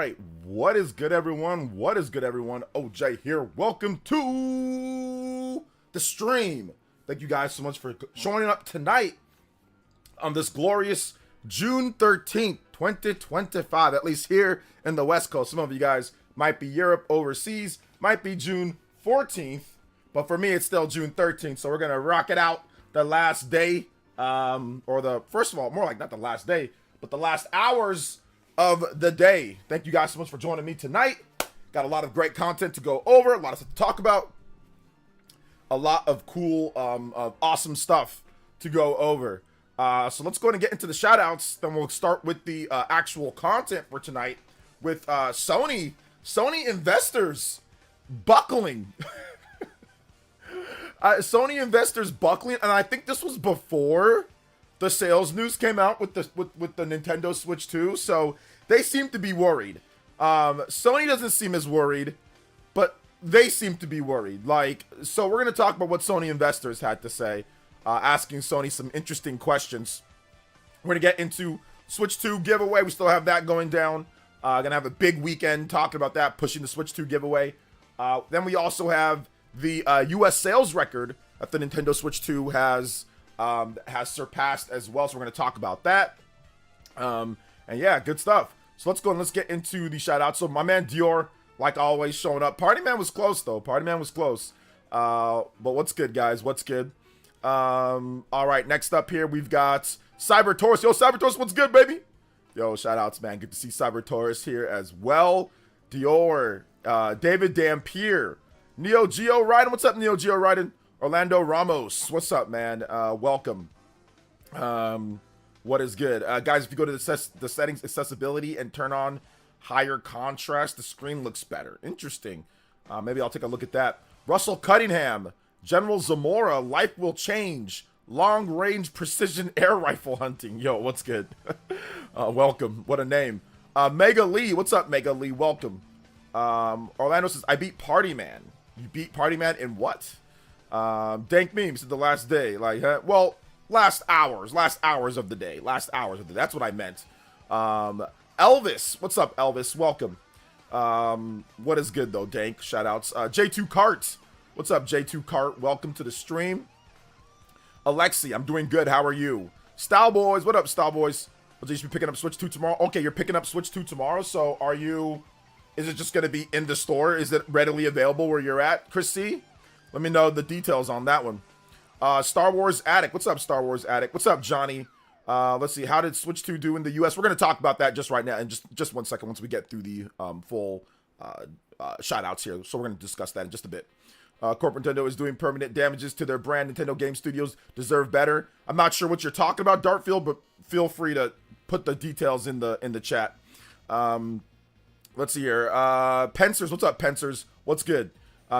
right. What is good, everyone? What is good, everyone? OJ here. Welcome to the stream. Thank you guys so much for showing up tonight on this glorious June 13th, 2025, at least here in the West Coast. Some of you guys might be Europe, overseas, might be June 14th, but for me, it's still June 13th, so we're going to rock it out the last day, first of all, more like not the last day, but the last hours of the day. Thank you guys so much for joining me tonight. Got a lot of great content to go over, a lot of stuff to talk about, a lot of cool, awesome stuff to go over. So let's go ahead and get into the shout outs. Then we'll start with the actual content for tonight with Sony investors buckling. Sony investors buckling, and I think this was before the sales news came out with the Nintendo Switch 2, so they seem to be worried. Sony doesn't seem as worried, but they seem to be worried. So we're going to talk about what Sony investors had to say, asking Sony some interesting questions. We're going to get into Switch 2 giveaway. We still have that going down. Going to have a big weekend talking about that, pushing the Switch 2 giveaway. Then we also have the U.S. sales record that the Nintendo Switch 2 has surpassed as well. So we're going to talk about that. And yeah, good stuff. So let's go and let's get into the shout out. So my man Dior, like always, showing up. Party Man was close though. Party Man was close. But what's good, guys? What's good? All right, next up here we've got Cyber Taurus. Yo, Cyber Taurus, what's good, baby? Yo, shout outs, man. Good to see Cyber Taurus here as well. Dior, David Dampier, Neo Geo Ryden. What's up, Neo Geo Ryden? Orlando Ramos, what's up, man? Welcome. What is good? Guys, if you go to the settings, accessibility, and turn on higher contrast, the screen looks better. Interesting. Maybe I'll take a look at that. Russell Cunningham, General Zamora, life will change. Long-range precision air rifle hunting. Yo, what's good? Welcome. What a name. Mega Lee, what's up, Mega Lee? Welcome. Orlando says, I beat Party Man. You beat Party Man in what? Dank Memes said the last day. Well, last hours of the day. That's what I meant. Elvis, what's up, Elvis? Welcome. What is good though, Dank? Shout outs. J2 Cart, what's up, J2 Cart? Welcome to the stream. Alexi, I'm doing good. How are you? Style Boys, what up, Style Boys? Will you be picking up Switch 2 tomorrow? Okay, you're picking up Switch 2 tomorrow. So is it just going to be in the store? Is it readily available where you're at, Chris C? Let me know the details on that one. Star Wars Addict. What's up, Star Wars Addict? What's up, Johnny? Let's see. How did Switch 2 do in the US? We're going to talk about that just right now in just 1 second once we get through the full shout-outs here. So we're going to discuss that in just a bit. Corporate Nintendo is doing permanent damages to their brand. Nintendo Game Studios deserve better. I'm not sure what you're talking about, Dartfield, but feel free to put the details in the chat. Let's see here. Pensers. What's up, Pensers? What's good?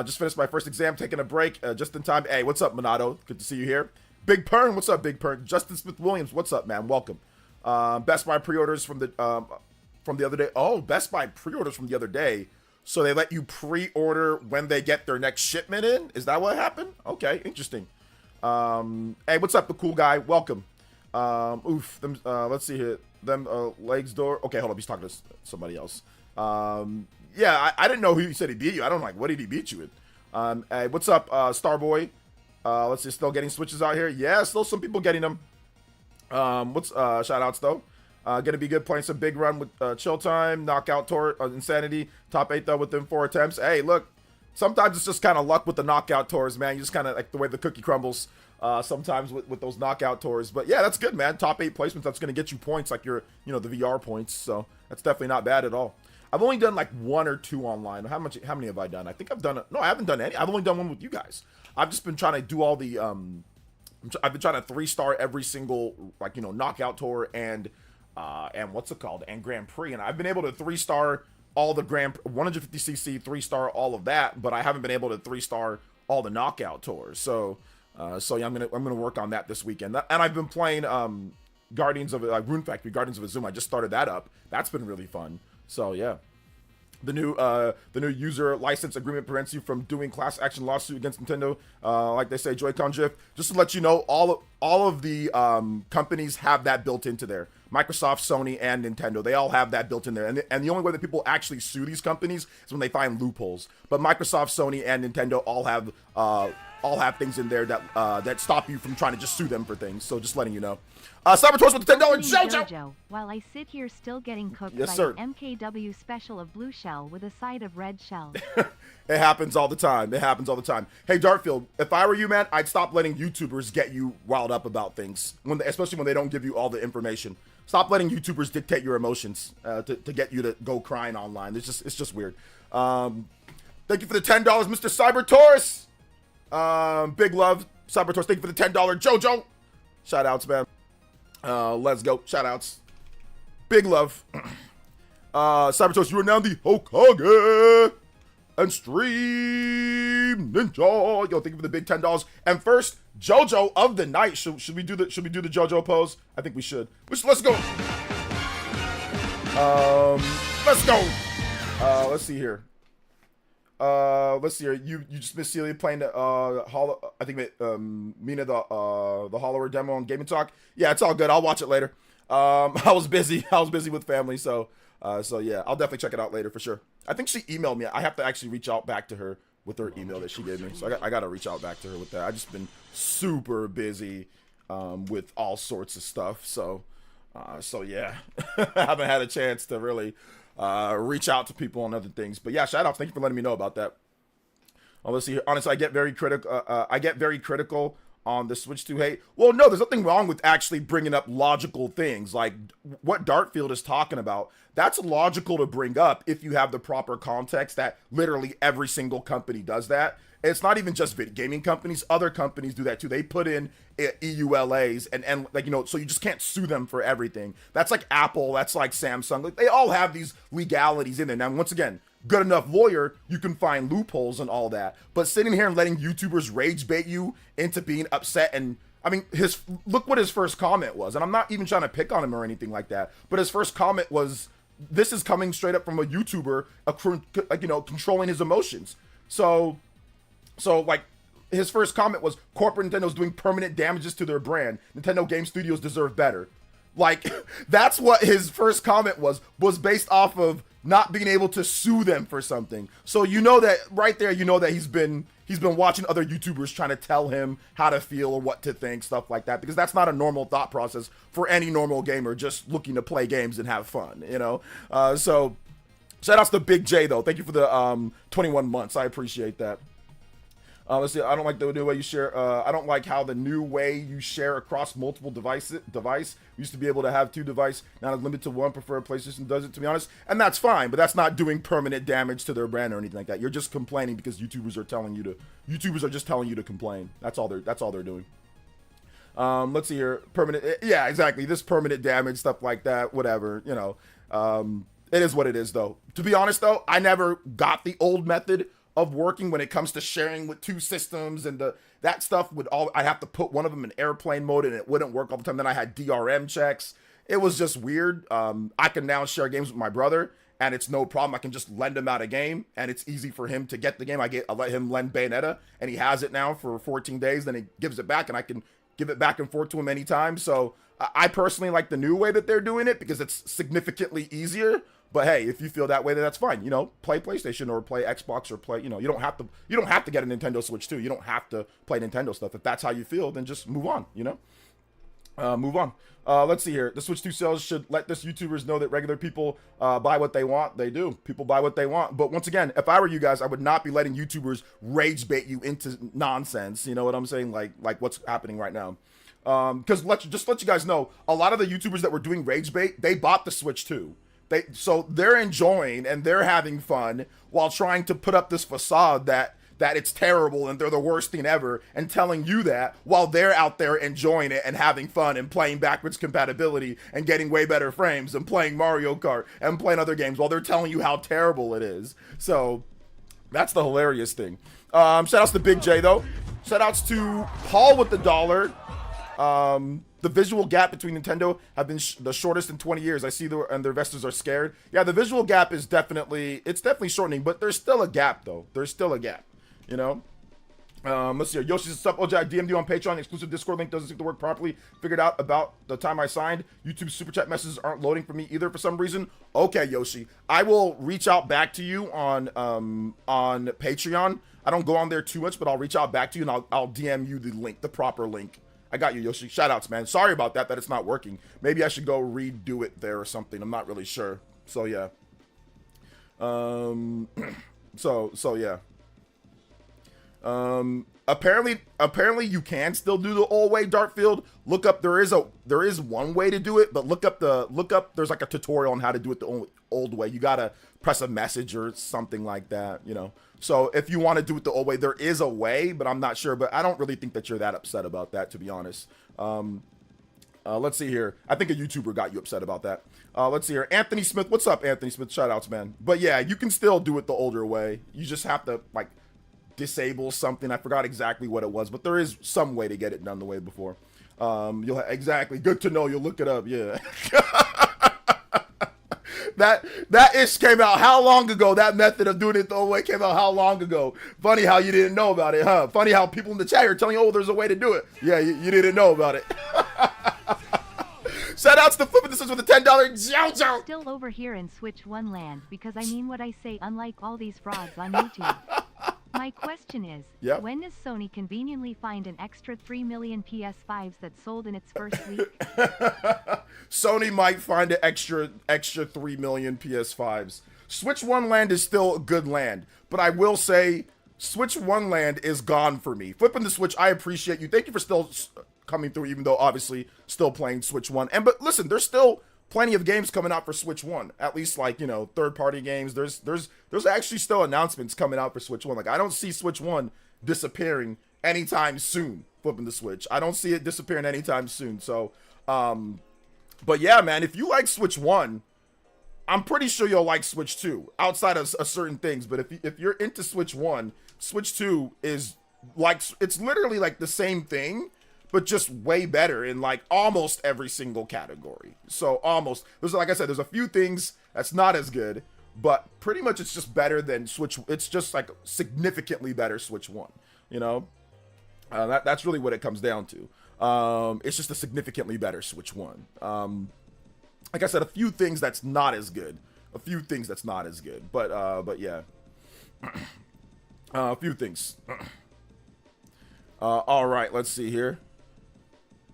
Just finished my first exam, taking a break just in time. Hey, what's up, Minato? Good to see you here. Big Pern, what's up, Big Pern? Justin Smith-Williams, what's up, man? Welcome. Best Buy pre-orders from the other day. Oh, Best Buy pre-orders from the other day. So they let you pre-order when they get their next shipment in? Is that what happened? Okay, interesting. Hey, what's up, the cool guy? Welcome. Let's see here. Legs door. Okay, hold up. He's talking to somebody else. Yeah, I didn't know who he said he beat you. I don't know, what did he beat you with? Hey, what's up, Starboy? Let's see, still getting Switches out here? Yeah, still some people getting them. Shout outs though. Gonna be good playing some big run with Chill Time, Knockout Tour, Insanity, top 8 though within 4 attempts. Hey, look, sometimes it's just kind of luck with the Knockout Tours, man. You just kind of like the way the cookie crumbles sometimes with those Knockout Tours. But yeah, that's good, man. Top 8 placements, that's gonna get you points like the VR points. So that's definitely not bad at all. I've only done like 1 or 2 online. How many have I done? I think I've done no, I haven't done any. I've only done one with you guys. I've just been trying to do all the I've been trying to 3-star every single Knockout Tour and what's it called, and Grand Prix, and I've been able to 3-star all the 150cc 3-star all of that, but I haven't been able to 3-star all the Knockout Tours. So yeah, I'm gonna work on that this weekend. And I've been playing Guardians of Rune Factory, Guardians of Azuma. I just started that up. That's been really fun. So yeah. The new user license agreement prevents you from doing class action lawsuit against Nintendo. Like they say, Joy-Con drift. Just to let you know, all of the companies have that built into there. Microsoft, Sony, and Nintendo. They all have that built in there. And the only way that people actually sue these companies is when they find loopholes. But Microsoft, Sony, and Nintendo all have things in there that stop you from trying to just sue them for things. So just letting you know. Cybertoys with the $10 JoJo. While I sit here still getting cooked Yes, by sir. an MKW special of blue shell with a side of red shell. It happens all the time. It happens all the time. Hey, Dartfield, if I were you, man, I'd stop letting YouTubers get you riled up about things, especially when they don't give you all the information. Stop letting YouTubers dictate your emotions to get you to go crying online. It's just weird. Thank you for the $10, Mr. Cybertaurus. Big love, Cybertaurus. Thank you for the $10 JoJo. Shout outs, man. Let's go. Shout outs. Big love. Cybertaurus, you are now the Hokage and Stream Ninja. Yo, thank you for the big $10. And first, JoJo of the night. Should we do the JoJo pose? I think we should. Let's go. Let's go. Let's see here. Let's see here. You just missed Celia playing the I think Mina the Hollower demo on Game and Talk. Yeah, it's all good. I'll watch it later. I was busy with family, so yeah, I'll definitely check it out later for sure. I think she emailed me. I have to actually reach out back to her with her email that she gave me. So I got to reach out back to her with that. I just been super busy with all sorts of stuff. So yeah, I haven't had a chance to really reach out to people on other things. But yeah, shout out. Thank you for letting me know about that. Let's see here. Honestly, I get very critical on the Switch 2 hate. Well, no, there's nothing wrong with actually bringing up logical things like what Dartfield is talking about. That's logical to bring up if you have the proper context that literally every single company does that. It's not even just video gaming companies. Other companies do that too. They put in EULAs and like, you know, so you just can't sue them for everything. That's like Apple. That's like Samsung. Like, they all have these legalities in there. Now, once again, good enough lawyer, you can find loopholes and all that. But sitting here and letting YouTubers rage bait you into being upset, and I mean, look what his first comment was. And I'm not even trying to pick on him or anything like that. But his first comment was, this is coming straight up from a YouTuber, like, you know, controlling his emotions. So like, his first comment was, corporate Nintendo's doing permanent damages to their brand. Nintendo Game Studios deserve better. Like, that's what his first comment was based off of not being able to sue them for something. So you know that right there, you know that he's been watching other YouTubers trying to tell him how to feel or what to think, stuff like that, because that's not a normal thought process for any normal gamer just looking to play games and have fun, you know? So shout outs to Big J though. Thank you for the 21 months. I appreciate that. Let's see. I don't like the new way you share. I don't like how the new way you share across multiple device. We used to be able to have 2 devices. Now it's limited to 1. Prefer PlayStation does it, to be honest. And that's fine, but that's not doing permanent damage to their brand or anything like that. You're just complaining because YouTubers are just telling you to complain. That's all they're doing. Let's see here. Permanent. Yeah, exactly. This permanent damage, stuff like that, whatever, you know. It is what it is though. To be honest though, I never got the old method of working when it comes to sharing with 2 systems, and that stuff I have to put one of them in airplane mode and it wouldn't work all the time. Then I had DRM checks. It was just weird. I can now share games with my brother and it's no problem. I can just lend him out a game and it's easy for him to get the game. I let him lend Bayonetta and he has it now for 14 days. Then he gives it back and I can give it back and forth to him anytime. So I personally like the new way that they're doing it because it's significantly easier. But hey, if you feel that way, then that's fine. You know, play PlayStation or play Xbox or play, you know, you don't have to get a Nintendo Switch too. You don't have to play Nintendo stuff. If that's how you feel, then just move on, you know? Move on. Let's see here. The Switch 2 sales should let this YouTubers know that regular people buy what they want. They do. People buy what they want. But once again, if I were you guys, I would not be letting YouTubers rage bait you into nonsense. You know what I'm saying? Like what's happening right now. Because just let you guys know, a lot of the YouTubers that were doing rage bait, they bought the Switch 2. So they're enjoying and they're having fun while trying to put up this facade that it's terrible and they're the worst thing ever, and telling you that while they're out there enjoying it and having fun and playing backwards compatibility and getting way better frames and playing Mario Kart and playing other games while they're telling you how terrible it is. So that's the hilarious thing. Shout outs to Big J though. Shout outs to Paul with the $1. The visual gap between Nintendo have been the shortest in 20 years. I see their investors are scared. Yeah, the visual gap is definitely shortening, but there's still a gap though. There's still a gap, you know? Let's see here. Yoshi's what's up? OJ, I DM'd you on Patreon. Exclusive Discord link doesn't seem to work properly. Figured out about the time I signed. YouTube super chat messages aren't loading for me either for some reason. Okay, Yoshi, I will reach out back to you on Patreon. I don't go on there too much, but I'll reach out back to you and I'll DM you the link, the proper link. I got you, Yoshi. Shout outs, man. Sorry about that it's not working. Maybe I should go redo it there or something. I'm not really sure. So yeah. So yeah. Apparently you can still do the old way, Dartfield. Look up, there is one way to do it, but look up, there's like a tutorial on how to do it the old way. You gotta press a message or something like that, you know. So if you want to do it the old way, there is a way, but I'm not sure. But I don't really think that you're that upset about that, to be honest. Let's see here. I think a YouTuber got you upset about that. Let's see here. Anthony Smith, what's up, Anthony Smith? Shout outs, man. But yeah, you can still do it the older way. You just have to like disable something. I forgot exactly what it was, but there is some way to get it done the way before. Exactly. Good to know. You'll look it up. Yeah. that ish came out how long ago? That method of doing it the old way came out how long ago? Funny how you didn't know about it, huh? Funny how people in the chat are telling you, oh, there's a way to do it. Yeah, you didn't know about it. Shout outs to Flipping This with a $10 JOJO. Still over here in Switch 1 land because I mean what I say, unlike all these frauds on YouTube. My question is, yep. When does Sony conveniently find an extra 3 million PS5s that sold in its first week? Sony might find an extra 3 million PS5s. Switch 1 land is still a good land, but I will say Switch 1 land is gone for me. Flipping the Switch, I appreciate you. Thank you for still coming through, even though obviously still playing Switch 1. But listen, there's still plenty of games coming out for Switch 1, at least like, you know, third-party games. There's actually still announcements coming out for Switch 1. Like, I don't see Switch 1 disappearing anytime soon, Flipping the Switch. I don't see it disappearing anytime soon. So, but yeah, man, if you like Switch 1, I'm pretty sure you'll like Switch 2, outside of certain things. But if you're into Switch 1, Switch 2 is like, it's literally like the same thing, but just way better in like almost every single category. So almost, there's, like I said, there's a few things that's not as good, but pretty much it's just better than Switch. It's just like significantly better Switch 1, you know? That's really what it comes down to. It's just a significantly better Switch 1. Like I said, a few things that's not as good. But yeah. A few things. All right, let's see here.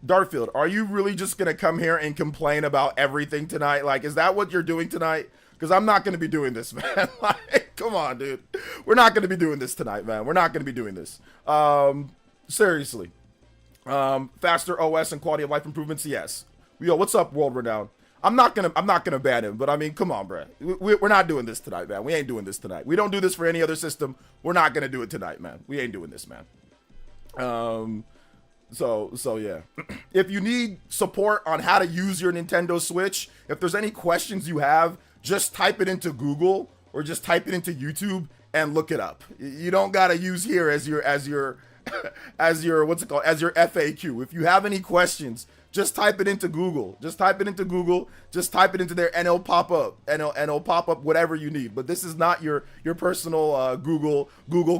Dartfield, are you really just going to come here and complain about everything tonight? Like, is that what you're doing tonight? Because I'm not going to be doing this, man. Like, come on, dude. We're not going to be doing this tonight, man. We're not going to be doing this. Seriously. Faster OS and quality of life improvements, yes. Yo, what's up, World Renowned? I'm not gonna ban him, but I mean, come on, bro. We're not doing this tonight, man. We ain't doing this tonight. We don't do this for any other system. We're not gonna do it tonight, man. We ain't doing this, man. So yeah. If you need support on how to use your Nintendo Switch, if there's any questions you have, just type it into Google or just type it into YouTube and look it up. You don't gotta use here as your what's it called, as your FAQ. If you have any questions, just type it into Google. Just type it into Google. Just type it into there, and it'll pop up. And it'll pop up whatever you need. But this is not your personal Google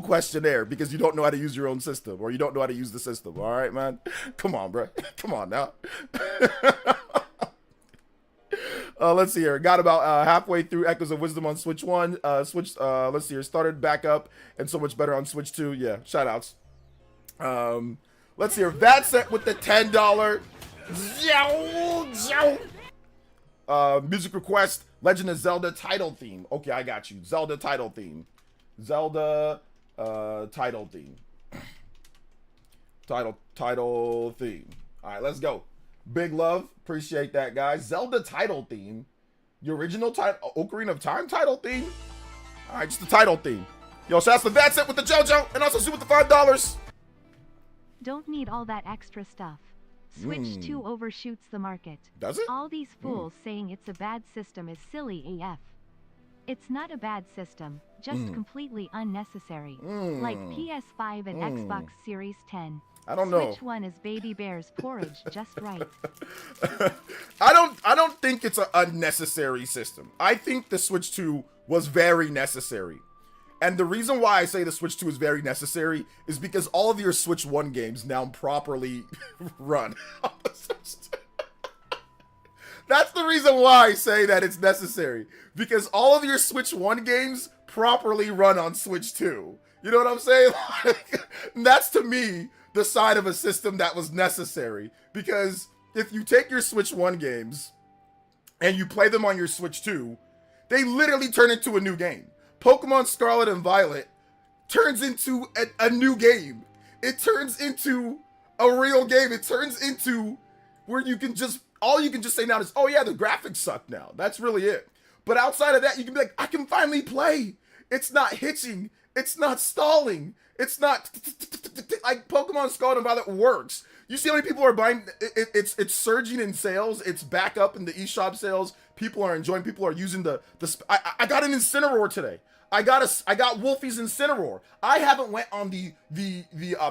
questionnaire, because you don't know how to use your own system, or you don't know how to use the system. All right, man. Come on, bro. Come on now. Let's see here. Got about halfway through Echoes of Wisdom on Switch 1. Let's see here. Started back up and so much better on Switch 2. Yeah, shout outs. Let's see here. That's it with the $10. Music request, Legend of Zelda title theme. Okay, I got you. Zelda title theme. Zelda title theme. Title theme. All right, let's go. Big love. Appreciate that, guys. Zelda title theme. The original title, Ocarina of Time title theme. All right, just the title theme. Yo, shouts to That's It with the JoJo, and also Sue with the $5. Don't need all that extra stuff. Switch 2 overshoots the market. Does it? All these fools saying it's a bad system is silly AF. It's not a bad system, just completely unnecessary. Like PS5 and Xbox Series 10. I don't know. Switch 1 is baby bear's porridge, just right. I don't think it's an unnecessary system. I think the Switch 2 was very necessary. And the reason why I say the Switch 2 is very necessary is because all of your Switch 1 games now properly run on the Switch 2. That's the reason why I say that it's necessary. Because all of your Switch 1 games properly run on Switch 2. You know what I'm saying? Like, that's, to me, the side of a system that was necessary. Because if you take your Switch 1 games and you play them on your Switch 2, they literally turn into a new game. Pokemon Scarlet and Violet turns into a new game. It turns into a real game. It turns into where you can just, all you can just say now is, oh yeah, the graphics suck now. That's really it. But outside of that, you can be like, I can finally play. It's not hitching. It's not stalling. It's not like Pokemon Scarlet and Violet works. You see how many people are buying? It's surging in sales. It's back up in the eShop sales. People are enjoying. People are using the. I got an Incineroar today. I got Wolfie's Incineroar. I haven't went on the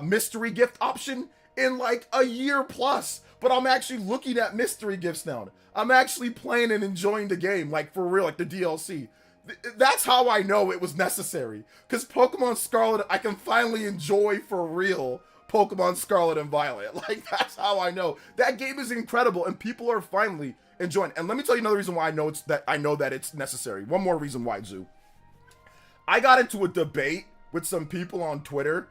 mystery gift option in like a year plus, but I'm actually looking at mystery gifts now. I'm actually playing and enjoying the game, like for real, like the DLC. That's how I know it was necessary. Because Pokemon Scarlet, I can finally enjoy for real Pokemon Scarlet and Violet. Like, that's how I know. That game is incredible, and people are finally enjoying. And let me tell you another reason why I know that it's necessary. One more reason why, Zoo. I got into a debate with some people on Twitter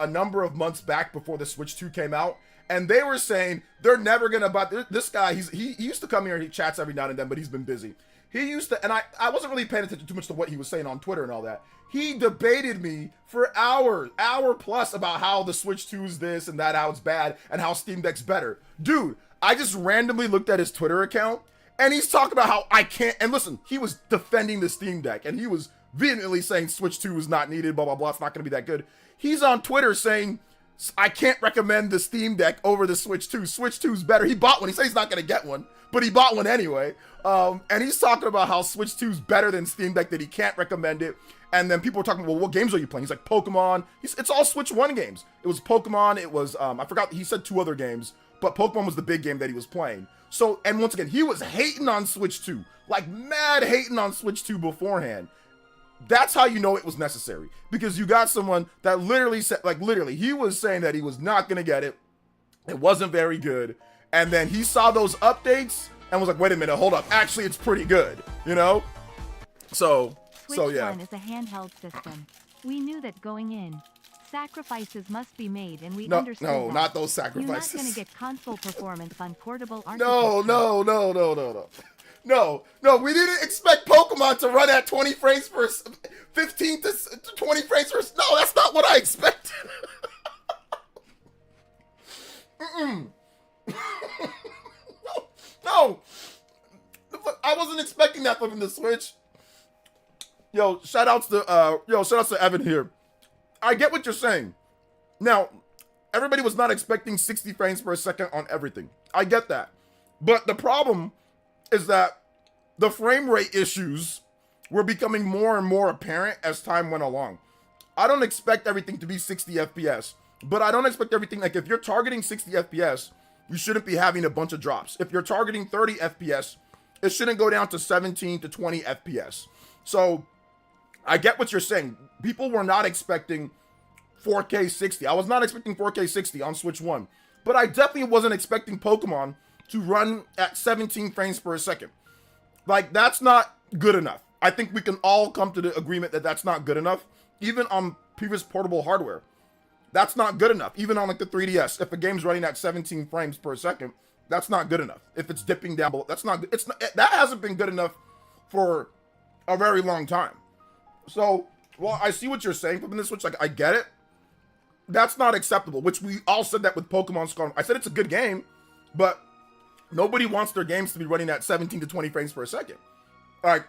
a number of months back before the Switch 2 came out, and they were saying they're never gonna buy this guy. He used to come here and he chats every now and then, but he's been busy. He used to, and I wasn't really paying attention too much to what he was saying on Twitter and all that. He debated me for hour plus about how the Switch 2 is this and that, how it's bad, and how Steam Deck's better. Dude, I just randomly looked at his Twitter account, and he's talking about how I can't, and listen, he was defending the Steam Deck, and he was vehemently saying Switch 2 is not needed, blah, blah, blah, it's not going to be that good. He's on Twitter saying, I can't recommend the Steam Deck over the Switch 2. Switch 2 is better. He bought one. He said he's not going to get one, but he bought one anyway. And he's talking about how Switch 2 is better than Steam Deck, that he can't recommend it. And then people are talking, well, what games are you playing? He's like, Pokemon. It's all Switch 1 games. It was Pokemon. It was, I forgot, he said 2 other games, but Pokemon was the big game that he was playing. So, and once again, he was hating on Switch 2, like mad hating on Switch 2 beforehand. That's how you know it was necessary, because you got someone that literally said, like literally, he was saying that he was not going to get it. It wasn't very good. And then he saw those updates and was like, wait a minute, hold up. Actually, it's pretty good, you know? So yeah. Switch 1 is a handheld system. We knew that going in. Sacrifices must be made, and we understood that. No, not those sacrifices. You're not going to get console performance on portable No, we didn't expect Pokemon to run at 20 frames per 15 to 20 frames per. No, that's not what I expected. No, I wasn't expecting that from the Switch. Yo, shout outs to Evan here. I get what you're saying. Now, everybody was not expecting 60 frames per second on everything. I get that. But the problem is that the frame rate issues were becoming more and more apparent as time went along. I don't expect everything to be 60 FPS, but I don't expect everything, like if you're targeting 60 FPS, you shouldn't be having a bunch of drops. If you're targeting 30 FPS, it shouldn't go down to 17 to 20 FPS. So I get what you're saying. People were not expecting 4K 60. I was not expecting 4K 60 on Switch 1, but I definitely wasn't expecting Pokemon to run at 17 frames per second. Like, that's not good enough. I think we can all come to the agreement that that's not good enough, even on previous portable hardware. That's not good enough. Even on like the 3DS, if a game's running at 17 frames per second, that's not good enough. If it's dipping down below, that hasn't been good enough for a very long time. So, well, I see what you're saying from the Switch. Like, I get it. That's not acceptable, which we all said that with Pokemon Scarlet. I said it's a good game, but nobody wants their games to be running at 17 to 20 frames per second. Like,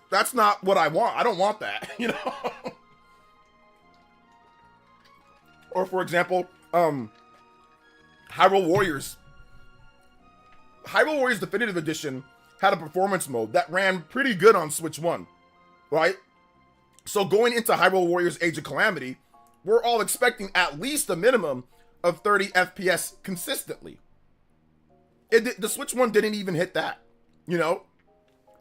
that's not what I want. I don't want that, you know? Or, for example, Hyrule Warriors. Hyrule Warriors Definitive Edition had a performance mode that ran pretty good on Switch 1, right? So going into Hyrule Warriors Age of Calamity, we're all expecting at least a minimum of 30 FPS consistently. The Switch 1 didn't even hit that, you know?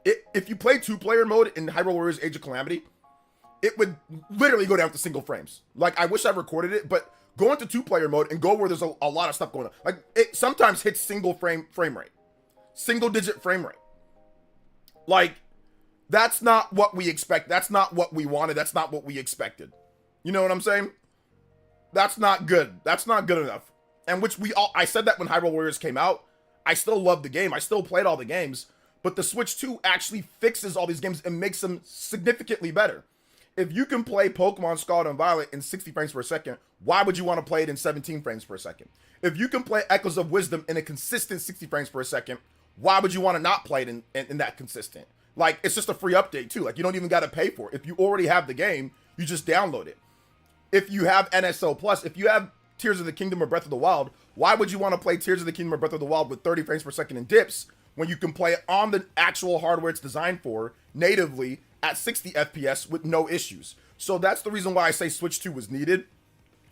If you play 2-player mode in Hyrule Warriors Age of Calamity, it would literally go down to single frames. Like, I wish I recorded it, but go into 2-player mode and go where there's a lot of stuff going on. Like, it sometimes hits single frame rate. Single digit frame rate. Like, that's not what we expect. That's not what we wanted. That's not what we expected. You know what I'm saying? That's not good. That's not good enough. And I said that when Hyrule Warriors came out. I still love the game. I still played all the games. But the Switch 2 actually fixes all these games and makes them significantly better. If you can play Pokemon Scarlet and Violet in 60 frames per second, why would you want to play it in 17 frames per second? If you can play Echoes of Wisdom in a consistent 60 frames per second, why would you want to not play it in that consistent? Like, it's just a free update too. Like, you don't even got to pay for it. If you already have the game, you just download it. If you have NSO Plus, if you have Tears of the Kingdom or Breath of the Wild, why would you want to play Tears of the Kingdom or Breath of the Wild with 30 frames per second in dips when you can play it on the actual hardware it's designed for, natively, at 60 FPS with no issues? So that's the reason why I say Switch 2 was needed,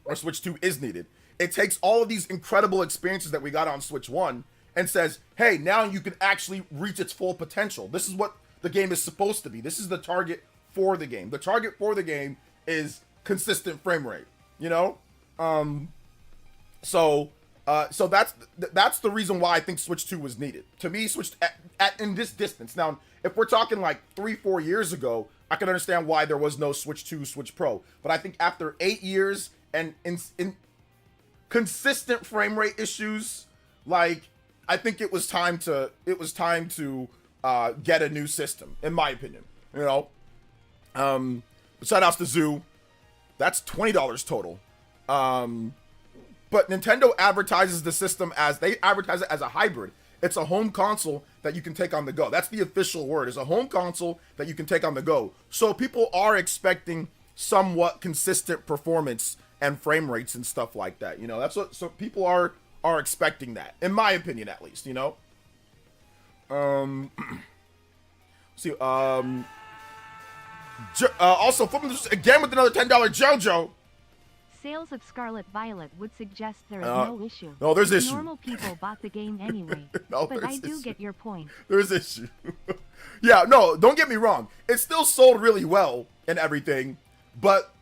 or Switch 2 is needed. It takes all of these incredible experiences that we got on Switch 1 and says, hey, now you can actually reach its full potential. This is what the game is supposed to be. This is the target for the game. The target for the game is consistent frame rate, you know? So that's the reason why I think Switch 2 was needed. To me, Switch in this distance. Now, if we're talking like 3-4 years ago, I can understand why there was no Switch 2, Switch Pro. But I think after 8 years and in consistent frame rate issues, like, I think it was time to get a new system, in my opinion. You know, shout outs to Zoo. That's $20 total. But Nintendo advertises the system they advertise it as a hybrid. It's a home console that you can take on the go. That's the official word, is a home console that you can take on the go. So people are expecting somewhat consistent performance and frame rates and stuff like that. You know, that's what, so people are expecting that, in my opinion, at least, you know? See, also flipping this again with another $10 JoJo. Sales of Scarlet Violet would suggest there is no issue. No, there's issue. Normal people bought the game anyway. No, but I do get your point. There's issue. Yeah, no, don't get me wrong. It still sold really well and everything, but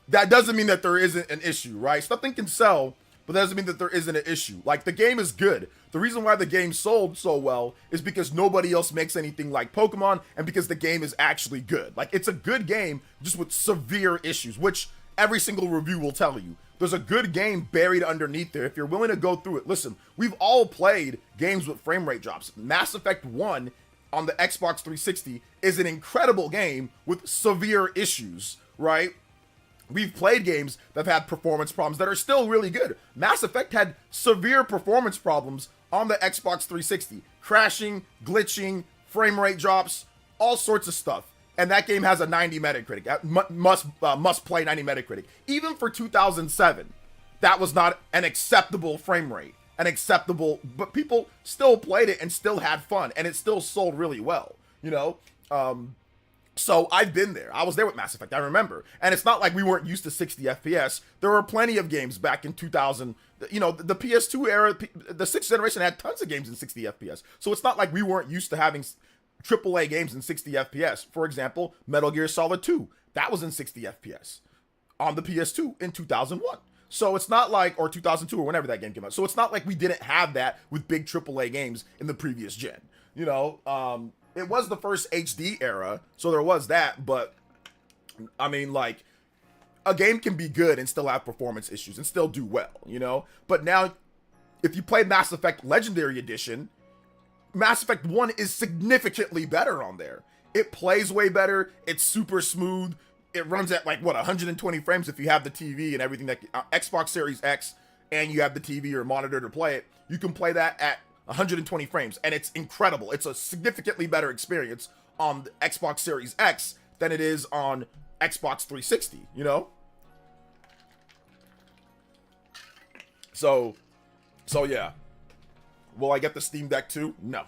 that doesn't mean that there isn't an issue, right? Something can sell, but that doesn't mean that there isn't an issue. Like, the game is good. The reason why the game sold so well is because nobody else makes anything like Pokemon, and because the game is actually good. Like, it's a good game, just with severe issues, which every single review will tell you. There's a good game buried underneath there if you're willing to go through it. Listen, we've all played games with frame rate drops. Mass Effect 1 on the Xbox 360 is an incredible game with severe issues, right? We've played games that have had performance problems that are still really good. Mass Effect had severe performance problems on the Xbox 360. Crashing, glitching, frame rate drops, all sorts of stuff. And that game has a 90 Metacritic. Must play 90 Metacritic. Even for 2007, that was not an acceptable frame rate. But people still played it and still had fun. And it still sold really well, you know? So I've been there. I was there with Mass Effect, I remember. And it's not like we weren't used to 60 FPS. There were plenty of games back in 2000. You know, the PS2 era, the 6th generation had tons of games in 60 FPS. So it's not like we weren't used to having AAA games in 60 FPS. For example, Metal Gear Solid 2. That was in 60 FPS on the PS2 in 2001. So it's not like, or 2002 or whenever that game came out. So it's not like we didn't have that with big AAA games in the previous gen. You know, it was the first HD era, so there was that, but I mean, like, a game can be good and still have performance issues and still do well, you know? But now, if you play Mass Effect Legendary Edition, Mass Effect 1 is significantly better on there. It plays way better, it's super smooth, it runs at like, what, 120 frames if you have the TV and everything, that Xbox Series X, and you have the TV or monitor to play it, you can play that at 120 frames, and it's incredible. It's a significantly better experience on the Xbox Series X than it is on Xbox 360, you know? So yeah. Will I get the Steam Deck too? No.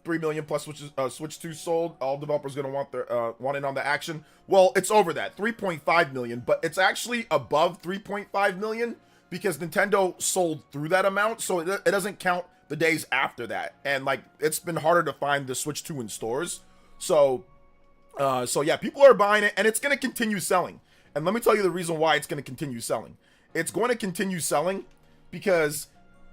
3 million plus Switch 2 sold. All developers gonna want in on the action. Well, it's over that. 3.5 million, but it's actually above 3.5 million because Nintendo sold through that amount, so it doesn't count the days after that. And like, it's been harder to find the Switch 2 in stores. So So yeah, people are buying it, and it's going to continue selling. And let me tell you the reason why it's going to continue selling. It's going to continue selling because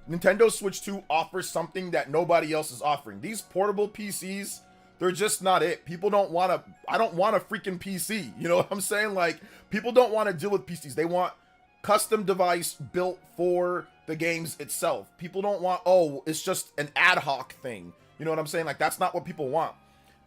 Nintendo Switch 2 offers something that nobody else is offering. These portable PCs, they're just not it. People don't want to, I don't want a freaking PC. You know what I'm saying? Like, people don't want to deal with PCs. They want custom device built for the games itself. People don't want, oh, it's just an ad hoc thing. You know what I'm saying? Like, that's not what people want.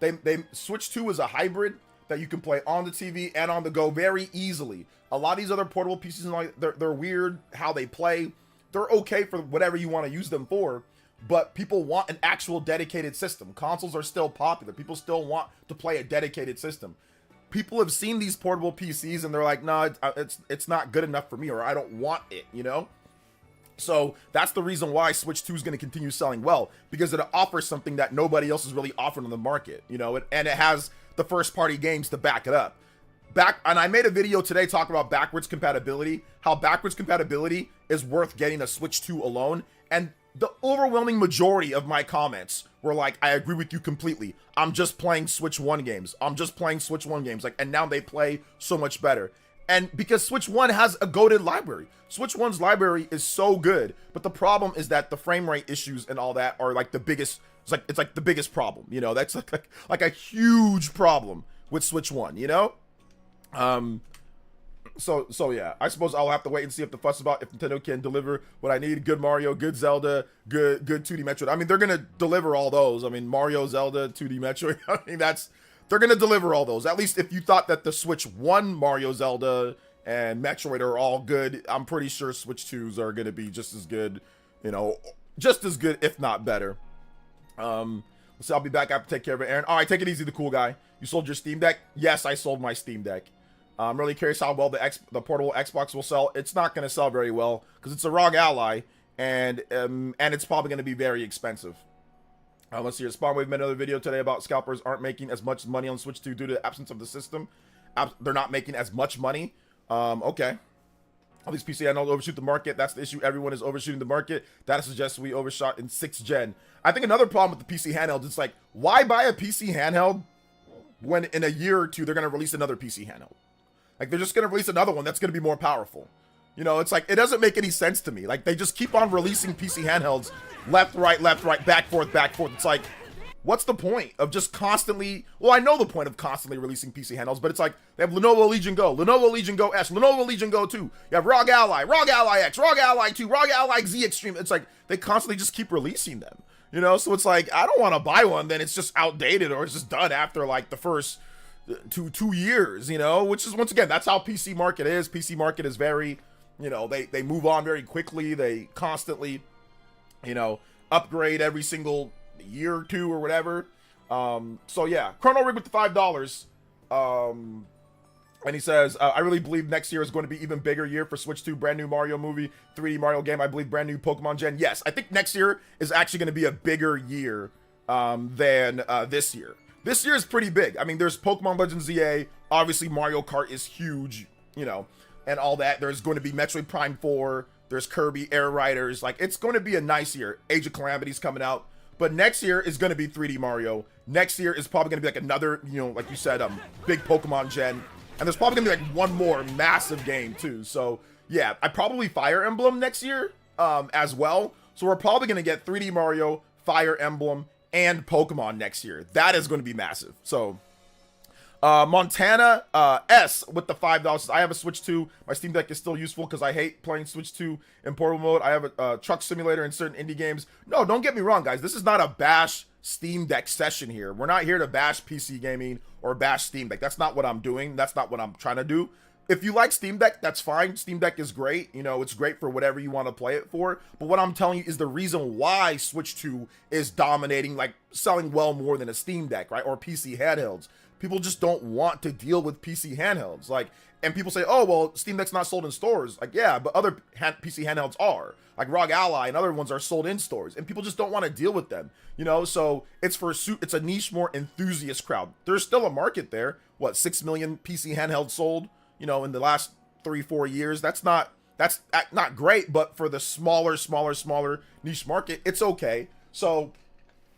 They Switch 2 is a hybrid that you can play on the TV and on the go very easily. A lot of these other portable PCs, they're weird how they play. They're okay for whatever you want to use them for, but people want an actual dedicated system. Consoles are still popular. People still want to play a dedicated system. People have seen these portable PCs and they're like, no, it's not good enough for me, or I don't want it, you know? So that's the reason why Switch 2 is going to continue selling well, because it offers something that nobody else is really offering on the market, you know, and it has the first party games to back it up. And I made a video today talking about backwards compatibility, how backwards compatibility is worth getting a Switch 2 alone. And the overwhelming majority of my comments were like, I agree with you completely. I'm just playing Switch 1 games. I'm just playing Switch 1 games. Like, and now they play so much better. And because Switch 1 has a goated library. Switch 1's library is so good, but the problem is that the frame rate issues and all that are like the biggest, it's like the biggest problem, you know? That's like a huge problem with Switch 1, you know? So yeah, I suppose I'll have to wait and see if the fuss about if Nintendo can deliver what I need. Good Mario, good Zelda, good 2D Metroid. I mean, they're gonna deliver all those. I mean, Mario, Zelda, 2D Metroid. I mean, they're gonna deliver all those. At least if you thought that the Switch 1 Mario, Zelda, and Metroid are all good, I'm pretty sure Switch 2s are gonna be just as good, you know, just as good, if not better. So I'll be back. I have to take care of it, Aaron. All right, take it easy, the cool guy. You sold your Steam Deck? Yes, I sold my Steam Deck. I'm really curious how well the portable Xbox will sell. It's not going to sell very well because it's a ROG Ally, and it's probably going to be very expensive. Let's see here. Spawnwave made another video today about scalpers aren't making as much money on Switch 2 due to the absence of the system. They're not making as much money. Okay. All these PC handhelds overshoot the market. That's the issue. Everyone is overshooting the market. That suggests we overshot in 6th gen. I think another problem with the PC handhelds, it's like, why buy a PC handheld when in a year or two they're going to release another PC handheld? Like, they're just going to release another one that's going to be more powerful. You know, it's like, it doesn't make any sense to me. Like, they just keep on releasing PC handhelds left, right, back, forth. It's like, what's the point of just constantly... Well, I know the point of constantly releasing PC handhelds, but it's like, they have Lenovo Legion Go, Lenovo Legion Go S, Lenovo Legion Go 2. You have ROG Ally X, ROG Ally 2, ROG Ally Z Extreme. It's like, they constantly just keep releasing them. You know, so it's like, I don't want to buy one, then it's just outdated or it's just done after, like, the first... two years, you know, which is, once again, that's how PC market is. PC market is very, you know, they move on very quickly. They constantly, you know, upgrade every single year or two or whatever. So yeah, Chrono Rig with the $5. And he says, I really believe next year is going to be even bigger year for Switch 2, brand new Mario movie, 3D Mario game. I believe brand new Pokemon gen. Yes, I think next year is actually going to be a bigger year than this year. This year is pretty big. I mean, there's Pokemon Legends ZA. Obviously, Mario Kart is huge, you know, and all that. There's going to be Metroid Prime 4. There's Kirby Air Riders. Like, it's going to be a nice year. Age of Calamity's coming out. But next year is going to be 3D Mario. Next year is probably going to be like another, you know, like you said, big Pokemon gen. And there's probably going to be like one more massive game, too. So, yeah, I probably Fire Emblem next year as well. So we're probably going to get 3D Mario, Fire Emblem, and Pokemon next year. That is going to be massive. So Montana S with the $5. I have a Switch 2. My Steam Deck is still useful because I hate playing Switch 2 in portable mode. I have a truck simulator in certain indie games. No, don't get me wrong, guys. This is not a bash Steam Deck session here. We're not here to bash PC gaming or bash Steam Deck. That's not what I'm doing. That's not what I'm trying to do. If you like Steam Deck, that's fine. Steam Deck is great. You know, it's great for whatever you want to play it for. But what I'm telling you is the reason why Switch 2 is dominating, like selling well more than a Steam Deck, right? Or PC handhelds. People just don't want to deal with PC handhelds. Like, and people say, oh, well, Steam Deck's not sold in stores. Like, yeah, but other PC handhelds are. Like ROG Ally and other ones are sold in stores. And people just don't want to deal with them. You know, so it's a niche, more enthusiast crowd. There's still a market there. What, 6 million PC handhelds sold? You know, in the last 3-4 years. That's not great, but for the smaller niche market, it's okay. So,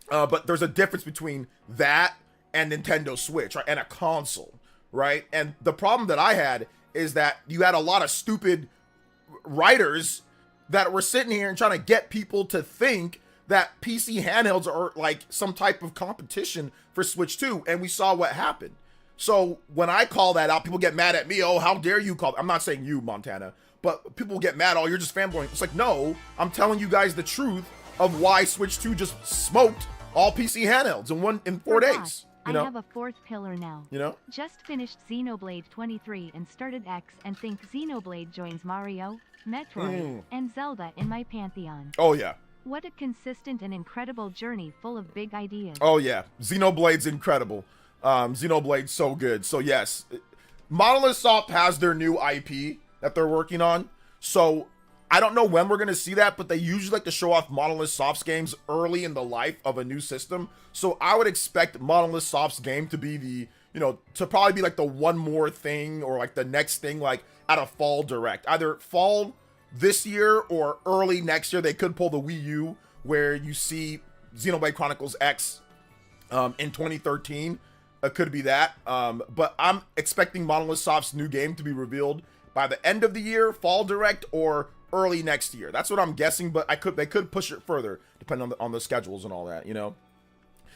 but there's a difference between that and Nintendo Switch, right? And a console, right? And the problem that I had is that you had a lot of stupid writers that were sitting here and trying to get people to think that PC handhelds are like some type of competition for Switch 2, and we saw what happened. So when I call that out, people get mad at me. Oh, how dare you call? I'm not saying you, Montana, but people get mad. Oh, you're just fanboying. It's like, no, I'm telling you guys the truth of why Switch 2 just smoked all PC handhelds in 4 days. You know? I have a fourth pillar now. You know? Just finished Xenoblade 23 and started X and think Xenoblade joins Mario, Metroid, and Zelda in my pantheon. Oh, yeah. What a consistent and incredible journey full of big ideas. Oh, yeah. Xenoblade's incredible. Xenoblade's so good. So, yes. Monolith Soft has their new IP that they're working on. So, I don't know when we're going to see that, but they usually like to show off Monolith Soft's games early in the life of a new system. So, I would expect Monolith Soft's game to be the, you know, to probably be like the one more thing or like the next thing, like at a fall direct. Either fall this year or early next year. They could pull the Wii U where you see Xenoblade Chronicles X in 2013. It could be that. But I'm expecting Monolith Soft's new game to be revealed by the end of the year, fall direct, or early next year. That's what I'm guessing, but they could push it further depending on the schedules and all that, you know.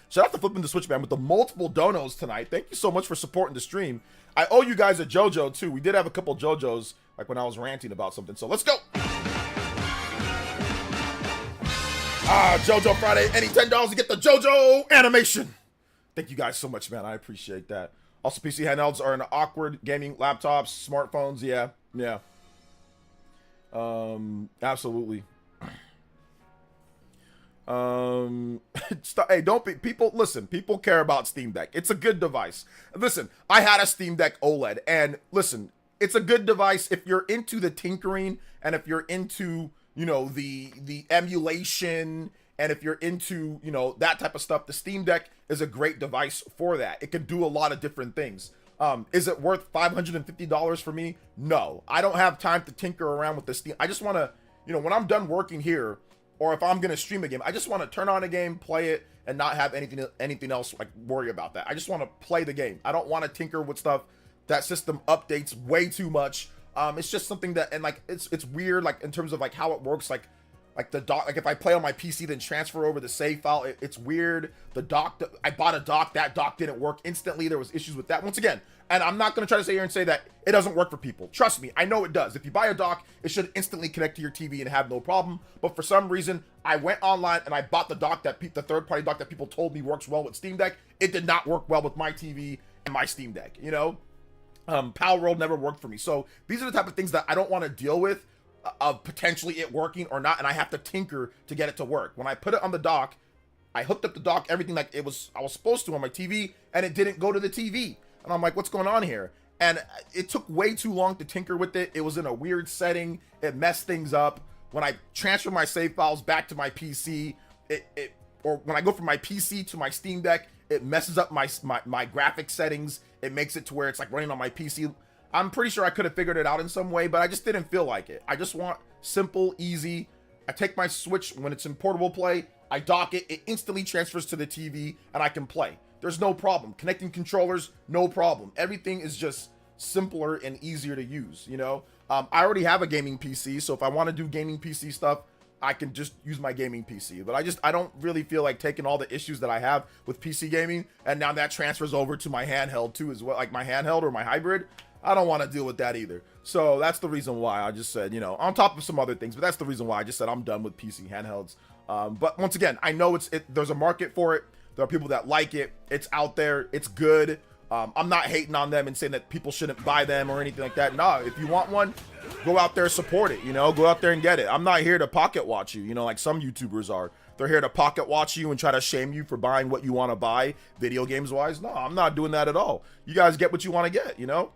Shout out to Flipping the Switch, man, with the multiple donos tonight. Thank you so much for supporting the stream. I owe you guys a JoJo too. We did have a couple JoJos like when I was ranting about something. So let's go. JoJo Friday. Any $10 to get the JoJo animation. Thank you guys so much, man. I appreciate that. Also, PC handhelds are an awkward gaming laptops, smartphones. Yeah. Absolutely. Hey, don't be people. Listen, people care about Steam Deck. It's a good device. Listen, I had a Steam Deck OLED, and listen, it's a good device if you're into the tinkering and if you're into, you know, the emulation, and if you're into, you know, that type of stuff. The Steam Deck is a great device for that. It can do a lot of different things. Is it worth $550 for me? No, I don't have time to tinker around with the Steam. I just want to, you know, when I'm done working here, or if I'm gonna stream a game, I just want to turn on a game, play it, and not have anything else like worry about that. I just want to play the game. I don't want to tinker with stuff. That system updates way too much. It's just something that, and like it's weird, like in terms of like how it works, like the dock. Like if I play on my PC then transfer over the save file, it's weird. The dock, I bought a dock, that dock didn't work instantly. There was issues with that. Once again, and I'm not going to try to sit here and say that it doesn't work for people. Trust me, I know it does. If you buy a dock, it should instantly connect to your TV and have no problem. But for some reason, I went online and I bought the dock that the third-party dock that people told me works well with Steam Deck. It did not work well with my TV and my Steam Deck, you know? Pal World never worked for me. So these are the type of things that I don't want to deal with, of potentially it working or not, and I have to tinker to get it to work. When I put it on the dock, I hooked up the dock, everything like I was supposed to on my TV, and it didn't go to the TV. And I'm like, what's going on here? And it took way too long to tinker with it. It was in a weird setting. It messed things up. When I transfer my save files back to my PC, or when I go from my PC to my Steam Deck, it messes up my graphics settings. It makes it to where it's like running on my PC. I'm pretty sure I could have figured it out in some way, but I just didn't feel like it. I just want simple, easy. I take my Switch when it's in portable play, I dock it, it instantly transfers to the TV, and I can play. There's no problem. Connecting controllers, no problem. Everything is just simpler and easier to use, you know? I already have a gaming PC, so if I want to do gaming PC stuff, I can just use my gaming PC. But I don't really feel like taking all the issues that I have with PC gaming, and now that transfers over to my handheld too as well, like my handheld or my hybrid. I don't want to deal with that either. So that's the reason why I just said, you know, on top of some other things, but that's the reason why I just said I'm done with PC handhelds. But once again, I know there's a market for it. There are people that like it. It's out there. It's good. I'm not hating on them and saying that people shouldn't buy them or anything like that. No, if you want one, go out there, support it, you know, go out there and get it. I'm not here to pocket watch you, you know, like some YouTubers are. They're here to pocket watch you and try to shame you for buying what you want to buy video games wise. No, I'm not doing that at all. You guys get what you want to get, you know?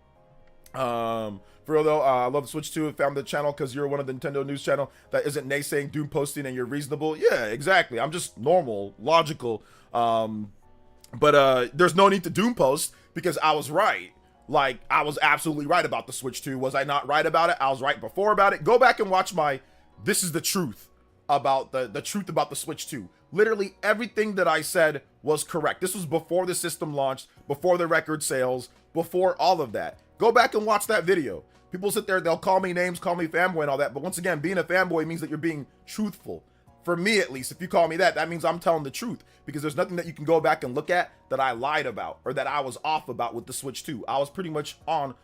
For real though, I love the Switch 2. Found the channel because you're one of the Nintendo news channel that isn't naysaying, doom posting, and you're reasonable. Yeah, exactly. I'm just normal, logical. But there's no need to doom post because I was right. Like, I was absolutely right about the Switch 2. Was I not right about it? I was right before about it. Go back and watch my This is the Truth about the truth about the Switch 2. Literally everything that I said was correct. This was before the system launched, before the record sales, before all of that. Go back and watch that video. People sit there, they'll call me names, call me fanboy and all that. But once again, being a fanboy means that you're being truthful. For me, at least, if you call me that, that means I'm telling the truth, because there's nothing that you can go back and look at that I lied about or that I was off about with the Switch 2. I was pretty much on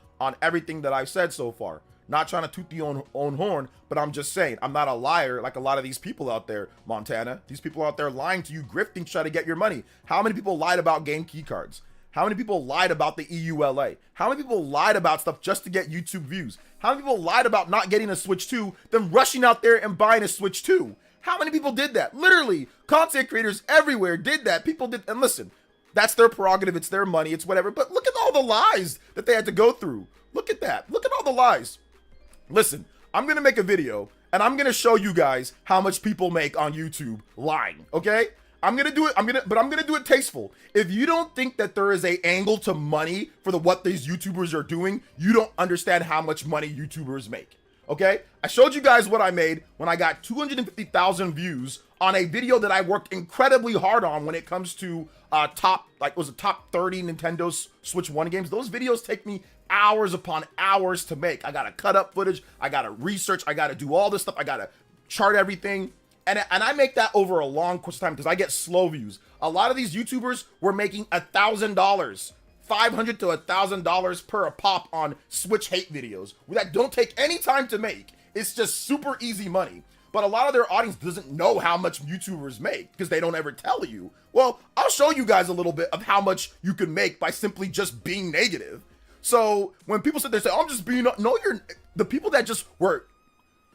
everything that I've said so far. Not trying to toot the own horn, but I'm just saying, I'm not a liar like a lot of these people out there, Montana. These people out there lying to you, grifting, trying to get your money. How many people lied about game key cards? How many people lied about the EULA? How many people lied about stuff just to get YouTube views? How many people lied about not getting a Switch 2, then rushing out there and buying a Switch 2? How many people did that? Literally, content creators everywhere did that. People did, and listen, that's their prerogative, it's their money, it's whatever, but look at all the lies that they had to go through. Look at that. Look at all the lies. Listen, I'm gonna make a video, and I'm gonna show you guys how much people make on YouTube lying, okay? I'm gonna do it, but I'm gonna do it tasteful. If you don't think that there is a angle to money for what these YouTubers are doing, you don't understand how much money YouTubers make. Okay, I showed you guys what I made when I got 250,000 views on a video that I worked incredibly hard on when it comes to top 30 Nintendo Switch 1 games. Those videos take me hours upon hours to make. I gotta cut up footage, I gotta research, I gotta do all this stuff, I gotta chart everything. And I make that over a long course of time because I get slow views. A lot of these YouTubers were making $1,000, $500 to $1,000 per a pop on Switch hate videos that don't take any time to make. It's just super easy money. But a lot of their audience doesn't know how much YouTubers make because they don't ever tell you. Well, I'll show you guys a little bit of how much you can make by simply just being negative. So when people sit there and say, oh, I'm just being, no, you're the people that just were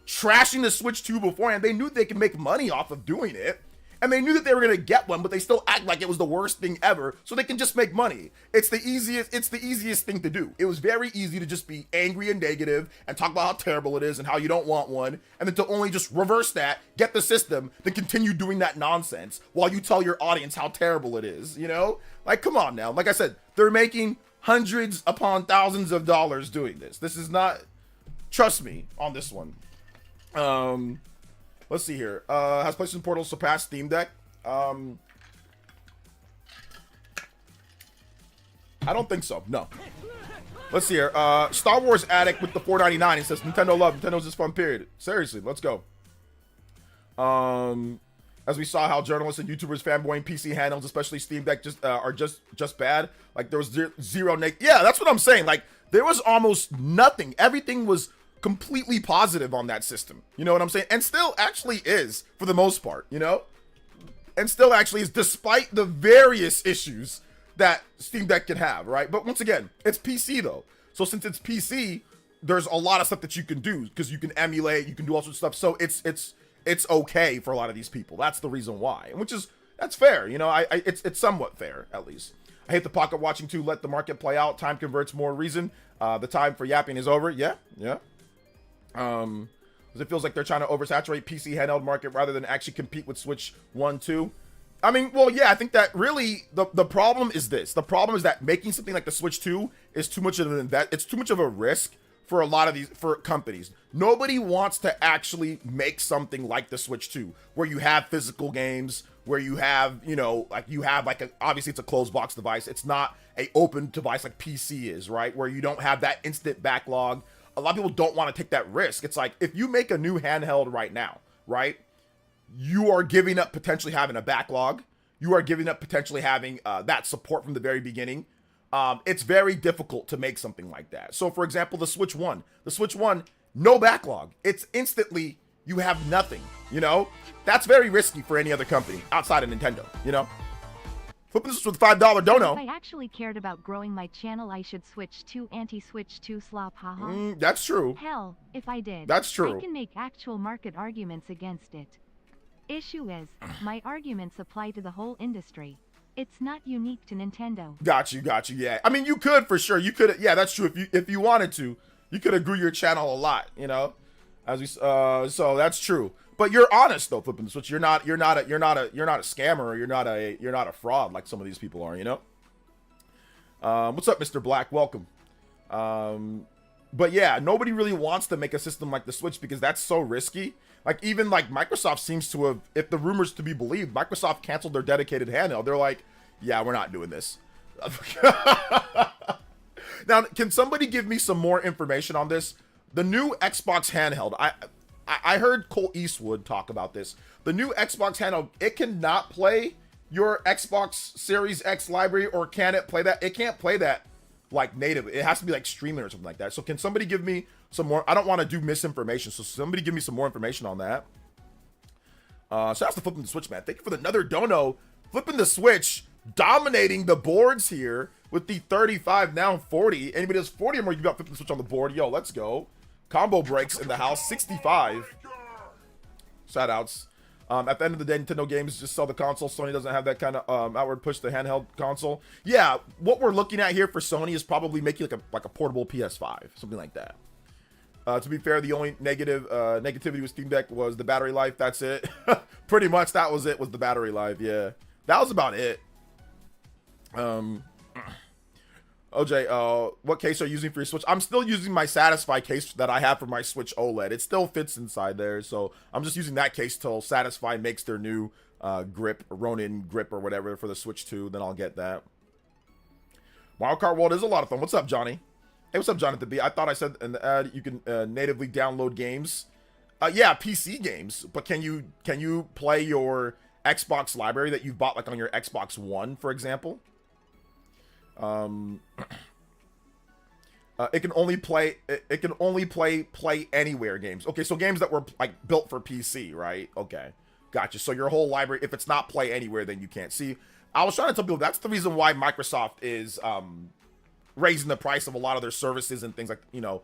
trashing the Switch 2 beforehand, they knew they could make money off of doing it. And they knew that they were gonna get one, but they still act like it was the worst thing ever, so they can just make money. It's the easiest thing to do. It was very easy to just be angry and negative and talk about how terrible it is and how you don't want one, and then to only just reverse that, get the system, then continue doing that nonsense while you tell your audience how terrible it is, you know? Like, come on now. Like I said, they're making hundreds upon thousands of dollars doing this. This is not, trust me on this one. Let's see here. Has PlayStation Portal surpassed Steam Deck? I don't think so. No. Let's see here. Star Wars Addict with the $4.99. It says Nintendo love. Nintendo's just fun. Period. Seriously, let's go. As we saw how journalists and YouTubers fanboying PC handhelds, especially Steam Deck, are just bad. Like there was zero yeah, that's what I'm saying. Like there was almost nothing. Everything was completely positive on that system, you know what I'm saying? And still actually is for the most part, you know, and still actually is despite the various issues that Steam Deck can have, right? But once again, it's PC though, so since it's PC, there's a lot of stuff that you can do because you can emulate, you can do all sorts of stuff, so it's okay for a lot of these people. That's the reason why, which is that's fair, you know. It's somewhat fair at least. I hate the pocket watching too. Let the market play out. Time converts more reason. The time for yapping is over. Yeah. Because it feels like they're trying to oversaturate PC handheld market rather than actually compete with Switch 1, 2. I mean, well, yeah, I think that really the problem is this. The problem is that making something like the Switch 2 is too much of it's too much of a risk for a lot of these companies. Nobody wants to actually make something like the Switch 2 where you have physical games, where you have, you know, obviously it's a closed box device. It's not a open device like PC is, right? Where you don't have that instant backlog. A lot of people don't want to take that risk. It's like, if you make a new handheld right now, right, you are giving up potentially having a backlog. You are giving up potentially having that support from the very beginning. It's very difficult to make something like that. So for example, the Switch 1, no backlog. It's instantly, you have nothing, you know? That's very risky for any other company outside of Nintendo, you know? Flipping this with $5 dono. If I actually cared about growing my channel, I should switch to anti-Switch 2 slop, haha. That's true. Hell, if I did, that's true. I can make actual market arguments against it. Issue is, my arguments apply to the whole industry. It's not unique to Nintendo. Got you, yeah. I mean, you could, for sure. You could, yeah, that's true. If you wanted to, you could have grew your channel a lot, you know? As we, so that's true. But you're honest though, flipping the Switch. You're not a scammer, or you're not a fraud like some of these people are, you know? What's up, Mr. Black? Welcome. But yeah, nobody really wants to make a system like the Switch because that's so risky. Like even like Microsoft seems to have, if the rumors to be believed, Microsoft canceled their dedicated handheld. They're like, Yeah, we're not doing this. Now, can somebody give me some more information on this? The new Xbox handheld. I heard Cole Eastwood talk about this. The new Xbox handheld, it cannot play your Xbox Series X library, or can it play that? It can't play that like native. It has to be like streaming or something like that. So can somebody give me some more? I don't want to do misinformation, so somebody give me some more information on that. So that's the Flipping the Switch, man. Thank you for another dono. Flipping the Switch, dominating the boards here with the 35, now 40. Anybody has 40 or more, you got Flipping the Switch on the board. Yo, let's go. Combo breaks in the house, 65. Shout outs. At the end of the day, Nintendo games just sell the console. Sony doesn't have that kind of outward push to handheld console. Yeah, what we're looking at here for Sony is probably making like a portable PS5, something like that. To be fair, the only negativity with Steam Deck was the battery life. That's it. Pretty much that was it, was the battery life. Yeah, that was about it. OJ, what case are you using for your Switch? I'm still using my Satisfy case that I have for my Switch OLED. It still fits inside there, so I'm just using that case till Satisfy makes their new grip, Ronin grip or whatever for the Switch 2. Then I'll get that. Mario Kart World is a lot of fun. What's up, Johnny? Hey, what's up, Jonathan B? I thought I said in the ad you can natively download games. Yeah, PC games, but can you play your Xbox library that you bought like on your Xbox One, for example? It can only play play anywhere games. Okay, so games that were like built for PC, right? Okay, gotcha. So your whole library, if it's not play anywhere, then you can't see. I was trying to tell people that's the reason why Microsoft is raising the price of a lot of their services and things like, you know,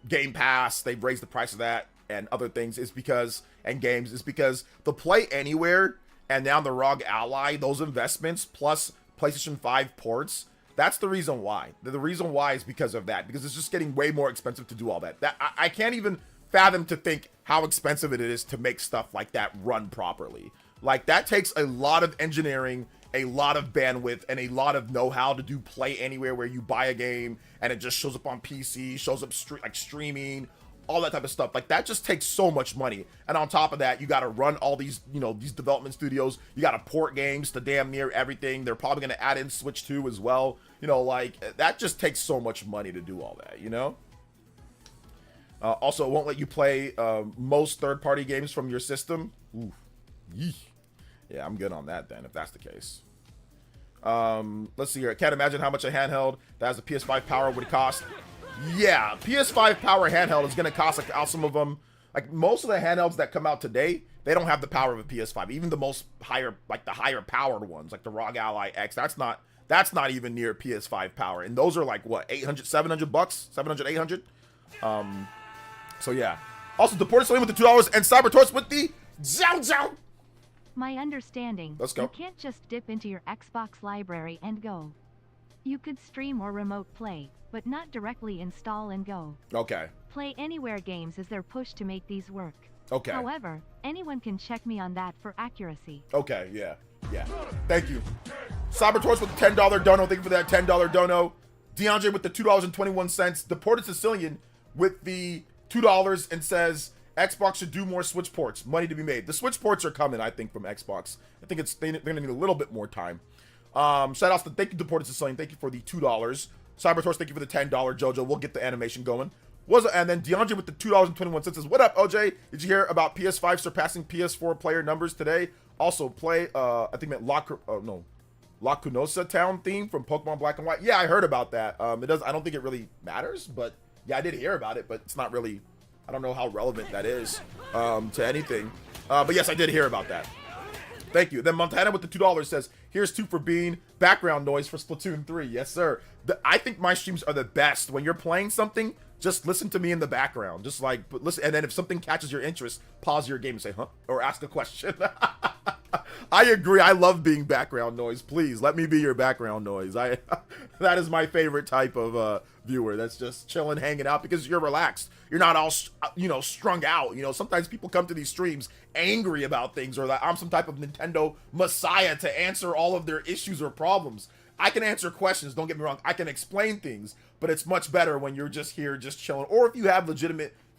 Game Pass. They've raised the price of that and other things is because, and games is because the play anywhere and now the ROG Ally, those investments plus PlayStation 5 ports, that's the reason why. The reason why is because of that, because it's just getting way more expensive to do all that. I can't even fathom to think how expensive it is to make stuff like that run properly. Like, that takes a lot of engineering, a lot of bandwidth, and a lot of know-how to do play anywhere, where you buy a game and it just shows up on PC, shows up like streaming, all that type of stuff. Like, that just takes so much money. And on top of that, you got to run all these, you know, these development studios. You got to port games to damn near everything. They're probably going to add in Switch 2 as well. You know, like, that just takes so much money to do all that, you know? Also, it won't let you play most third-party games from your system. Ooh. Yeesh. Yeah, I'm good on that then, if that's the case. Let's see here. I can't imagine how much a handheld that has a PS5 power would cost. Yeah, PS5 power handheld is going to cost like some of them. Like, most of the handhelds that come out today, they don't have the power of a PS5. Even the most higher, like the higher powered ones, like the ROG Ally X, that's not even near PS5 power. And those are like, what, 800, 700 bucks? 700, 800? So yeah. Also, Deported Sony with the $2 and CyberTorch with the JOJO. My understanding, let's go. You can't just dip into your Xbox library and go. You could stream or remote play, but not directly install and go. Okay. Play anywhere games is their push to make these work. Okay. However, anyone can check me on that for accuracy. Okay, yeah. Yeah. Thank you. CyberTorch with the $10 dono. Thank you for that $10 dono. DeAndre with the $2.21. Deported Sicilian with the $2 and says Xbox should do more Switch ports. Money to be made. The Switch ports are coming, I think, from Xbox. I think they're going to need a little bit more time. Shout outs to thank you, Deported Sicilian. Thank you for the $2. CyberTorch, thank you for the $10. JoJo, we'll get the animation going. And then DeAndre with the $2.21 says, what up, OJ? Did you hear about PS5 surpassing PS4 player numbers today? Also, play, I think meant La Cunosa Town theme from Pokemon Black and White. Yeah, I heard about that. I don't think it really matters, but yeah, I did hear about it, but it's not really, I don't know how relevant that is to anything. But yes, I did hear about that. Thank you. Then Montana with the $2 says, here's 2 for being background noise for Splatoon 3. Yes, sir. I think my streams are the best. When you're playing something, just listen to me in the background. Just like, listen, and then if something catches your interest, pause your game and say, huh? Or ask a question. I agree. I love being background noise. Please, let me be your background noise. That is my favorite type of viewer. That's just chilling, hanging out, because you're relaxed. You're not all, strung out. You know, sometimes people come to these streams angry about things, or that I'm some type of Nintendo messiah to answer all of their issues or problems. I can answer questions, don't get me wrong. I can explain things, but it's much better when you're just here, just chilling. Or if you have legitimate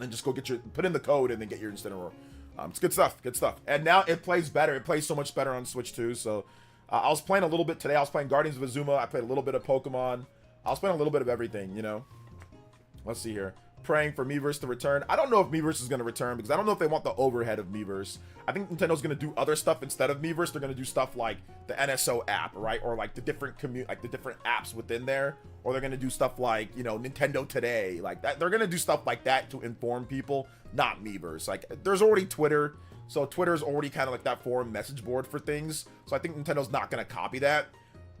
and then just go put in the code and then get your Incineroar. It's good stuff, good stuff. And now it plays better. It plays so much better on Switch too. So I was playing a little bit today. I was playing Guardians of Azuma. I played a little bit of Pokemon. I was playing a little bit of everything, you know. Let's see here. Praying for Miiverse to return. I don't know if Miiverse is going to return because I don't know if they want the overhead of Miiverse. I think Nintendo's going to do other stuff instead of Miiverse. They're going to do stuff like the NSO app, right? Or like the different different apps within there. Or they're going to do stuff like, you know, Nintendo Today, like that. They're going to do stuff like that to inform people, not Miiverse. Like there's already Twitter. So Twitter's already kind of like that forum message board for things. So I think Nintendo's not going to copy that.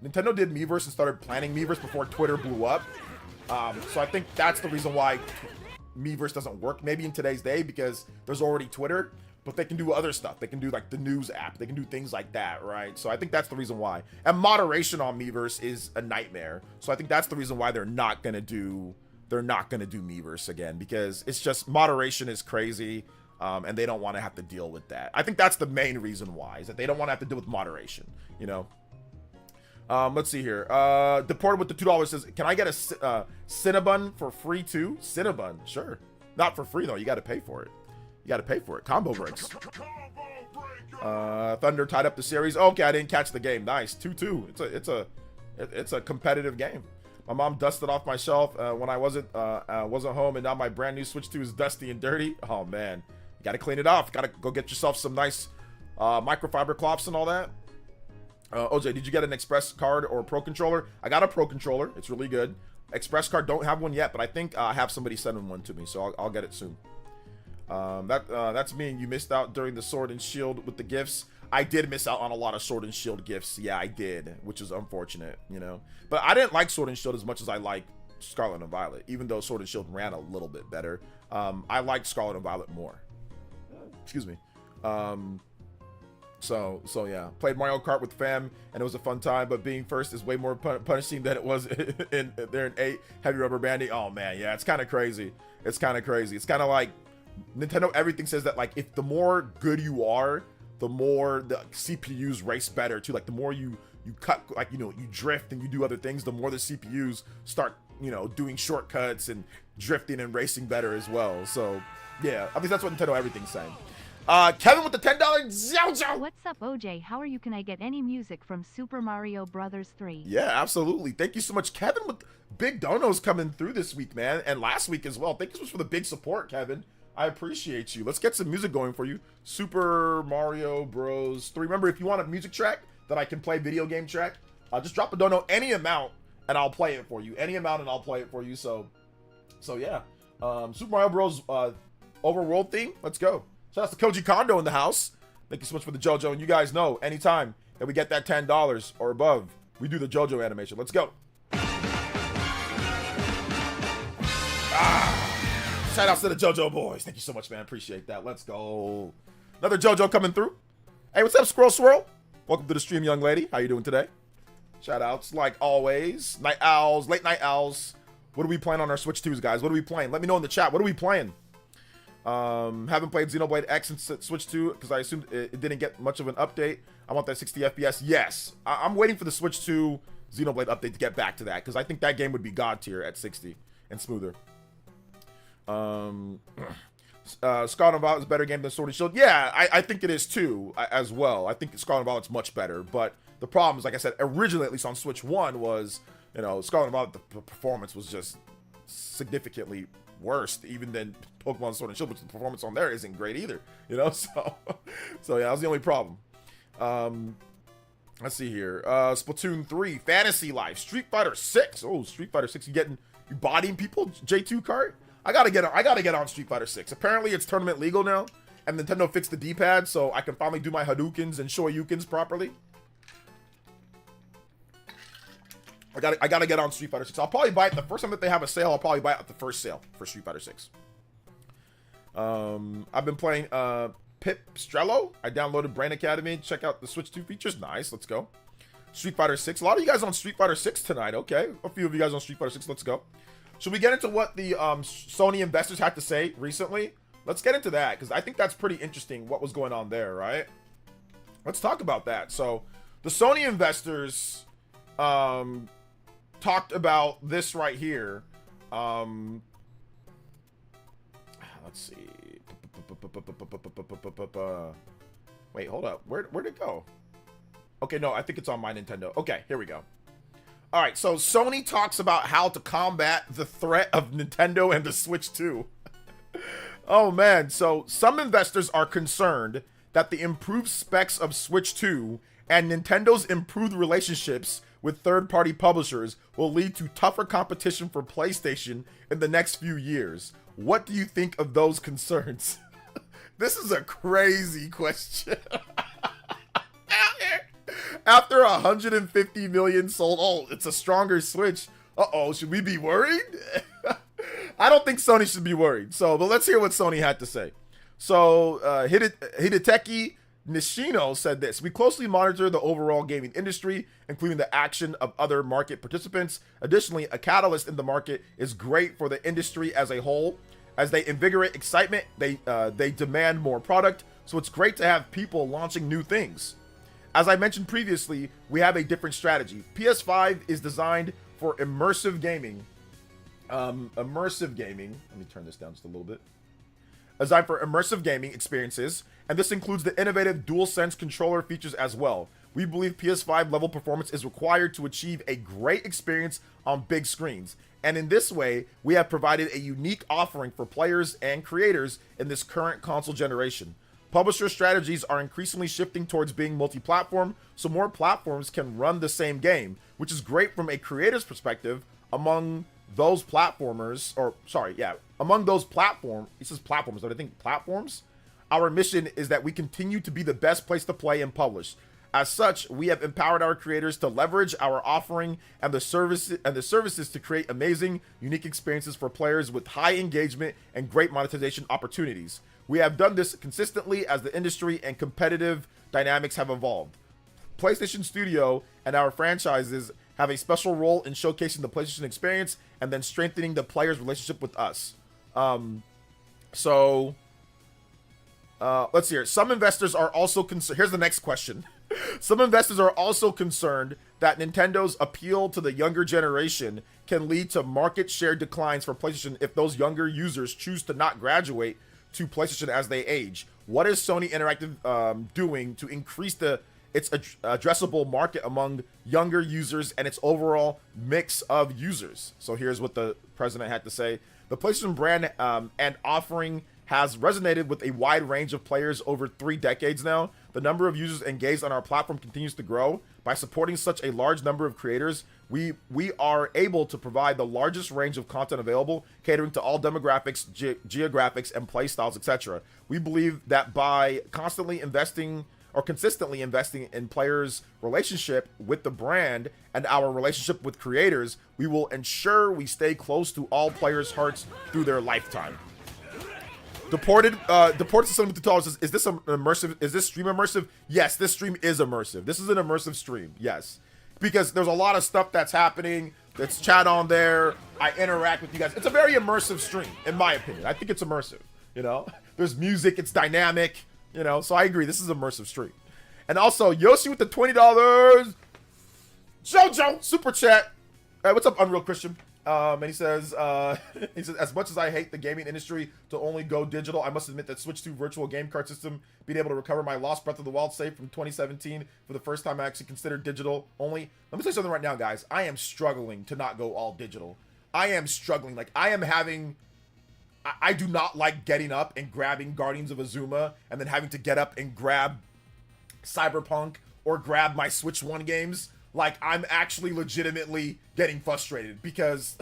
Nintendo did Miiverse and started planning Miiverse before Twitter blew up. So I think that's the reason why Miiverse doesn't work maybe in today's day, because there's already Twitter, but they can do other stuff. They can do like the news app. They can do things like that, right? So I think that's the reason why. And moderation on Miiverse is a nightmare. So I think that's the reason why they're not going to do Miiverse again, because it's just moderation is crazy. And they don't want to have to deal with that. I think that's the main reason why, is that they don't want to have to deal with moderation, you know? Let's see here. Deported with the $2 says, can I get a Cinnabon for free too? Cinnabon, sure. Not for free though. You got to pay for it. You got to pay for it. Combo breaks. Thunder tied up the series. Okay, I didn't catch the game. Nice. 2-2. It's a competitive game. My mom dusted off my shelf when I wasn't home, and now my brand new Switch 2 is dusty and dirty. Oh man, you got to clean it off. Got to go get yourself some nice microfiber cloths and all that. OJ, did you get an Express card or a Pro controller? I got a Pro controller. It's really good. Express card, don't have one yet, but I think I have somebody sending one to me, so I'll get it soon. That's me, and you missed out during the Sword and Shield with the gifts. I did miss out on a lot of Sword and Shield gifts. Yeah, I did, which is unfortunate, you know. But I didn't like Sword and Shield as much as I like Scarlet and Violet, even though Sword and Shield ran a little bit better. I liked Scarlet and Violet more. Excuse me. So yeah, played Mario Kart with fam, and it was a fun time, but being first is way more punishing than it was in 8 heavy rubber banding. Oh man, yeah, it's kind of crazy. It's kind of like Nintendo, everything says that like if the more good you are, the more the CPUs race better too. Like the more you cut, like, you know, you drift and you do other things, the more the CPUs start, you know, doing shortcuts and drifting and racing better as well. So yeah, I think that's what Nintendo everything's saying. Kevin with the $10 JOJO. What's up, OJ? How are you? Can I get any music from Super Mario Brothers 3? Yeah, absolutely. Thank you so much, Kevin, with big donos coming through this week, man, and last week as well. Thank you so much for the big support, Kevin. I appreciate you. Let's get some music going for you. Super Mario Bros. 3. Remember, if you want a music track that I can play, video game track, just drop a dono, any amount, and I'll play it for you. Any amount, and I'll play it for you. So yeah. Super Mario Bros. Overworld theme. Let's go. Shout out to Koji Kondo in the house. Thank you so much for the JoJo. And you guys know, anytime that we get that $10 or above, we do the JoJo animation. Let's go. Shout outs to the JoJo boys. Thank you so much, man. Appreciate that. Let's go. Another JoJo coming through. Hey, what's up, Squirrel Swirl? Welcome to the stream, young lady. How you doing today? Shout outs, like always. Night Owls, Late Night Owls. What are we playing on our Switch 2s, guys? What are we playing? Let me know in the chat. What are we playing? Haven't played Xenoblade X since Switch 2 because I assumed it didn't get much of an update. I want that 60 FPS. Yes, I'm waiting for the Switch 2 Xenoblade update to get back to that, because I think that game would be god tier at 60 and smoother. Scarlet and Violet is a better game than Sword and Shield. Yeah, I think it is too, as well. I think Scarlet and Violet's much better, but the problem is, like I said, originally, at least on Switch 1, was, you know, Scarlet and Violet, the performance was just significantly worse even than Pokemon Sword and Shield, which the performance on there isn't great either, you know. So yeah, that was the only problem. Let's see here. Splatoon 3, Fantasy Life, Street Fighter 6. Oh, Street Fighter 6, you bodying people, J2 card? I gotta get on Street Fighter 6. Apparently it's tournament legal now, and Nintendo fixed the D-pad, so I can finally do my Hadoukens and Shoryukens properly. I gotta get on Street Fighter 6. I'll probably buy it the first time that they have a sale. I'll probably buy it at the first sale for Street Fighter 6. I've been playing Pip Strello. I downloaded Brain Academy. Check out the Switch 2 features. Nice. Let's go. Street Fighter 6. A lot of you guys on Street Fighter 6 tonight. Okay. A few of you guys on Street Fighter 6. Let's go. Should we get into what the Sony investors had to say recently? Let's get into that, because I think that's pretty interesting what was going on there, right? Let's talk about that. So the Sony investors talked about this right here. Let Let's see. Wait, hold up. Where'd it go? Okay, no, I think it's on my Nintendo. Okay, here we go. All right, so Sony talks about how to combat the threat of Nintendo and the Switch 2. Oh, man. So some investors are concerned that the improved specs of Switch 2 and Nintendo's improved relationships with third-party publishers will lead to tougher competition for PlayStation in the next few years. What do you think of those concerns? This is a crazy question. After 150 million sold, oh, it's a stronger Switch. Uh-oh, should we be worried? I don't think Sony should be worried. So, but let's hear what Sony had to say. So, Hideteki Nishino said this: "We closely monitor the overall gaming industry, including the action of other market participants. Additionally, a catalyst in the market is great for the industry as a whole. As they invigorate excitement, they demand more product. So it's great to have people launching new things. As I mentioned previously, we have a different strategy. PS5 is designed for immersive gaming. Let me turn this down just a little bit. Designed for immersive gaming experiences, and this includes the innovative DualSense controller features as well. We believe PS5 level performance is required to achieve a great experience on big screens. And in this way, we have provided a unique offering for players and creators in this current console generation. Publisher strategies are increasingly shifting towards being multi-platform, so more platforms can run the same game, which is great from a creator's perspective. Among those platforms, he says platforms, but I think platforms, our mission is that we continue to be the best place to play and publish. As such, we have empowered our creators to leverage our offering and the services to create amazing, unique experiences for players with high engagement and great monetization opportunities. We have done this consistently as the industry and competitive dynamics have evolved. PlayStation Studio and our franchises have a special role in showcasing the PlayStation experience and then strengthening the player's relationship with us." Let's hear. Some investors are also concerned. Here's the next question. Some investors are also concerned that Nintendo's appeal to the younger generation can lead to market share declines for PlayStation if those younger users choose to not graduate to PlayStation as they age. What is Sony Interactive doing to increase its addressable market among younger users and its overall mix of users? So here's what the president had to say. The PlayStation brand and offering has resonated with a wide range of players over 3 decades now. The number of users engaged on our platform continues to grow. By supporting such a large number of creators, we are able to provide the largest range of content available, catering to all demographics, geographics, and play styles, etc. We believe that by consistently investing in players' relationship with the brand and our relationship with creators, we will ensure we stay close to all players' hearts through their lifetime. Deported to $72 says, is this immersive? Is this stream immersive? Yes, this stream is immersive. This is an immersive stream. Yes, because there's a lot of stuff that's happening. Let's chat on there. I interact with you guys. It's a very immersive stream, in my opinion. I think it's immersive. You know, there's music. It's dynamic. You know, so I agree. This is an immersive stream. And also, Yoshi with the $20. JoJo super chat. Hey, what's up, Unreal Christian? And he says, as much as I hate the gaming industry to only go digital, I must admit that Switch 2 virtual game card system, being able to recover my lost Breath of the Wild save from 2017 for the first time I actually considered digital only. Let me tell you something right now, guys. I am struggling to not go all digital. I am struggling. Like, I do not like getting up and grabbing Guardians of Azuma and then having to get up and grab Cyberpunk or grab my Switch 1 games. Like, I'm actually legitimately getting frustrated because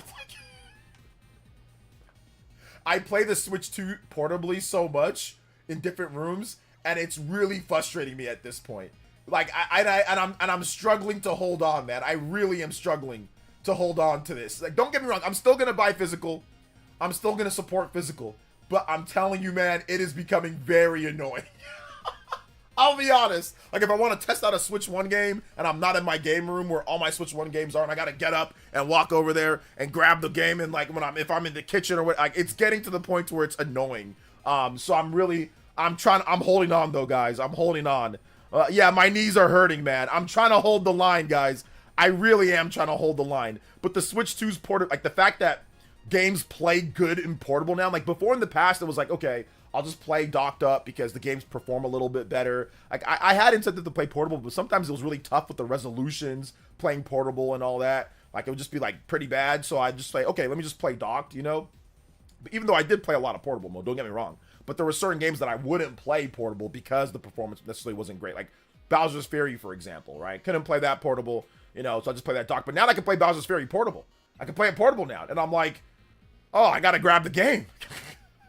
I play the Switch 2 portably so much in different rooms, and it's really frustrating me at this point. Like, I'm struggling to hold on, man. I really am struggling to hold on to this. Like, don't get me wrong. I'm still gonna buy physical. I'm still gonna support physical, but I'm telling you, man, it is becoming very annoying. I'll be honest. Like, if I want to test out a Switch 1 game and I'm not in my game room where all my Switch 1 games are, and I gotta get up and walk over there and grab the game, and like if I'm in the kitchen or what, like, it's getting to the point where it's annoying. So I'm holding on though, guys. I'm holding on. Yeah, my knees are hurting, man. I'm trying to hold the line, guys. I really am trying to hold the line. But the Switch 2's portable, like the fact that games play good in portable now. Like before in the past, it was like, okay, I'll just play docked up because the games perform a little bit better. Like I had incentive to play portable, but sometimes it was really tough with the resolutions playing portable and all that. Like it would just be like pretty bad. So I just say, okay, let me just play docked, you know? But even though I did play a lot of portable mode, don't get me wrong. But there were certain games that I wouldn't play portable because the performance necessarily wasn't great. Like Bowser's Fury, for example, right? Couldn't play that portable, you know, so I just play that dock. But now I can play Bowser's Fury portable. I can play it portable now. And I'm like, oh, I gotta grab the game.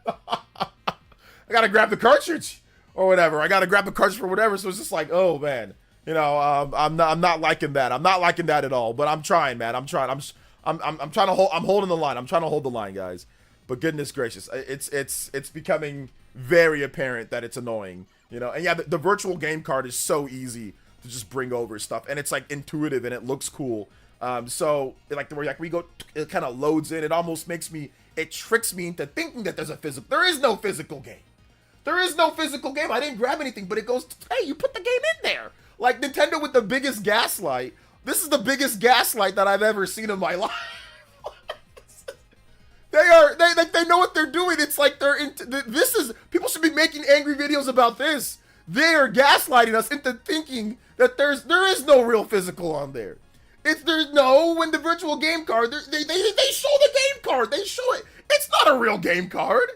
I gotta grab the cartridge or whatever. I gotta grab the cartridge for whatever. So it's just like, oh man, you know, I'm not liking that. I'm not liking that at all. But I'm trying, man. I'm trying. I'm trying to hold. I'm holding the line. I'm trying to hold the line, guys. But goodness gracious, it's becoming very apparent that it's annoying, you know. And yeah, the virtual game card is so easy to just bring over stuff, and it's like intuitive and it looks cool. So like we go, it kind of loads in. It almost makes me. It tricks me into thinking that there's a physical. There is no physical game. There is no physical game. I didn't grab anything, but it goes, hey, you put the game in there. Like Nintendo with the biggest gaslight. This is the biggest gaslight that I've ever seen in my life. They know what they're doing. It's like they're into, this is, people should be making angry videos about this. They are gaslighting us into thinking that there is no real physical on there. There's no, when the virtual game card, they show the game card. They show it. It's not a real game card.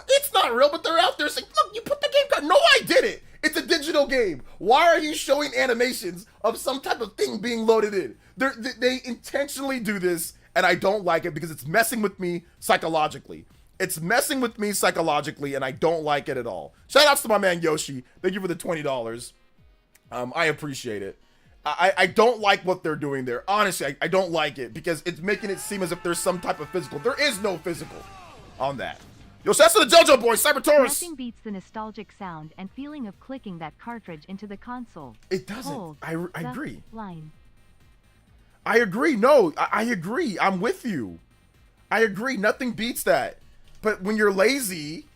It's not real, but they're out there saying, look, you put the game card. No, I did it. It's a digital game. Why are you showing animations of some type of thing being loaded in? They intentionally do this, and I don't like it because it's messing with me psychologically. It's messing with me psychologically, and I don't like it at all. Shout outs to my man Yoshi. Thank you for the $20. I appreciate it. I don't like what they're doing there. Honestly, I don't like it because it's making it seem as if there's some type of physical. There is no physical on that. Yo, shouts to the JoJo boy, Cyber Taurus. Nothing beats the nostalgic sound and feeling of clicking that cartridge into the console. It doesn't. Hold I agree. Line. I agree. No, I agree. I'm with you. I agree. Nothing beats that. But when you're lazy,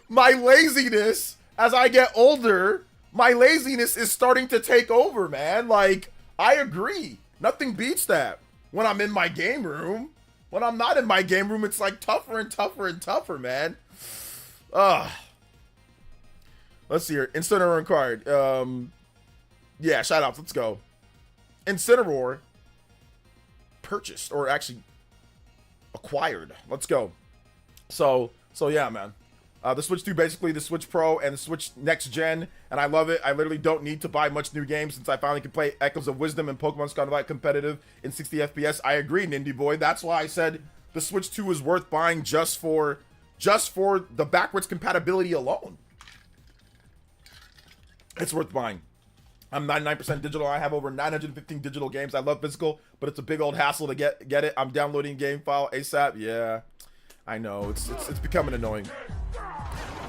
my laziness, as I get older, my laziness is starting to take over, man. Like, I agree. Nothing beats that. When I'm in my game room. When I'm not in my game room, it's like tougher and tougher and tougher, man. Let's see here. Incineroar card. Yeah, shout outs. Let's go. Incineroar purchased, or actually acquired. Let's go. So yeah, man. The Switch 2, basically the Switch Pro and the Switch Next Gen, and I love it. I literally don't need to buy much new games since I finally can play Echoes of Wisdom and Pokemon Scarlet Violet competitive in 60 FPS. I agree, Nindy Boy. That's why I said the Switch 2 is worth buying just for the backwards compatibility alone. It's worth buying. I'm 99% digital. I have over 915 digital games. I love physical, but it's a big old hassle to get it. I'm downloading game file ASAP. Yeah, I know. It's becoming annoying.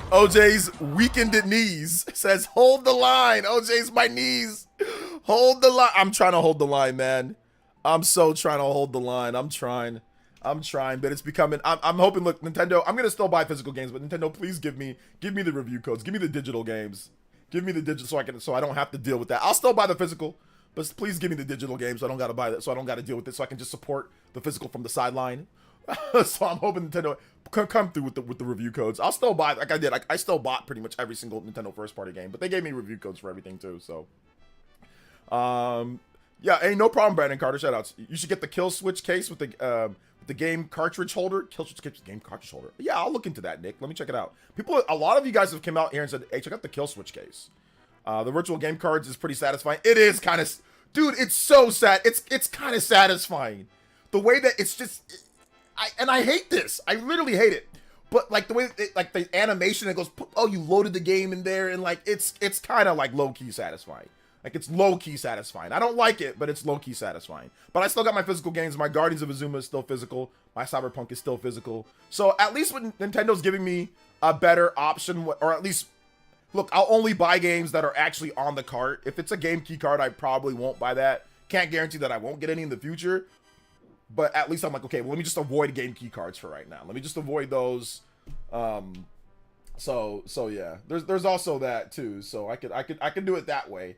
OJ's weakened knees says, hold the line. OJ's my knees. Hold the line. I'm trying to hold the line, man. I'm so trying to hold the line. I'm trying, but it's becoming, I'm hoping, look, Nintendo, I'm going to still buy physical games, but Nintendo, please give me the review codes. Give me the digital games. Give me the digital so I don't have to deal with that. I'll still buy the physical, but please give me the digital games so I don't got to buy that, so I don't got to deal with it, so I can just support the physical from the sideline. So I'm hoping Nintendo come through with the review codes. I'll still buy, like I did. I still bought pretty much every single Nintendo first party game, but they gave me review codes for everything too. So, yeah, hey, no problem, Brandon Carter. Shoutouts. You should get the Kill Switch case with the game cartridge holder. Kill Switch case with game cartridge holder. Yeah, I'll look into that, Nick. Let me check it out. A lot of you guys have come out here and said, hey, check out the Kill Switch case. The virtual game cards is pretty satisfying. It is kind of, dude. It's so sad. It's kind of satisfying. The way that it's just. I hate this. I literally hate it. But like the way, like the animation that goes, oh, you loaded the game in there, and like it's kind of like low key satisfying. Like it's low key satisfying. I don't like it, but it's low key satisfying. But I still got my physical games. My Guardians of Azuma is still physical. My Cyberpunk is still physical. So at least when Nintendo's giving me a better option, or at least, look, I'll only buy games that are actually on the cart. If it's a game key card, I probably won't buy that. Can't guarantee that I won't get any in the future. But at least I'm like, okay, well, let me just avoid game key cards for right now. Let me just avoid those. So yeah, there's also that too. So I could do it that way.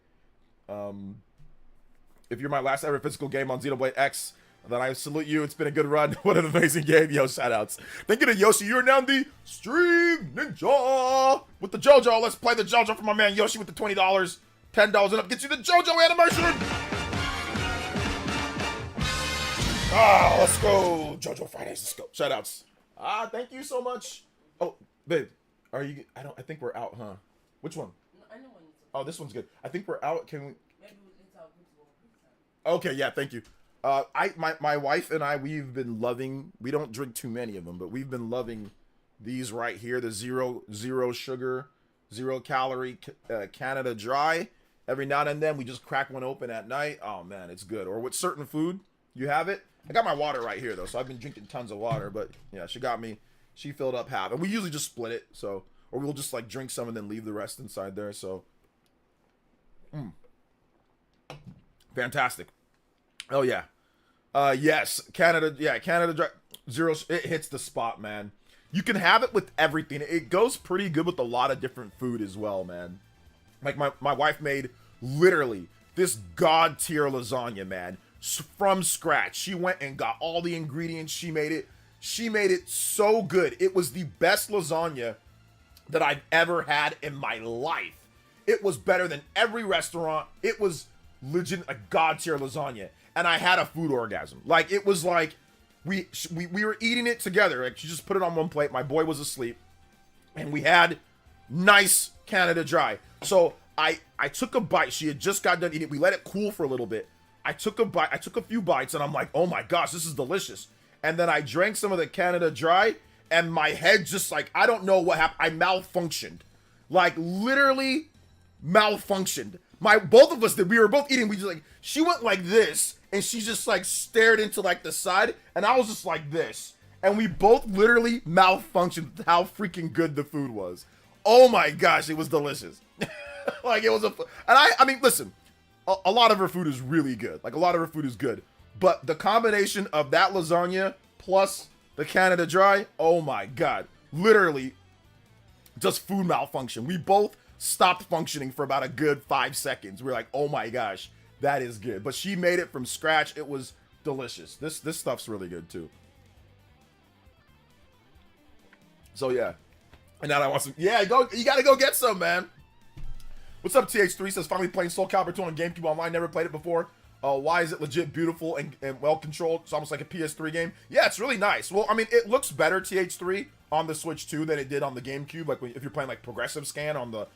If you're my last ever physical game on Xenoblade X, Then I salute you. It's been a good run. What an amazing game. Yo, shoutouts. Thank you to Yoshi. You're now the Stream Ninja. With the JoJo. Let's play the JoJo for my man Yoshi with the $20. $10 and up gets you the JoJo animation. Ah, let's go. JoJo Fridays. Let's go. Shoutouts. Ah, thank you so much. Oh, babe. Are you... I think we're out, huh? Which one? I know one. Oh, this one's good. I think we're out. Can we... Maybe it's out. Okay, yeah, thank you. My wife and I, we've been loving, we don't drink too many of them, but we've been loving these right here, the zero sugar, 0 calorie Canada Dry. Every now and then we just crack one open at night. Oh man, it's good. Or with certain food, you have it. I got my water right here though, so I've been drinking tons of water, but yeah, she filled up half. And we usually just split it, so, or we'll just like drink some and then leave the rest inside there, so. Fantastic. Oh yeah. Yes, Canada Dry Zero, it hits the spot, man. You can have it with everything. It goes pretty good with a lot of different food as well, man. Like my wife made literally this god tier lasagna, man, from scratch. She went and got all the ingredients. She made it so good. It was the best lasagna that I've ever had in my life. It was better than every restaurant. It was legit a god tier lasagna. And I had a food orgasm. Like, it was like, we were eating it together. Like, she just put it on one plate. My boy was asleep. And we had nice Canada Dry. So, I took a bite. She had just got done eating it. We let it cool for a little bit. I took a bite. I took a few bites, and I'm like, oh my gosh, this is delicious. And then I drank some of the Canada Dry, and my head just like, I don't know what happened. I malfunctioned. Like, literally malfunctioned. Both of us, that we were both eating, we just like, she went like this, and she just like stared into like the side, and I was just like this, and we both literally malfunctioned with how freaking good the food was. Oh my gosh, it was delicious. Like, it was and I mean, listen, a lot of her food is really good. Like, a lot of her food is good, but the combination of that lasagna plus the Canada Dry, oh my god, literally just food malfunction. We both stopped functioning for about a good 5 seconds. We're like, oh my gosh, that is good. But she made it from scratch. It was delicious. This stuff's really good too. So yeah. And now I want some. Yeah, you gotta go get some, man. What's up, TH3? Says finally playing Soul Calibur 2 on GameCube online. Never played it before. Why is it legit beautiful and well controlled? It's almost like a PS3 game. Yeah, it's really nice. Well, I mean, it looks better, TH3, on the Switch 2 than it did on the GameCube. Like if you're playing like progressive scan on the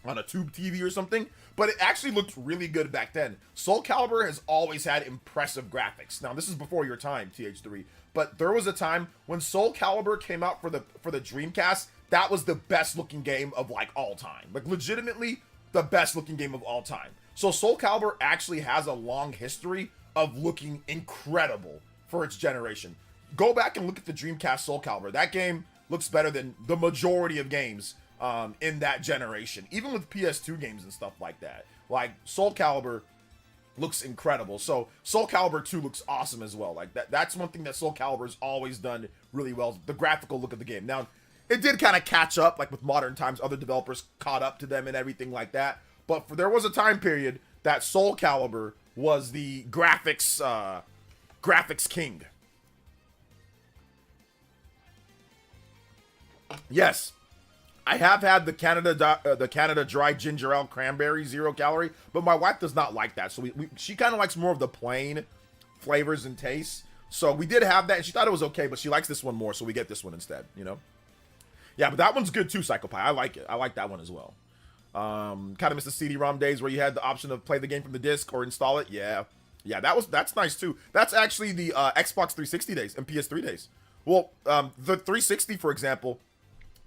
on a tube TV or something. But it actually looked really good back then. Soul Calibur has always had impressive graphics. Now this is before your time, TH3. But there was a time when Soul Calibur came out for the Dreamcast. That was the best looking game of like all time. Like legitimately the best looking game of all time. So Soul Calibur actually has a long history of looking incredible for its generation. Go back and look at the Dreamcast Soul Calibur. That game looks better than the majority of games in that generation. Even with PS2 games and stuff like that. Like, Soul Calibur looks incredible. So, Soul Calibur 2 looks awesome as well. Like, that's one thing that Soul Calibur's always done really well. The graphical look of the game. Now, it did kind of catch up, like with modern times. Other developers caught up to them and everything like that. But there was a time period that Soul Calibur was the graphics king. Yes, I have had the Canada Dry Ginger Ale Cranberry 0 calorie, but my wife does not like that. So she kind of likes more of the plain flavors and tastes. So we did have that, and she thought it was okay, but she likes this one more, so we get this one instead, you know? Yeah, but that one's good too, Psycho Pie. I like it. I like that one as well. Kind of miss the CD-ROM days where you had the option of play the game from the disc or install it. Yeah, that's nice too. That's actually the Xbox 360 days and PS3 days. Well, the 360, for example,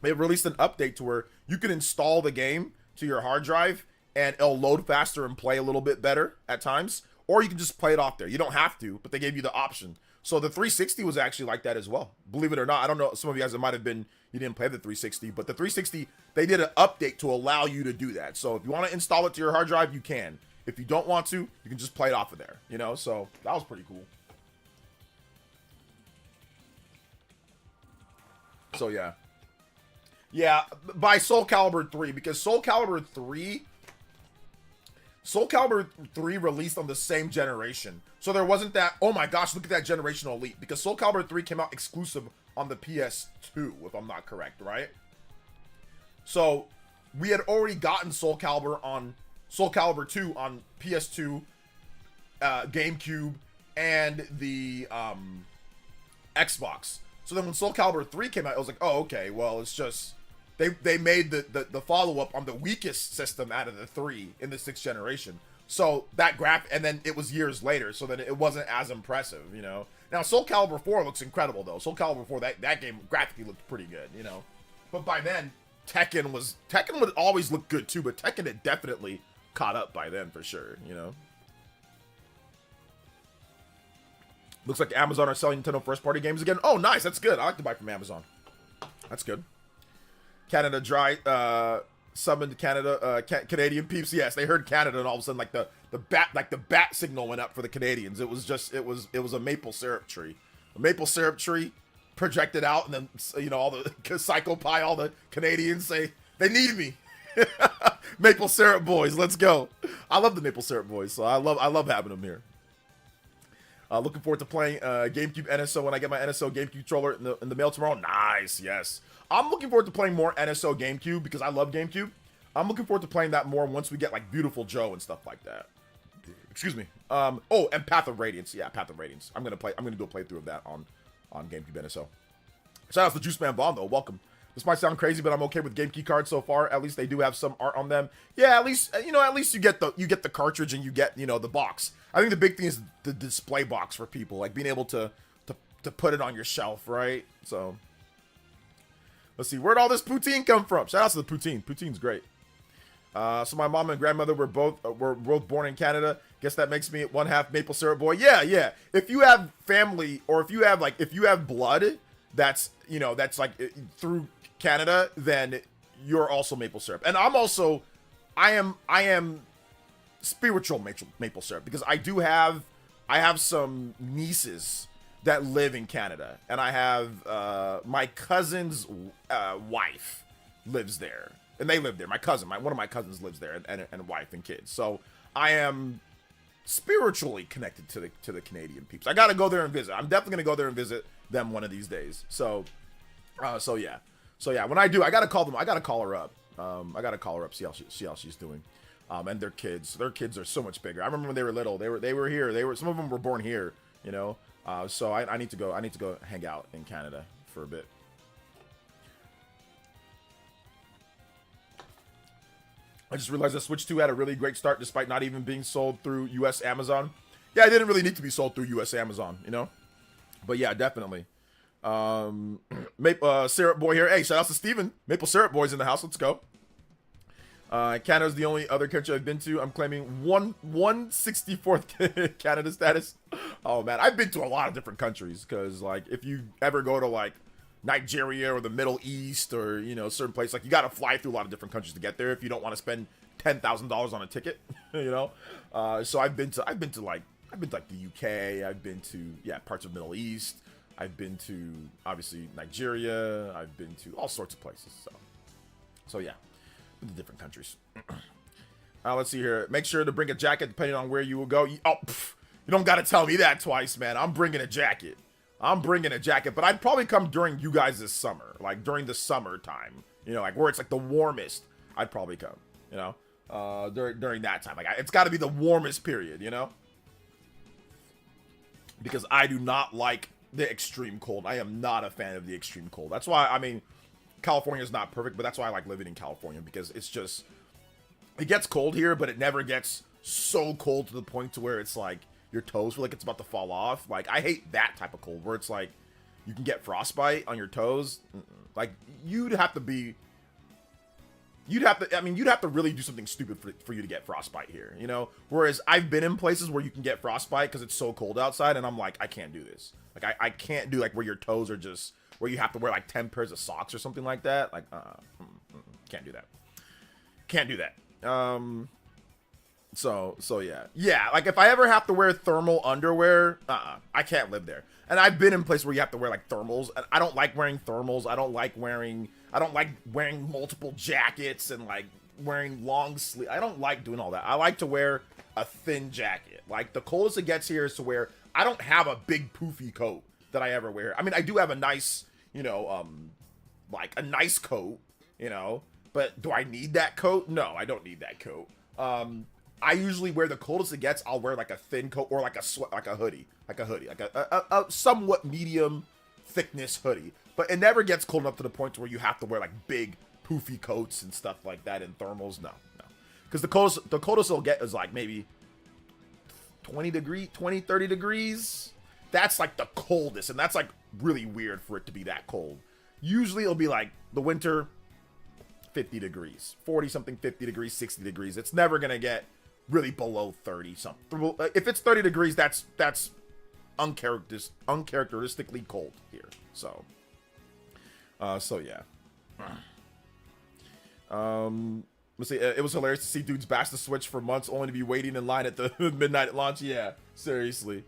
they released an update to where you can install the game to your hard drive and it'll load faster and play a little bit better at times, or you can just play it off there. You don't have to, but they gave you the option. So the 360 was actually like that as well. Believe it or not, I don't know, some of you guys, it might have been you didn't play the 360, but the 360, they did an update to allow you to do that. So if you want to install it to your hard drive, you can. If you don't want to, you can just play it off of there, you know? So that was pretty cool. So yeah. Yeah, by Soul Calibur 3, because Soul Calibur 3, Soul Calibur 3 released on the same generation. So there wasn't that, oh my gosh, look at that generational leap. Because Soul Calibur 3 came out exclusive on the PS2, if I'm not correct, right? So we had already gotten Soul Calibur 2 on PS2, GameCube, and the Xbox. So then when Soul Calibur 3 came out, I was like, oh, okay, well, it's just, they made the follow-up on the weakest system out of the 3 in the 6th generation. So that and then it was years later, so then it wasn't as impressive, you know? Now, Soul Calibur 4 looks incredible, though. Soul Calibur 4, that game graphically looked pretty good, you know? But by then, Tekken would always look good, too, but Tekken had definitely caught up by then, for sure, you know? Looks like Amazon are selling Nintendo first-party games again. Oh, nice. That's good. I like to buy from Amazon. That's good. Canada Dry summoned Canada Canadian peeps. Yes, they heard Canada, and all of a sudden, like the bat signal went up for the Canadians. It was a maple syrup tree. A maple syrup tree projected out, and then you know all the Psycho Pie, all the Canadians say they need me. Maple syrup boys, let's go. I love the maple syrup boys, so I love having them here. Looking forward to playing GameCube NSO when I get my NSO GameCube controller in the mail tomorrow. Nice, yes. I'm looking forward to playing more NSO GameCube because I love GameCube. I'm looking forward to playing that more once we get like Beautiful Joe and stuff like that. Excuse me. Oh, and Path of Radiance. Yeah, Path of Radiance. I'm gonna do a playthrough of that on GameCube NSO. Shout out to Juice Man Bond though. Welcome. This might sound crazy, but I'm okay with GameCube cards so far. At least they do have some art on them. Yeah, at least you get the cartridge and you get the box. I think the big thing is the display box for people, like being able to put it on your shelf, right? So let's see, where'd all this poutine come from? Shout out to the poutine. Poutine's great. So my mom and grandmother were both born in Canada. Guess that makes me one half maple syrup boy. Yeah. If you have family or if you have blood that's like through Canada, then you're also maple syrup. And I am spiritual maple syrup because I have some nieces that live in Canada, and I have my cousin's wife lives there, and they live there. One of my cousins lives there, and wife and kids. So I am spiritually connected to the Canadian peeps. I gotta go there and visit. I'm definitely gonna go there and visit them one of these days. So yeah. When I do, I gotta call them. I gotta call her up. See how she's doing. And their kids are so much bigger. I remember when they were little, they were here. Some of them were born here, you know. So I need to go hang out in Canada for a bit. I just realized that Switch 2 had a really great start despite not even being sold through US Amazon. Yeah, it didn't really need to be sold through US Amazon, you know. But yeah, definitely. Maple Syrup Boy here. Hey, shout out to Steven. Maple Syrup Boy's in the house. Let's go. Canada's the only other country I've been to. I'm claiming 164th Canada status. Oh man, I've been to a lot of different countries because like if you ever go to like Nigeria or the Middle East or certain place, like you got to fly through a lot of different countries to get there if you don't want to spend $10,000 on a ticket, So I've been to like the UK. I've been to parts of Middle East. I've been to obviously Nigeria. I've been to all sorts of places. So yeah. The different countries. Let's see here. Make sure to bring a jacket depending on where you will go. You don't got to tell me that twice, man. I'm bringing a jacket. But I'd probably come during you guys' summer, like during the summertime. Like where it's like the warmest. I'd probably come. During that time, like it's got to be the warmest period. Because I do not like the extreme cold. I am not a fan of the extreme cold. That's why California is not perfect, but that's why I like living in California because it gets cold here, but it never gets so cold to the point to where it's like your toes feel like it's about to fall off. Like I hate that type of cold where it's like you can get frostbite on your toes. Like you'd have to really do something stupid for you to get frostbite here, Whereas I've been in places where you can get frostbite because it's so cold outside, and I'm like, I can't do this. Like I can't do like where your toes are just where you have to wear like 10 pairs of socks or something like that. Like, can't do that. So yeah. Like if I ever have to wear thermal underwear, I can't live there. And I've been in places where you have to wear like thermals, and I don't like wearing thermals. I don't like wearing multiple jackets and like wearing long sleeve. I don't like doing all that. I like to wear a thin jacket. Like, the coldest it gets here is to wear, I don't have a big poofy coat that I ever wear. I mean, I do have a nice, you know, like a nice coat, you know, but do I need that coat? No, I don't need that coat. I usually wear, the coldest it gets, I'll wear like a thin coat or like a hoodie, like a somewhat medium thickness hoodie. But it never gets cold enough to the point where you have to wear like big poofy coats and stuff like that in thermals. No. Because the coldest it'll get is like maybe 20, 30 degrees. That's like the coldest, and that's like really weird for it to be that cold. Usually it'll be like the winter, 50 degrees, 40 something, 50 degrees, 60 degrees. It's never gonna get really below 30 something. If it's 30 degrees, that's uncharacteristically cold here. So yeah. Let's see. It was hilarious to see dudes bash the Switch for months only to be waiting in line at the midnight launch. Yeah, seriously.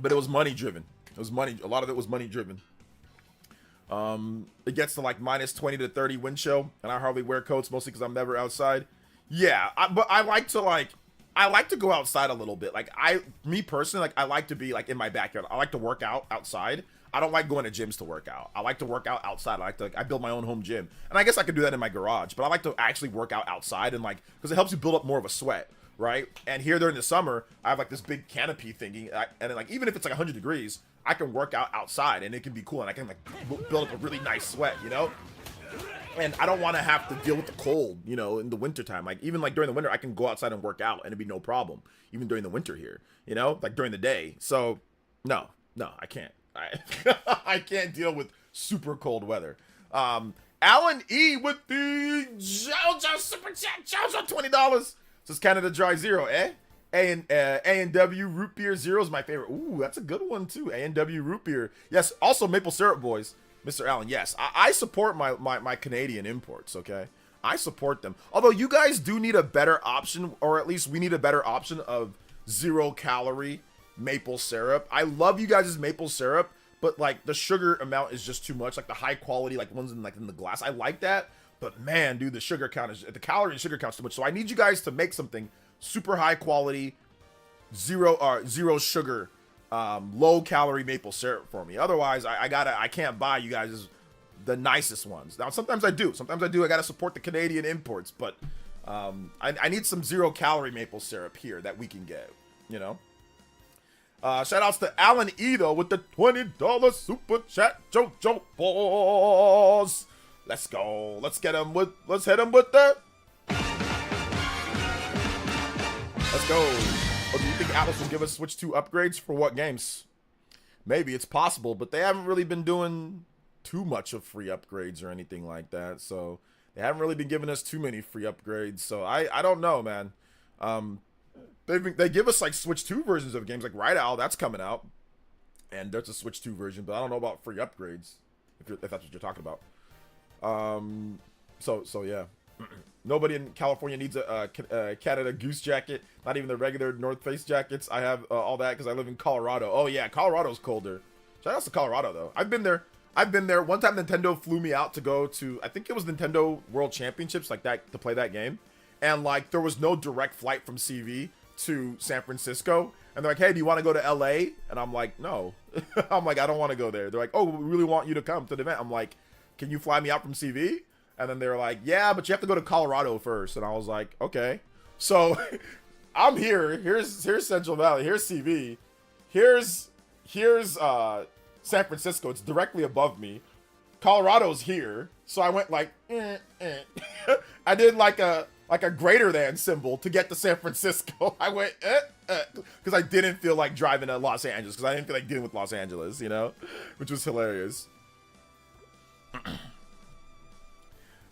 But it was money driven. It was money. A lot of it was money driven. It gets to like minus 20 to 30 wind chill, and I hardly wear coats, mostly because I'm never outside. Yeah, but I like to go outside a little bit. Like, me personally, like, I like to be like in my backyard. I like to work out outside. I don't like going to gyms to work out. I like to work out outside. I build my own home gym, and I guess I could do that in my garage. But I like to actually work out outside, and like, because it helps you build up more of a sweat, right? And here during the summer, I have like this big canopy thingy, and like even if it's like 100 degrees, I can work out outside, and it can be cool, and I can like build up a really nice sweat, you know. And I don't want to have to deal with the cold, you know, in the wintertime. Like, even like during the winter, I can go outside and work out, and it'd be no problem, even during the winter here, you know, like during the day. So, no, I can't. I can't deal with super cold weather. Alan E with the JOJO super chat. JOJO $20. Says Canada Dry Zero, eh? A&W Root Beer Zero is my favorite. Ooh, that's a good one too. A&W Root Beer. Yes, also maple syrup boys. Mr. Allen, yes. I support my Canadian imports, okay? I support them. Although you guys do need a better option, or at least we need a better option of 0-calorie maple syrup. I love you guys' maple syrup, but like the sugar amount is just too much. Like the high quality, like ones in the glass. I like that, but man, dude, the calorie and sugar count's too much. So I need you guys to make something super high quality, zero sugar, low calorie maple syrup for me. Otherwise, I can't buy you guys the nicest ones. Now sometimes I do. I gotta support the Canadian imports, but I need some 0-calorie maple syrup here that we can get, you know. Shout outs to Alan E though with the $20 super chat. JOJO boss. Let's go. Let's hit him with the. Let's go. Oh, do you think Atlas will give us Switch 2 upgrades for what games? Maybe, it's possible, but they haven't really been doing too much of free upgrades or anything like that. So they haven't really been giving us too many free upgrades. So I don't know, man. They give us like Switch 2 versions of games, like Right Owl, that's coming out, and there's a Switch 2 version, but I don't know about free upgrades, if that's what you're talking about. So yeah, nobody in California needs a Canada Goose jacket, not even the regular North Face jackets. I have all that because I live in Colorado. Oh yeah, Colorado's colder. Shout out to Colorado though. I've been there. One time Nintendo flew me out to go to, I think it was Nintendo World Championships, like that, to play that game, and like there was no direct flight from CV to San Francisco, and they're like, hey, do you want to go to LA? And I'm like, no. I'm like, I don't want to go there. They're like, oh, we really want you to come to the event. I'm like, can you fly me out from CV? And then they're like, yeah, but you have to go to Colorado first. And I was like, okay. So I'm here. Here's Central Valley. Here's CV. Here's San Francisco. It's directly above me. Colorado's here. So I went like, I did like a greater than symbol to get to San Francisco. I went, because I didn't feel like driving to Los Angeles, because I didn't feel like dealing with Los Angeles, you know, which was hilarious.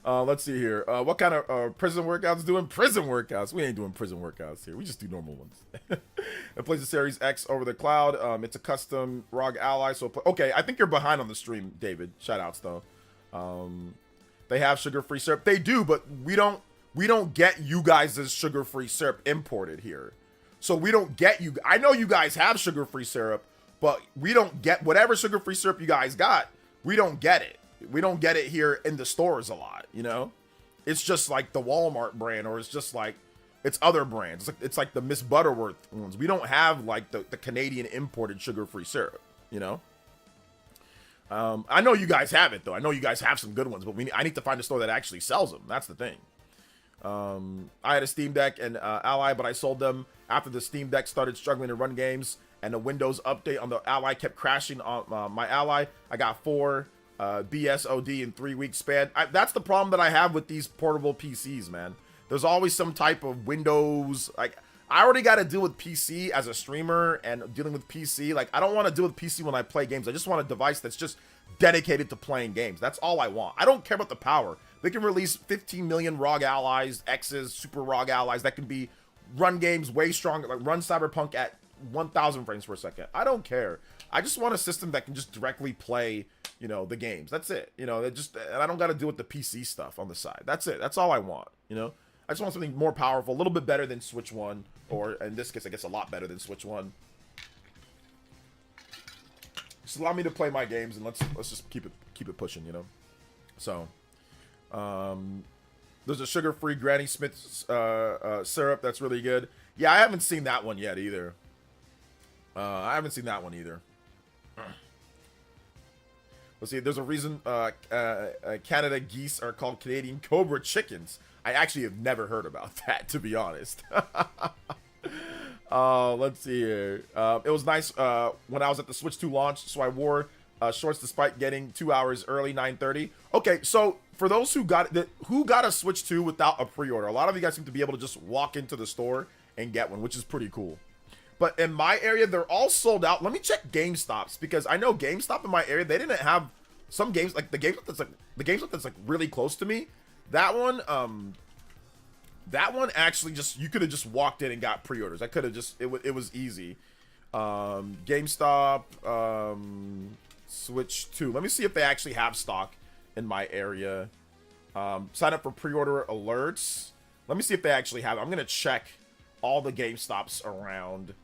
Let's see here. What kind of prison workouts doing? Prison workouts. We ain't doing prison workouts here. We just do normal ones. It plays the Series X over the cloud. It's a custom ROG Ally. So, okay, I think you're behind on the stream, David. Shout outs, though. They have sugar-free syrup. They do, but we don't get you guys' sugar-free syrup imported here. So we don't get you. I know you guys have sugar-free syrup, but we don't get whatever sugar-free syrup you guys got. We don't get it. We don't get it here in the stores a lot, you know? it's just like the Walmart brand, or it's just like it's other brands. It's like the Miss Butterworth ones. We don't have like the Canadian imported sugar-free syrup, you know. I know you guys have it though. I know you guys have some good ones, but I need to find a store that actually sells them. That's the thing. I had a Steam Deck and Ally, but I sold them after the Steam Deck started struggling to run games, and the Windows update on the Ally kept crashing on my Ally. I got 4 BSOD in 3 weeks span. That's the problem that I have with these portable PCs, man. There's always some type of Windows, like, I already got to deal with PC as a streamer and dealing with PC. Like, I don't want to deal with PC when I play games. I just want a device that's just dedicated to playing games. That's all I want. I don't care about the power. They can release 15 million ROG allies, X's, super ROG allies that can be run games way stronger, like run Cyberpunk at 1,000 frames per second. I don't care. I just want a system that can just directly play, you know, the games. That's it. You know, and I don't got to deal with the PC stuff on the side. That's it. That's all I want, you know? I just want something more powerful, a little bit better than Switch 1, or in this case, I guess a lot better than Switch 1. Just allow me to play my games, and let's just keep it pushing, you know. So, there's a sugar-free Granny Smith's syrup that's really good. Yeah, I haven't seen that one yet either. Let's see. There's a reason Canada geese are called Canadian Cobra chickens. I actually have never heard about that, to be honest. Let's see here. It was nice when I was at the Switch 2 launch, so I wore shorts despite getting 2 hours early, 9:30. Okay, so for those who got a Switch 2 without a pre-order, a lot of you guys seem to be able to just walk into the store and get one, which is pretty cool. But in my area, they're all sold out. Let me check GameStop's, because I know GameStop in my area, they didn't have some games, like the GameStop that's like really close to me. That one actually just, you could have just walked in and got pre-orders. I could have just, it was easy. GameStop, Switch 2. Let me see if they actually have stock in my area. Sign up for pre-order alerts. Let me see if they actually have it. I'm gonna check all the GameStops around.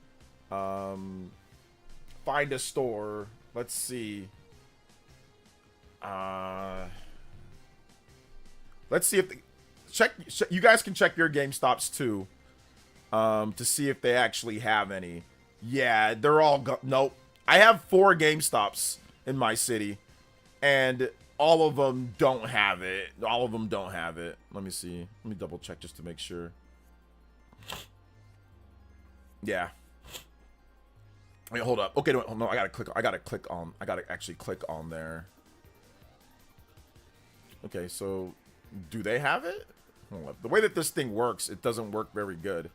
Find a store. Let's see. Let's see if you guys can check your GameStops too, to see if they actually have any. Yeah, they're all nope. I have 4 GameStops in my city, and all of them don't have it. All of them don't have it. Let me see. Let me double check just to make sure. Yeah. Wait, hold up. Okay, no, I gotta actually click on there. Okay, so do they have it? Hold up. The way that this thing works, it doesn't work very good.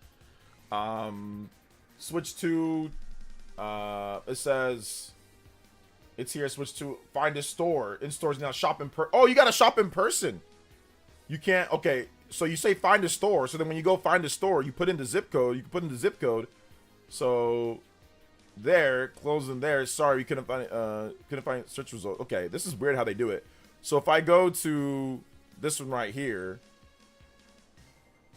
Switch 2, it says it's here. Switch 2, find a store. In stores now, shop in oh, you gotta shop in person. You can't, okay, so you say find a store, so then when you go find a store, you put in the zip code, you can put in the zip code. So there, closing there. Sorry, you couldn't find search result. Okay, this is weird how they do it. So if I go to this one right here,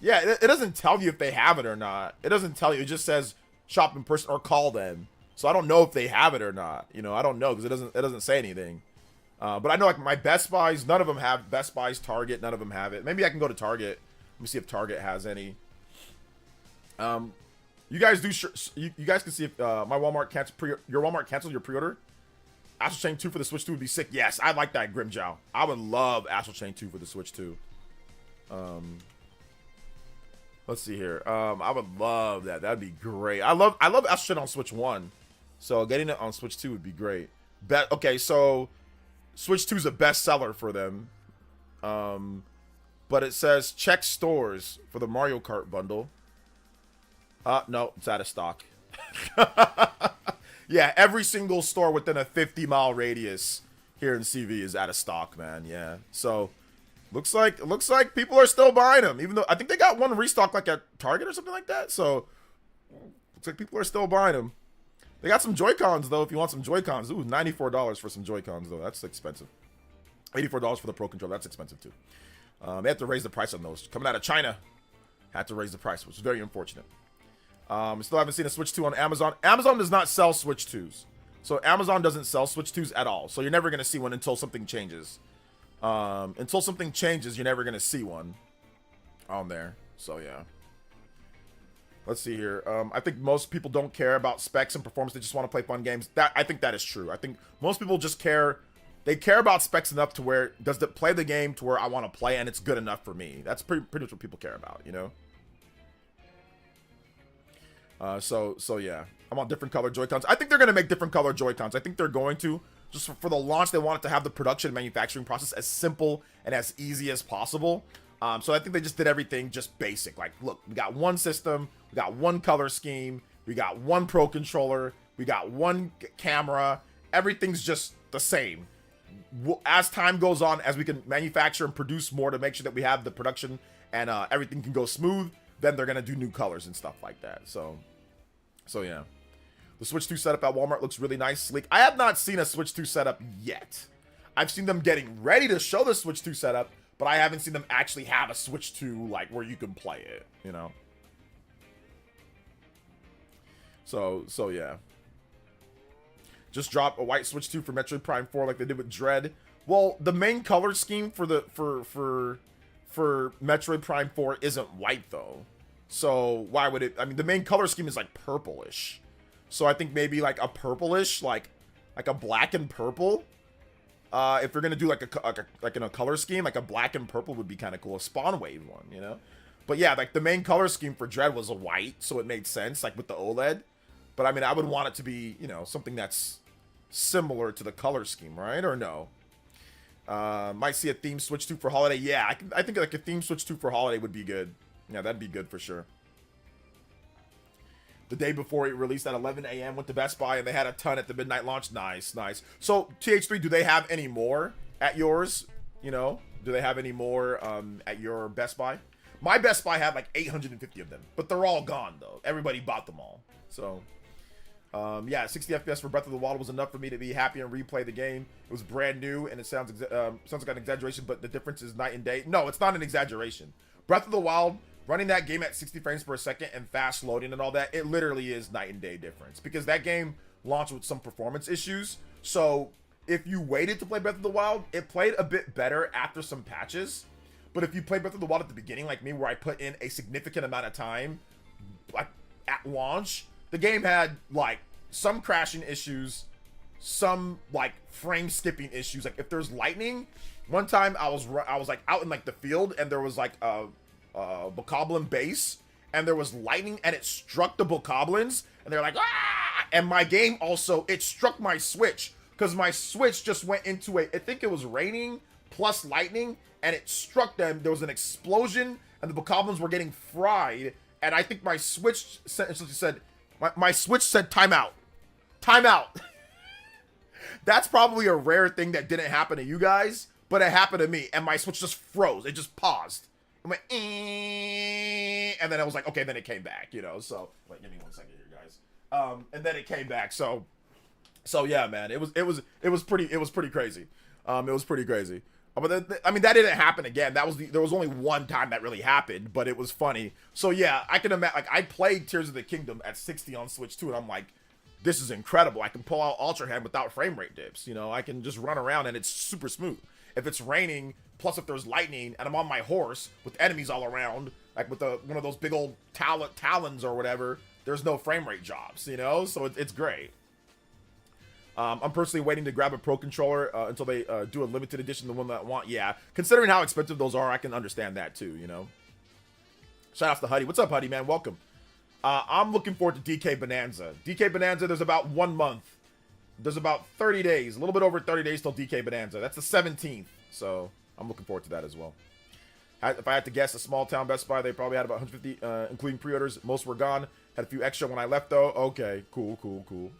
yeah, it doesn't tell you if they have it or not. It doesn't tell you. It just says shop in person or call them. So I don't know if they have it or not. You know, I don't know, because it doesn't say anything. But I know, like, my Best Buys, none of them have Best Buys, Target, none of them have it. Maybe I can go to Target. Let me see if Target has any. You guys do you guys can see if my Walmart your Walmart canceled your pre-order. Astral Chain 2 for the Switch 2 would be sick. Yes, I like that, Grimjow. I would love Astral Chain 2 for the Switch 2. Let's see here. I would love that. That'd be great. I love Astral Chain on Switch 1. So getting it on Switch 2 would be great. Okay, so Switch 2 is a bestseller for them. But it says check stores for the Mario Kart bundle. No, it's out of stock. Yeah, every single store within a 50-mile radius here in CV is out of stock, man. Yeah. So looks like people are still buying them, even though I think they got one restock like at Target or something like that. So looks like people are still buying them. They got some Joy-Cons though. If you want some Joy-Cons, ooh, $94 for some Joy-Cons though. That's expensive. $84 for the Pro Controller. That's expensive too. They have to raise the price on those. Coming out of China, had to raise the price, which is very unfortunate. Still haven't seen a Switch 2 on Amazon. Amazon does not sell Switch 2s. So Amazon doesn't sell Switch 2s at all. So you're never going to see one until something changes. Until something changes, you're never gonna see one on there. So yeah. Let's see here. I think most people don't care about specs and performance. They just want to play fun games. I think that is true. I think most people just care. They care about specs enough to where does it play the game to where I want to play and it's good enough for me. That's pretty much what people care about, you know. So yeah, I'm on different color Joy-Cons. I think they're gonna make different color Joy-Cons. I think they're going to just for the launch. They want it to have the production and manufacturing process as simple and as easy as possible. So I think they just did everything just basic. Like, look, we got one system, we got one color scheme, we got one pro controller, we got one camera. Everything's just the same. As time goes on, as we can manufacture and produce more to make sure that we have the production and everything can go smooth, then they're gonna do new colors and stuff like that. So yeah. The Switch 2 setup at Walmart looks really nice, sleek. I have not seen a Switch 2 setup yet. I've seen them getting ready to show the Switch 2 setup, but I haven't seen them actually have a Switch 2, like, where you can play it, you know? So yeah. Just drop a white Switch 2 for Metroid Prime 4 like they did with Dread. Well, the main color scheme for Metroid Prime 4 isn't white, though. So why would it... I mean, the main color scheme is, like, purplish. So I think maybe, like, a purplish, like a black and purple... if you're gonna do like in a color scheme, like a black and purple would be kind of cool. A Spawn Wave one, you know. But yeah, like the main color scheme for Dread was a white, so it made sense, like with the OLED. But I mean, I would want it to be, you know, something that's similar to the color scheme, right? Or no? Might see a theme Switch 2 for holiday. Yeah, I think like a theme Switch 2 for holiday would be good. Yeah, that'd be good for sure. The day before it released at 11 a.m. went to Best Buy and they had a ton at the midnight launch. Nice. So TH3, do they have any more at yours? You know, do they have any more at your Best Buy? My Best Buy had like 850 of them, but they're all gone though. Everybody bought them all. So yeah, 60 FPS for Breath of the Wild was enough for me to be happy and replay the game. It was brand new and it sounds like an exaggeration, but the difference is night and day. No, it's not an exaggeration. Breath of the Wild, running that game at 60 frames per second and fast loading and all that, it literally is night and day difference because that game launched with some performance issues. So if you waited to play Breath of the Wild, it played a bit better after some patches. But if you played Breath of the Wild at the beginning, like me, where I put in a significant amount of time, like at launch, the game had like some crashing issues, some like frame skipping issues. Like if there's lightning, one time I was like out in like the field and there was like a bokoblin base and there was lightning and it struck the bokoblins and they're like, ah! And my game also, it struck my Switch because my Switch just went into I think it was raining plus lightning and it struck them. There was an explosion and the bokoblins were getting fried and I think my Switch said my Switch said timeout. That's probably a rare thing that didn't happen to you guys, but it happened to me and my Switch just froze. It just paused. I went, and then I was like, okay, then it came back, you know. So, wait, give me 1 second here, guys. And then it came back. So yeah, man, it was pretty crazy. It was pretty crazy. But I mean, that didn't happen again. There was only one time that really happened, but it was funny. So yeah, I can imagine. Like I played Tears of the Kingdom at 60 on Switch 2, and I'm like, this is incredible. I can pull out Ultra Hand without frame rate dips. You know, I can just run around and it's super smooth. If it's raining, plus if there's lightning, and I'm on my horse with enemies all around, like with one of those big old talons or whatever, there's no frame rate drops, you know? So it's great. I'm personally waiting to grab a Pro Controller until they do a limited edition, the one that I want. Yeah, considering how expensive those are, I can understand that too, you know? Shout out to Huddy. What's up, Huddy, man? Welcome. I'm looking forward to DK Bonanza. DK Bonanza, there's about 1 month. There's about 30 days, a little bit over 30 days till DK Bonanza. That's the 17th, so I'm looking forward to that as well. If I had to guess, a small town Best Buy, they probably had about 150, including pre-orders. Most were gone. Had a few extra when I left, though. Okay, cool.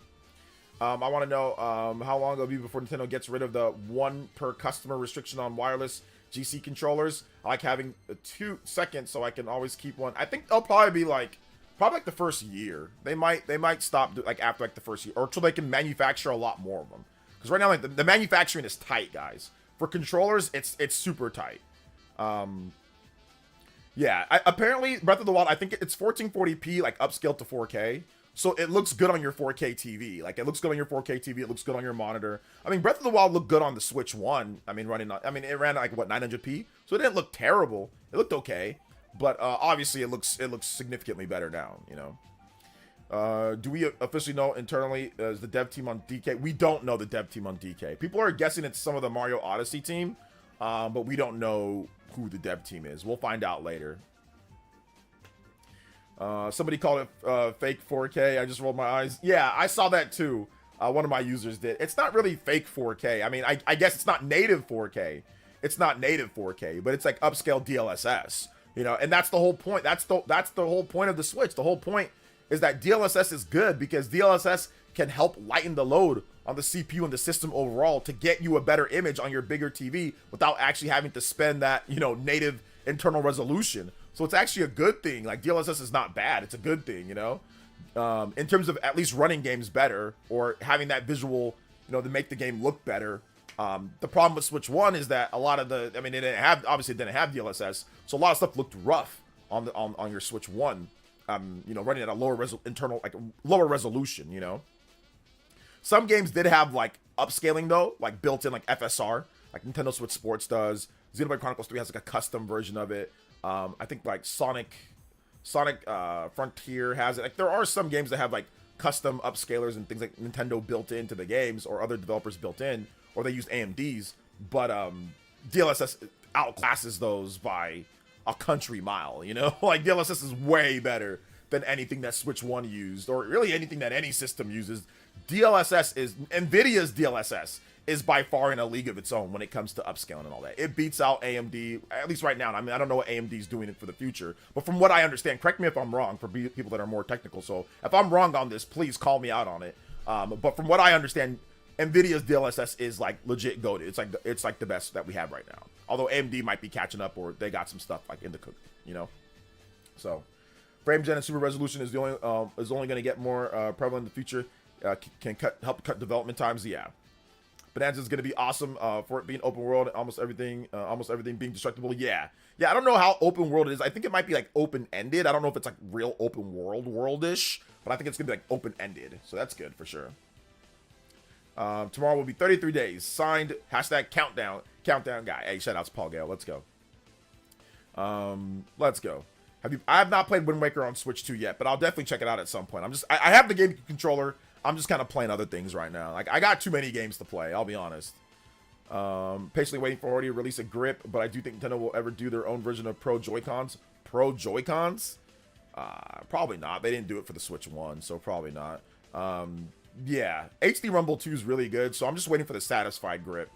I want to know how long it'll be before Nintendo gets rid of the 1 per customer restriction on wireless GC controllers. I like having 2 seconds so I can always keep one. I think they'll probably be like the first year. They might stop like after like the first year, or until they can manufacture a lot more of them. Because right now, like the manufacturing is tight, guys. For controllers, it's super tight. Yeah, apparently Breath of the Wild, I think it's 1440p like upscaled to 4K. So it looks good on your 4K TV. Like, it looks good on your 4K TV. It looks good on your monitor. I mean, Breath of the Wild looked good on the Switch 1. I mean, it ran like, what, 900p? So it didn't look terrible. It looked okay. But obviously, it looks significantly better now, you know? Do we officially know internally, is the dev team on DK? We don't know the dev team on DK. People are guessing it's some of the Mario Odyssey team, but we don't know who the dev team is. We'll find out later. Somebody called it fake 4K. I just rolled my eyes. Yeah, I saw that too. One of my users did. It's not really fake 4K. I mean, I guess it's not native 4K. It's not native 4K, but it's like upscale DLSS. You know, and that's the whole point. That's the whole point of the Switch. The whole point is that DLSS is good because DLSS can help lighten the load on the CPU and the system overall to get you a better image on your bigger TV without actually having to spend that, you know, native internal resolution. So it's actually a good thing. Like, DLSS is not bad. It's a good thing, you know, in terms of at least running games better or having that visual, you know, to make the game look better. The problem with Switch 1 is that a lot of the, I mean, it didn't have DLSS. So a lot of stuff looked rough on your Switch 1, you know, running at a lower lower resolution, you know. Some games did have like upscaling though, like built in like FSR, like Nintendo Switch Sports does. Xenoblade Chronicles 3 has like a custom version of it. I think like Sonic Frontier has it. Like, there are some games that have like custom upscalers and things like Nintendo built into the games or other developers built in, or they use AMDs. But DLSS outclasses those by a country mile, you know? Like, DLSS is way better than anything that Switch 1 used, or really anything that any system uses. NVIDIA's DLSS is by far in a league of its own when it comes to upscaling and all that. It beats out AMD, at least right now. I mean, I don't know what AMD is doing for the future, but from what I understand, correct me if I'm wrong for people that are more technical. So if I'm wrong on this, please call me out on it. But from what I understand, NVIDIA's DLSS is like legit goated. It's like the best that we have right now. Although AMD might be catching up, or they got some stuff like in the cook, you know. So frame gen and super resolution is only going to get more prevalent in the future. Can help cut development times. Yeah. Bonanza is going to be awesome for it being open world. Almost everything being destructible. Yeah. I don't know how open world it is. I think it might be like open ended. I don't know if it's like real open worldish, but I think it's going to be like open ended. So that's good for sure. Tomorrow will be 33 days. Signed. # countdown guy. Hey, shout out to Paul Gale. Let's go. Let's go. I have not played Wind Waker on Switch 2 yet, but I'll definitely check it out at some point. I have the game controller. I'm just kind of playing other things right now. Like, I got too many games to play, I'll be honest. Patiently waiting for already to release a grip, but I do think Nintendo will ever do their own version of Pro Joy-Cons. Pro Joy-Cons? Probably not. They didn't do it for the Switch 1, so probably not. Yeah, HD Rumble 2 is really good, so I'm just waiting for the satisfied grip.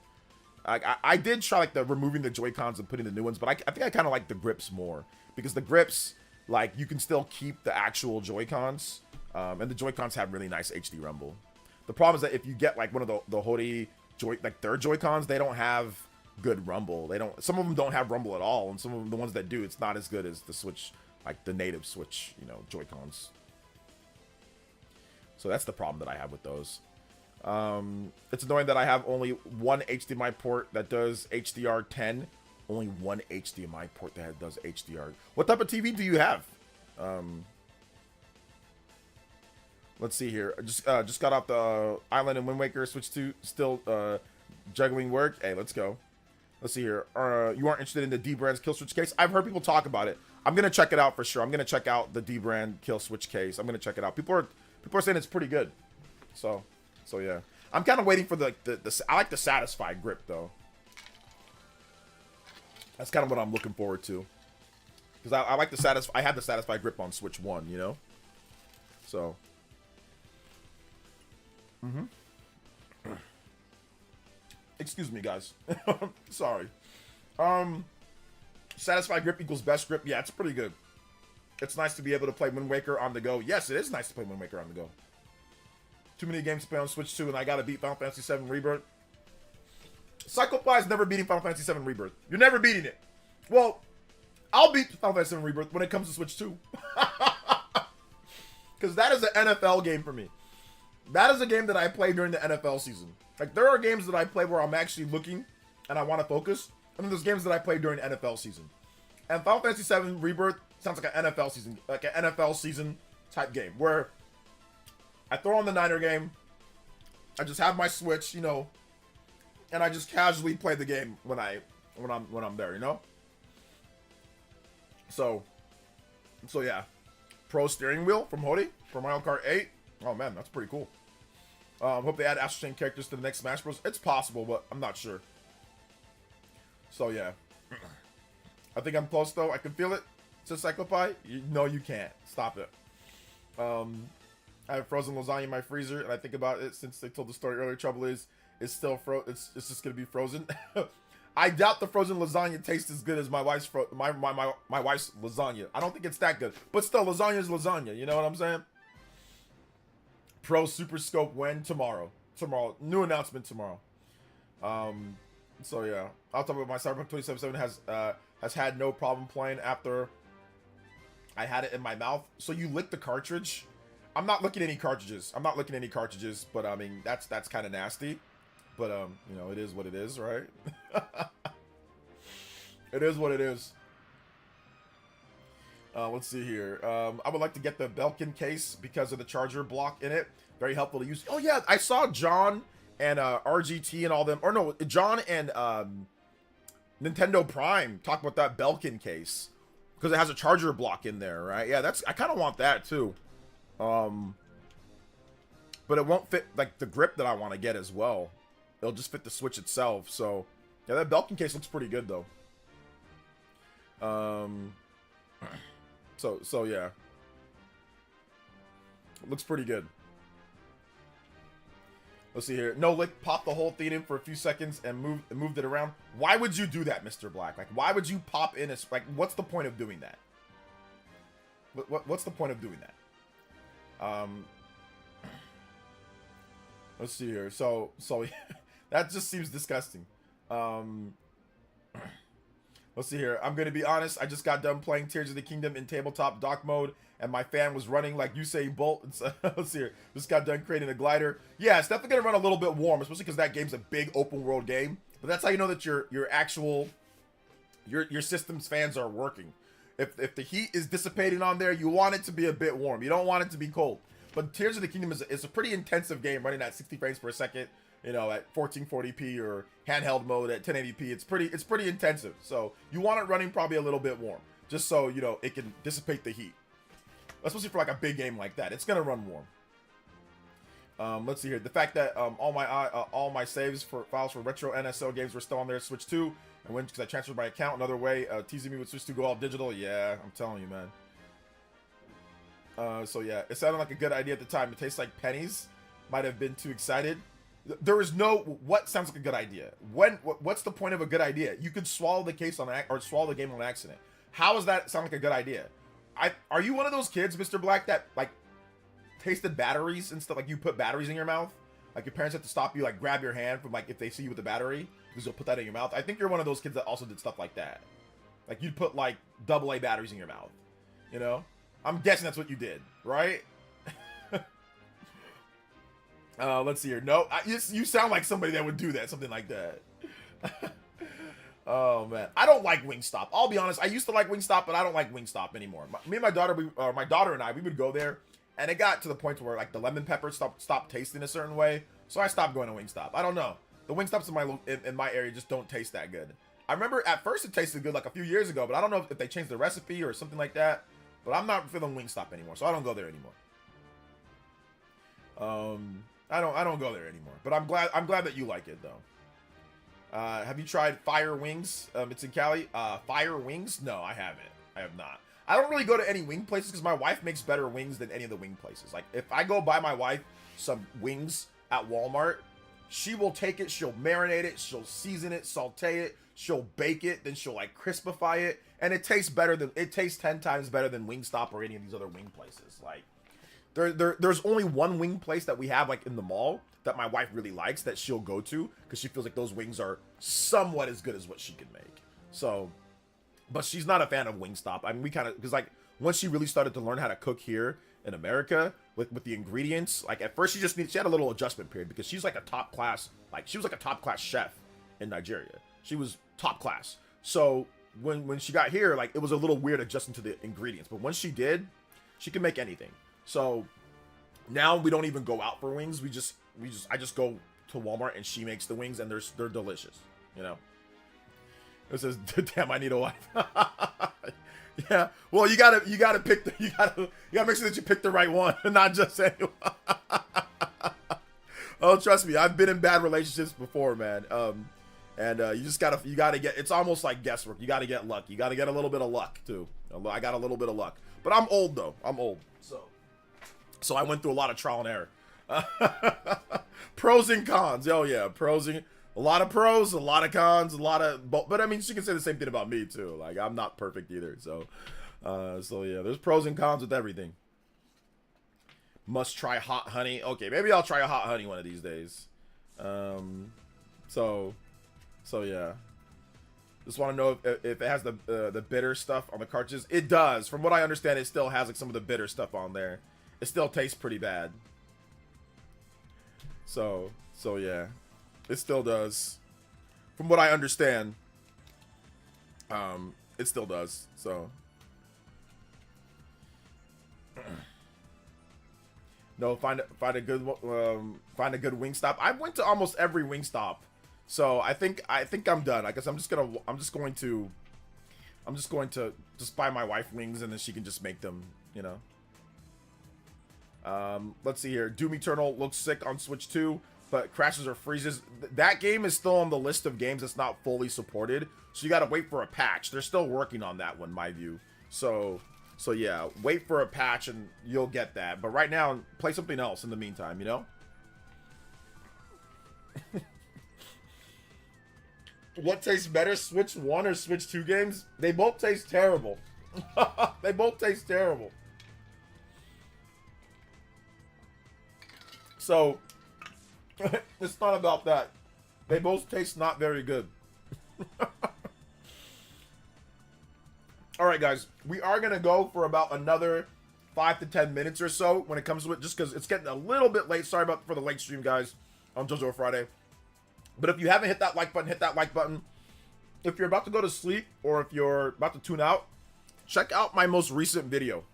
I did try like the removing the Joy-Cons and putting the new ones, but I think I kind of like the grips more, because the grips, like, you can still keep the actual Joy-Cons, and the Joy-Cons have really nice HD Rumble. The problem is that if you get like one of the Hori third Joy-Cons, they don't have good Rumble. Some of them don't have Rumble at all, and some of them, the ones that do, it's not as good as the Switch, like the native Switch, you know, Joy-Cons. So that's the problem that I have with those. It's annoying that I have only one HDMI port that does HDR10. Only one HDMI port that does HDR. What type of TV do you have? Let's see here. I just got off the Island and Wind Waker. Switch 2 still juggling work. Hey, let's go. Let's see here. You aren't interested in the D-Brand's Kill Switch case? I've heard people talk about it. I'm gonna check it out for sure. I'm gonna check out the D-Brand Kill Switch case. I'm gonna check it out. People are saying it's pretty good. So yeah. I'm kind of waiting for the I like the satisfied grip though. That's kind of what I'm looking forward to. Because I like the I had the satisfied grip on Switch 1, you know? So. Excuse me, guys. Sorry. Satisfied grip equals best grip. Yeah, it's pretty good. It's nice to be able to play Wind Waker on the go. Yes, it is nice to play Wind Waker on the go. Too many games to play on Switch 2, and I gotta beat Final Fantasy VII Rebirth. Psychopie's never beating Final Fantasy VII Rebirth. You're never beating it. Well, I'll beat Final Fantasy VII Rebirth when it comes to Switch 2. Because that is an NFL game for me. That is a game that I play during the NFL season. Like, there are games that I play where I'm actually looking and I want to focus. And then there's games that I play during NFL season. And Final Fantasy VII Rebirth sounds like an NFL season type game where I throw on the Niner game. I just have my Switch, you know, and I just casually play the game when I'm there, you know. So yeah, Pro steering wheel from Hody for Mario Kart 8. Oh man, that's pretty cool. Hope they add Astral Chain characters to the next Smash Bros. It's possible, but I'm not sure. So yeah, I think I'm close though. I can feel it. Says Cyclopie. No, you can't. Stop it. I have frozen lasagna in my freezer, and I think about it since they told the story earlier. Trouble is, it's still it's just gonna be frozen. I doubt the frozen lasagna tastes as good as my wife's my wife's lasagna. I don't think it's that good, but still, lasagna is lasagna. You know what I'm saying? Pro Super Scope when tomorrow. Tomorrow, new announcement tomorrow. So yeah, I'll talk about my Cyberpunk 2077 has had no problem playing after I had it in my mouth. So you lick the cartridge. I'm not looking at any cartridges. But I mean that's kind of nasty. But you know, it is what it is, right? It is what it is. Let's see here. I would like to get the Belkin case because of the charger block in it. Very helpful to use. Oh yeah, I saw John and RGT and all them, or no, John and Nintendo Prime talk about that Belkin case because it has a charger block in there, right? Yeah, I kind of want that too. But it won't fit like the grip that I want to get as well. It'll just fit the Switch itself. So yeah, that Belkin case looks pretty good though. So yeah, it looks pretty good. Let's see here. No lick, pop the whole thing in for a few seconds and moved it around. Why would you do that, Mr. Black? Like, why would you pop in like? What's the point of doing that? What's the point of doing that? Let's see here. So that just seems disgusting. Let's see here. I'm going to be honest. I just got done playing Tears of the Kingdom in tabletop dock mode, and my fan was running like Usain Bolt. Let's see here. Just got done creating a glider. Yeah, it's definitely going to run a little bit warm, especially because that game's a big open world game. But that's how you know that your system's fans are working. If the heat is dissipating on there, you want it to be a bit warm. You don't want it to be cold. But Tears of the Kingdom is a pretty intensive game, running at 60 frames per second. You know, at 1440p or handheld mode at 1080p. It's pretty intensive. So you want it running probably a little bit warm, just so you know it can dissipate the heat. Especially for like a big game like that, it's gonna run warm. Let's see here. The fact that all my saves for files for retro NSO games were still on there. Switch 2, and when because I transferred my account another way, teasing me with Switch 2 go all digital. Yeah, I'm telling you, man. So yeah, it sounded like a good idea at the time. It tastes like pennies. Might have been too excited. There is no what sounds like a good idea. What's the point of a good idea? You could swallow the case or swallow the game on accident. How does that sound like a good idea? Are you one of those kids, Mr. Black, that like tasted batteries and stuff? Like you put batteries in your mouth? Like your parents have to stop you, like grab your hand from like if they see you with the battery, because they'll put that in your mouth. I think you're one of those kids that also did stuff like that. Like you'd put like AA batteries in your mouth. You know? I'm guessing that's what you did, right? Let's see here. No, you sound like somebody that would do that, something like that. Oh man, I don't like Wingstop. I'll be honest. I used to like Wingstop, but I don't like Wingstop anymore. Me and my daughter, my daughter and I, we would go there, and it got to the point where like the lemon pepper stopped tasting a certain way, so I stopped going to Wingstop. I don't know. The Wingstops in my area just don't taste that good. I remember at first it tasted good like a few years ago, but I don't know if they changed the recipe or something like that. But I'm not feeling Wingstop anymore, so I don't go there anymore. I don't go there anymore, but I'm glad that you like it though. Have you tried Fire Wings? It's in Cali. Fire Wings? No, I haven't. I have not. I don't really go to any wing places because my wife makes better wings than any of the wing places. Like if I go buy my wife some wings at Walmart, she will take it, she'll marinate it, she'll season it, saute it, she'll bake it, then she'll like crispify it, and it tastes 10 times better than Wingstop or any of these other wing places. Like There's only one wing place that we have like in the mall that my wife really likes that she'll go to because she feels like those wings are somewhat as good as what she can make. So, but she's not a fan of Wingstop. I mean, we kind of, because like once she really started to learn how to cook here in America with the ingredients, like at first she had a little adjustment period because she's like a top class chef in Nigeria. She was top class. So when she got here, like it was a little weird adjusting to the ingredients. But once she did, she can make anything. So Now we don't even go out for wings. I just go to Walmart and she makes the wings and they're delicious. You know. It says, damn, I need a wife. Yeah. Well, you gotta pick you gotta make sure that you pick the right one, and not just anyone. Oh, trust me, I've been in bad relationships before, man. And you gotta get. It's almost like guesswork. You gotta get luck. You gotta get a little bit of luck too. I got a little bit of luck, but I'm old though. I'm old, so I went through a lot of trial and error. Pros and cons. Oh yeah, a lot of pros, a lot of cons, a lot of. But I mean, she can say the same thing about me too. Like I'm not perfect either. So yeah, there's pros and cons with everything. Must try hot honey. Okay, maybe I'll try a hot honey one of these days. So yeah. Just want to know if it has the bitter stuff on the cartridges. It does. From what I understand, it still has like some of the bitter stuff on there. It still tastes pretty bad. So yeah. It still does. From what I understand, it still does. So no, find a good Wingstop. I went to almost every Wingstop, so I think I'm done. I guess I'm just going to just buy my wife wings and then she can just make them. You know. Let's see here. Doom Eternal looks sick on Switch 2. But crashes or freezes. That game is still on the list of games that's not fully supported, so you gotta wait for a patch. They're still working on that one, my view. So yeah, wait for a patch and you'll get that. But right now, play something else in the meantime, you know? What tastes better, Switch 1 or Switch 2 games? They both taste terrible. They both taste terrible. So it's not about that. They both taste not very good. Alright, guys. We are going to go for about another 5 to 10 minutes or so when it comes to it, just because it's getting a little bit late. Sorry for the late stream, guys, on JoJo Friday. But if you haven't hit that like button, hit that like button. If you're about to go to sleep or if you're about to tune out, check out my most recent video.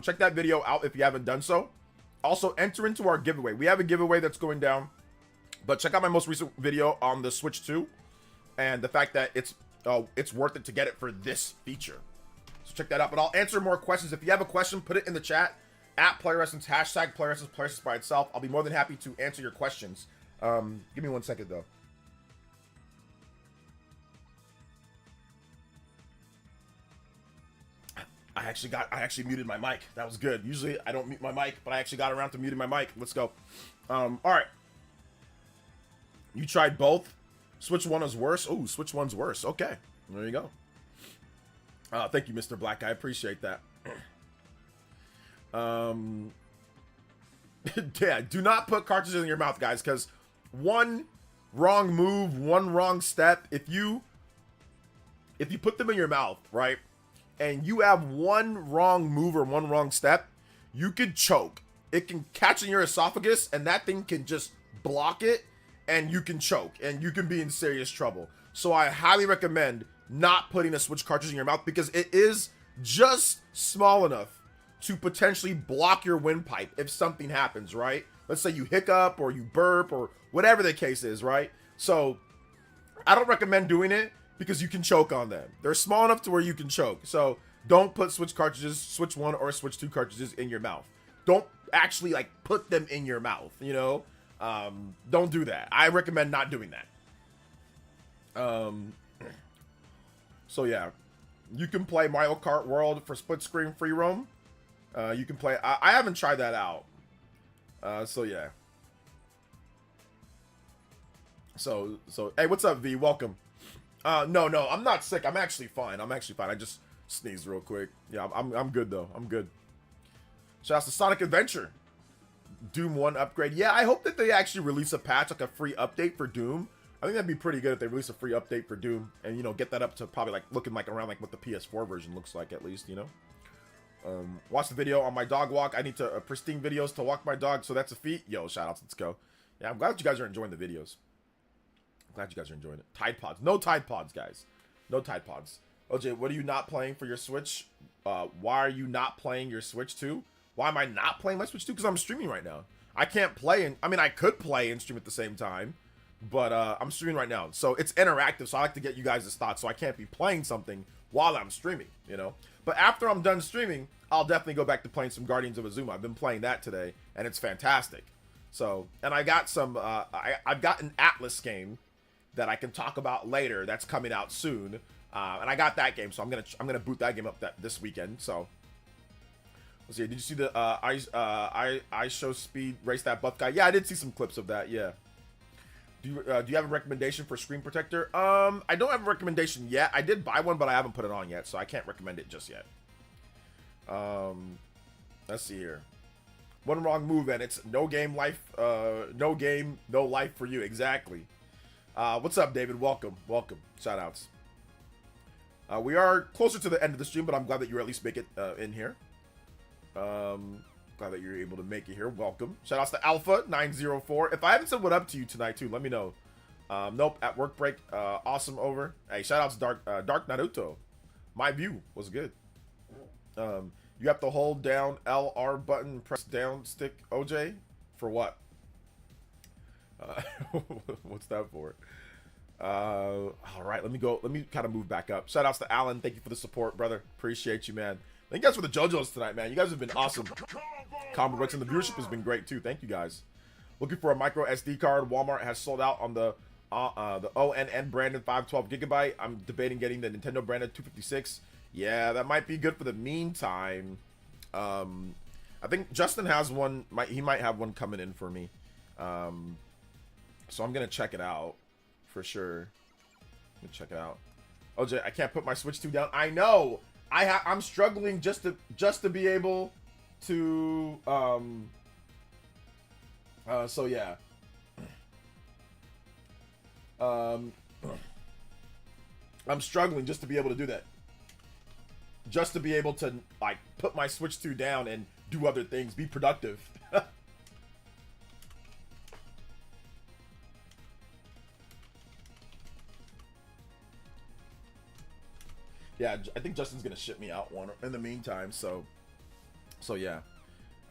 Check that video out if you haven't done so. Also, enter into our giveaway. We have a giveaway that's going down, but check out my most recent video on the Switch 2 and the fact that it's worth it to get it for this feature. So check that out. But I'll answer more questions. If you have a question, put it in the chat at PlayerEssence, hashtag PlayerEssence by itself. I'll be more than happy to answer your questions. Give me 1 second though. I actually muted my mic. That was good. Usually I don't mute my mic, but I actually got around to muting my mic. Let's go. All right. You tried both. Switch 1 is worse. Oh, Switch 1's worse. Okay. There you go. Thank you, Mr. Black. I appreciate that. Yeah, do not put cartridges in your mouth, guys, because one wrong move, one wrong step, if you put them in your mouth, right, and you have one wrong move or one wrong step, you could choke. It can catch in your esophagus, and that thing can just block it, and you can choke, and you can be in serious trouble. So I highly recommend not putting a Switch cartridge in your mouth, because it is just small enough to potentially block your windpipe if something happens, right? Let's say you hiccup or you burp or whatever the case is, right? So I don't recommend doing it because you can choke on them. They're small enough to where you can choke. So don't put Switch cartridges, Switch 1 or Switch 2 cartridges in your mouth. Don't actually like put them in your mouth, you know? Don't do that. I recommend not doing that. So yeah, you can play Mario Kart World for split screen free roam. You can play. I haven't tried that out. So yeah. So hey, what's up, V? Welcome. No, I'm not sick. I'm actually fine. I just sneezed real quick. Yeah, I'm good though. I'm good. Shouts to Sonic Adventure. Doom 1 upgrade. Yeah, I hope that they actually release a patch, like a free update for Doom. I think that'd be pretty good if they release a free update for Doom and, you know, get that up to probably like looking like around like what the PS4 version looks like, at least, you know. Watch the video on my dog walk. I need to pristine videos to walk my dog, so that's a feat. Yo, shout outs, let's go. Yeah, I'm glad that you guys are enjoying the videos. I'm glad you guys are enjoying it. Tide Pods. No Tide Pods, guys. No Tide Pods. OJ, what are you not playing for your Switch? Why are you not playing your Switch 2? Why am I not playing my Switch 2? Because I'm streaming right now. I can't play, and I mean, I could play and stream at the same time, but I'm streaming right now. So it's interactive, so I like to get you guys' thoughts, so I can't be playing something while I'm streaming, you know? But after I'm done streaming, I'll definitely go back to playing some Guardians of Azuma. I've been playing that today, and it's fantastic. So, and I got some, I've got an Atlas game that I can talk about later that's coming out soon. And I got that game, so I'm gonna boot that game up this weekend. So let's see. Did you see the I show speed race that buff guy? Yeah, I did see some clips of that. Yeah. Do you have a recommendation for screen protector? I don't have a recommendation yet. I did buy one, but I haven't put it on yet, so I can't recommend it just yet. Let's see here. One wrong move and it's no game, no life for you. Exactly. What's up, David? Welcome. Shout outs. We are closer to the end of the stream, but I'm glad that you at least make it in here. Glad that you're able to make it here. Welcome. Shout outs to Alpha904. If I haven't said what up to you tonight too, let me know. Nope, at work break. Awesome over. Hey, shout outs to Dark Naruto. My view was good. You have to hold down LR button, press down stick, OJ? For what? What's that for? All right, let me kind of move back up. Shout outs to Alan. Thank you for the support, brother. Appreciate you, man. Thank you guys for the JoJo's tonight, man. You guys have been awesome. Combo breaks and the viewership has been great too. Thank you guys. Looking for a micro SD card. Walmart has sold out on the ONN branded 512 gigabyte. I'm debating getting the Nintendo branded 256. Yeah, that might be good for the meantime. I think Justin has one. He might have one coming in for me. So I'm gonna check it out for sure. Let me check it out. OJ, I can't put my Switch 2 down. I know. I'm struggling just to be able to. So yeah. I'm struggling just to be able to do that. Just to be able to like put my Switch 2 down and do other things, be productive. Yeah, I think Justin's gonna ship me out one in the meantime. So yeah.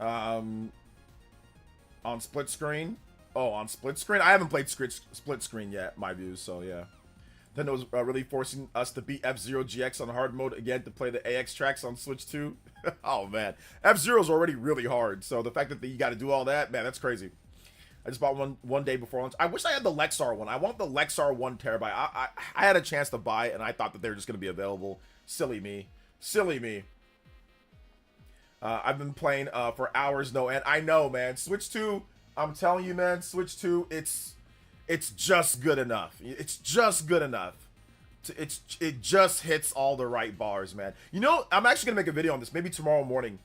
On split screen. Oh, on split screen. I haven't played split screen yet. My views. So yeah. Nintendo's really forcing us to beat F-Zero GX on hard mode again to play the AX tracks on Switch 2. Oh man, F-Zero's already really hard. So the fact that you got to do all that, man, that's crazy. I just bought one day before launch. I wish I had the Lexar one. I want the Lexar 1 terabyte. I had a chance to buy it, and I thought that they were just going to be available. Silly me. I've been playing for hours, no end. I know, man. Switch 2, I'm telling you, man. Switch 2, it's just good enough. It's just good enough. It just hits all the right bars, man. You know, I'm actually going to make a video on this, maybe tomorrow morning.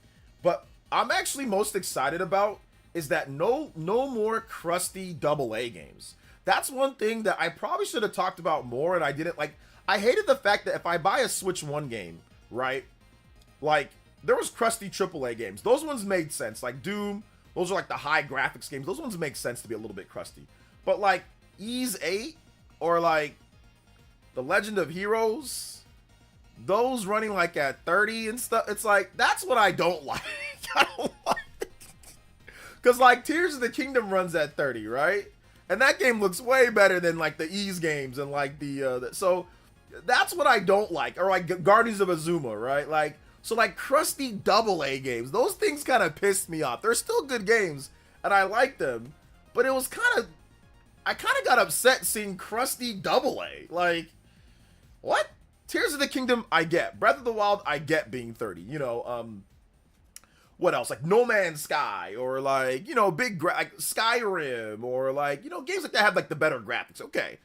But I'm actually most excited about is that no more crusty AA games. That's one thing that I probably should have talked about more, and I didn't. Like, I hated the fact that if I buy a Switch 1 game, right, like, there was crusty AAA games. Those ones made sense. Like Doom, those are like the high graphics games. Those ones make sense to be a little bit crusty. But like Ys 8 or like The Legend of Heroes, those running like at 30 and stuff, it's like, that's what I don't like. I don't like. Because, like, Tears of the Kingdom runs at 30, right? And that game looks way better than, like, the Ys games and, like, so, that's what I don't like. Or, like, Guardians of Azuma, right? Like, so, like, crusty AA games, those things kind of pissed me off. They're still good games, and I like them. But it was I kind of got upset seeing crusty AA. Like, what? Tears of the Kingdom, I get. Breath of the Wild, I get being 30. You know, what else? Like No Man's Sky, or like, you know, like Skyrim, or like, you know, games like that have like the better graphics. Okay,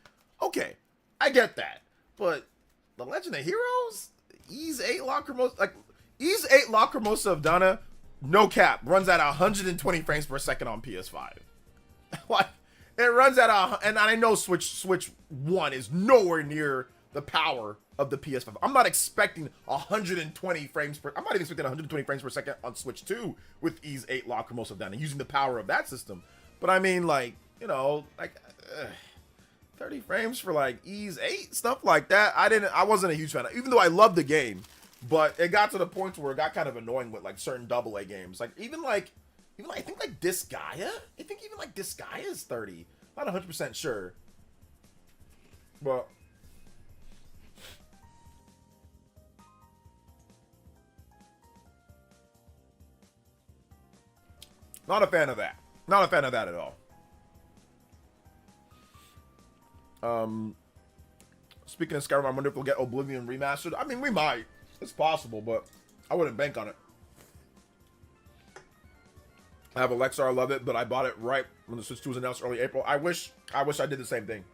I get that. But The Legend of Heroes, Ys 8 Lacrimosa, like Ys 8 Lacrimosa of Dana, no cap, runs at 120 frames per second on PS5. Like, it runs at and I know Switch 1 is nowhere near the power of the PS5. I'm not expecting 120 frames per. I'm not even expecting 120 frames per second on Switch 2 with Ys 8 Lacrimosa of Dana using the power of that system. But I mean, like, you know, like 30 frames for like Ys 8 stuff like that. I wasn't a huge fan of, even though I love the game. But it got to the point where it got kind of annoying with like certain AA games. Like even like I think like Disgaea. I think even like Disgaea is 30. Not 100% sure. But not a fan of that. Not a fan of that at all. Speaking of Skyrim, I wonder if we'll get Oblivion remastered. I mean, we might. It's possible, but I wouldn't bank on it. I have Alexa, I love it, but I bought it right when the Switch 2 was announced early April. I wish I did the same thing.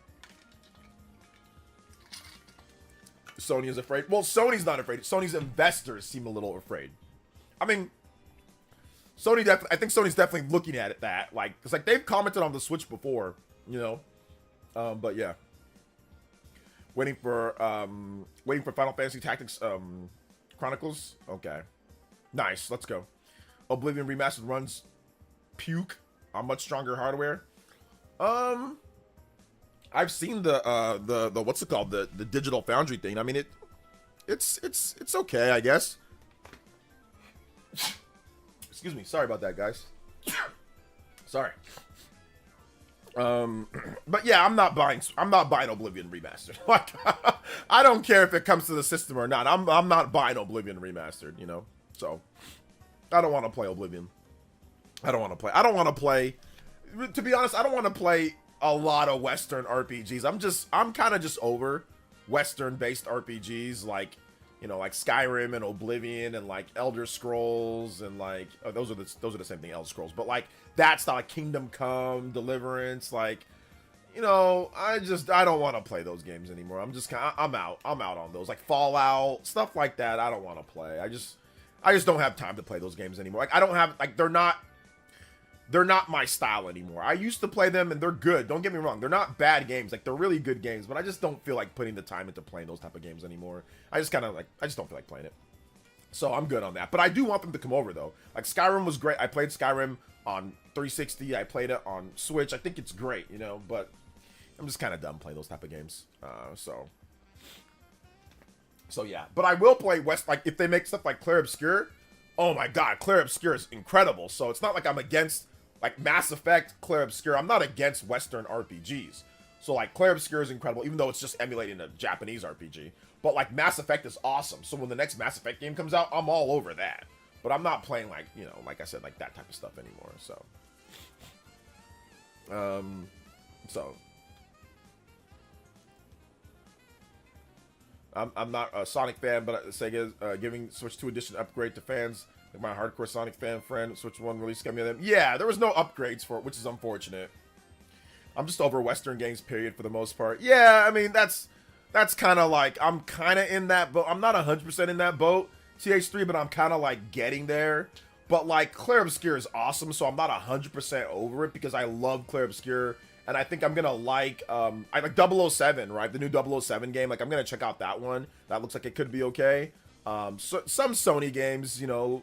Sony is afraid. Well, Sony's not afraid. Sony's investors seem a little afraid. I mean, Sony definitely. I think Sony's definitely looking at it that like, because like they've commented on the Switch before, you know. But yeah, waiting for Final Fantasy Tactics Chronicles. Okay, nice. Let's go. Oblivion remastered runs puke on much stronger hardware. I've seen the what's it called, the Digital Foundry thing. I mean it's okay, I guess. Excuse me. Sorry about that, guys. Sorry. But yeah, I'm not buying Oblivion remastered. Like, I don't care if it comes to the system or not. I'm not buying Oblivion remastered, you know. So I don't want to play Oblivion. I don't want to play. To be honest, I don't want to play a lot of Western RPGs. I'm kind of just over Western-based RPGs, like, you know, like Skyrim and Oblivion and like Elder Scrolls and like those are the same thing, Elder Scrolls, but like that style, like Kingdom Come, Deliverance, like, you know, I don't want to play those games anymore. I'm out on those, like Fallout, stuff like that. I don't want to play. I just don't have time to play those games anymore. Like I don't have, like, they're not my style anymore. I used to play them and they're good. Don't get me wrong. They're not bad games. Like, they're really good games, but I just don't feel like putting the time into playing those type of games anymore. I just don't feel like playing it. So I'm good on that. But I do want them to come over though. Like, Skyrim was great. I played Skyrim on 360. I played it on Switch. I think it's great, you know, but I'm just kind of done playing those type of games. So yeah. But I will play like if they make stuff like Clair Obscur. Oh my god, Clair Obscur is incredible. So it's not like I'm against like Mass Effect, Clair Obscur. I'm not against Western RPGs. So like Clair Obscur is incredible, even though it's just emulating a Japanese RPG. But like Mass Effect is awesome. So when the next Mass Effect game comes out, I'm all over that. But I'm not playing like, you know, like I said, like that type of stuff anymore. So I'm not a Sonic fan, but Sega is giving Switch 2 Edition upgrade to fans. Like my hardcore Sonic fan friend, Switch 1 release got me them. Yeah, there was no upgrades for it, which is unfortunate. I'm just over Western games, period, for the most part. Yeah, I mean, that's kind of like, I'm kind of in that boat. I'm not 100% in that boat, TH3, but I'm kind of like getting there. But like, Clair Obscur is awesome, so I'm not 100% over it because I love Clair Obscur. And I think I'm going to like, I like 007, right? The new 007 game. Like, I'm going to check out that one. That looks like it could be okay. So, some Sony games, you know,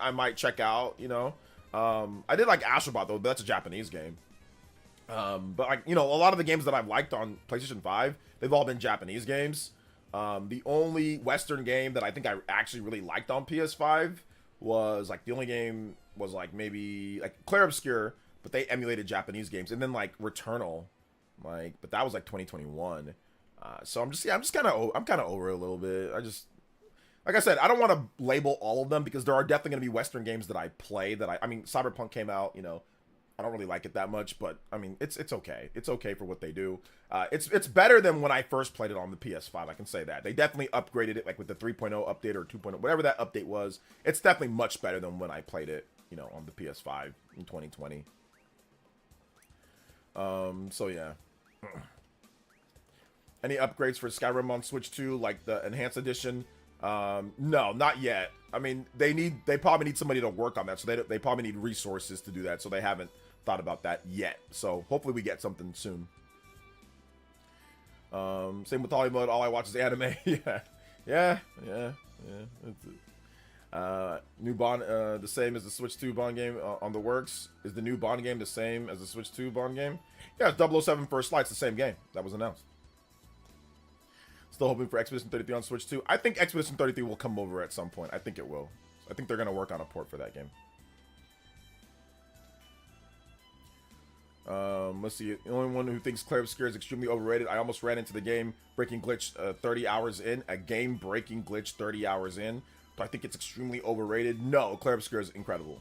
I might check out, you know. I did like Astrobot, though, but that's a Japanese game. But, like, you know, a lot of the games that I've liked on PlayStation 5, they've all been Japanese games. The only Western game that I think I actually really liked on PS5 was, like, the only game was, like, maybe, like, Clair Obscur, but they emulated Japanese games. And then, like, Returnal, like, but that was, like, 2021. So I'm kind of over it a little bit. Like I said, I don't want to label all of them because there are definitely going to be Western games that I play that I mean, Cyberpunk came out, you know, I don't really like it that much, but I mean, it's okay. It's okay for what they do. It's better than when I first played it on the PS5. I can say that. They definitely upgraded it, like with the 3.0 update or 2.0, whatever that update was. It's definitely much better than when I played it, you know, on the PS5 in 2020. So yeah. Any upgrades for Skyrim on Switch 2, like the Enhanced Edition? No, not yet. I mean, they probably need somebody to work on that, so they probably need resources to do that, so they haven't thought about that yet. So hopefully we get something soon. Same with Hollywood, all I watch is anime. yeah. New Bond, the same as the Switch 2 Bond game on the works. Is the new Bond game the same as the Switch 2 Bond game? Yeah, it's 007 First Light's the same game that was announced. Still hoping for Expedition 33 on Switch 2. I think Expedition 33 will come over at some point. I think it will. I think they're going to work on a port for that game. Let's see. The only one who thinks Clair Obscur is extremely overrated. I almost ran into the game breaking glitch 30 hours in. A game breaking glitch 30 hours in. Do I think it's extremely overrated? No, Clair Obscur is incredible.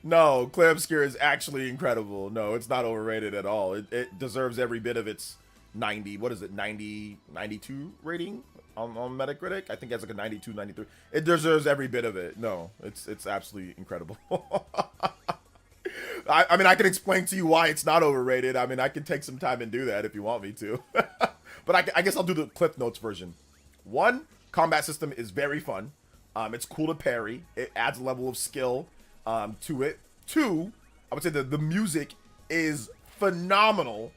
No, Clair Obscur is actually incredible. No, it's not overrated at all. It deserves every bit of its 90, what is it, 92 rating on Metacritic? I think it has like a 92, 93. It deserves every bit of it. No, it's absolutely incredible. I mean, I can explain to you why it's not overrated. I mean, I can take some time and do that if you want me to. But I guess I'll do the Cliff Notes version. 1, combat system is very fun. It's cool to parry. It adds a level of skill to it. 2, I would say the music is phenomenal.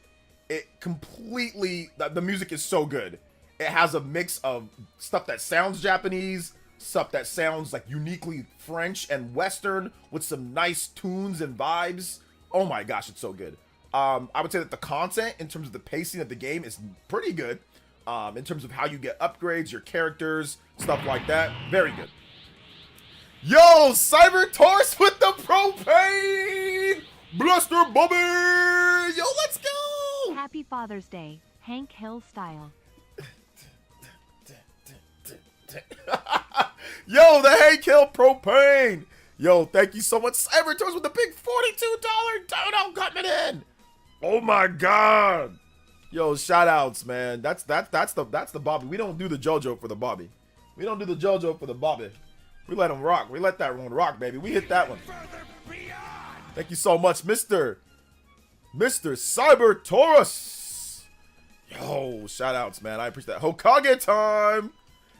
It completely, the music is so good. It has a mix of stuff that sounds Japanese, stuff that sounds like uniquely French and Western with some nice tunes and vibes. Oh my gosh, it's so good. I would say that the content in terms of the pacing of the game is pretty good. In terms of how you get upgrades, your characters, stuff like that. Very good. Yo, Cyber Taurus with the propane! Bluster Bobby! Yo, let's go! Happy Father's Day, Hank Hill style. Yo, the Hank Hill propane! Yo, thank you so much, Cyber Taurus with the big $42 dono coming in! Oh my god! Yo, shout outs, man. That's the Bobby. We don't do the JOJO for the Bobby. We don't do the JOJO for the Bobby. We let him rock. We let that one rock, baby. We hit that one. Thank you so much, Mr. Cyber Taurus. Yo, shout outs, man. I appreciate that. Hokage time.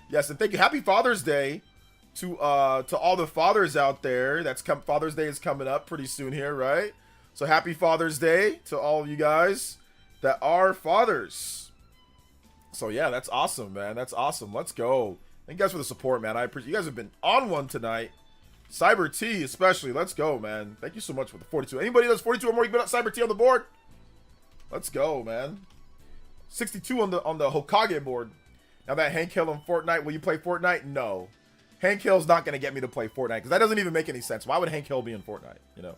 Yes, and thank you. Happy Father's Day to all the fathers out there. Father's Day is coming up pretty soon here, right? So happy Father's Day to all of you guys that are fathers. So yeah, that's awesome, man. That's awesome. Let's go. Thank you guys for the support, man. I appreciate you guys have been on one tonight. Cyber T especially. Let's go, man. Thank you so much for the 42. Anybody that's 42 or more, you can put Cyber T on the board. Let's go, man. 62 on the Hokage board. Now that Hank Hill on Fortnite, will you play Fortnite? No. Hank Hill's not going to get me to play Fortnite because that doesn't even make any sense. Why would Hank Hill be in Fortnite, you know?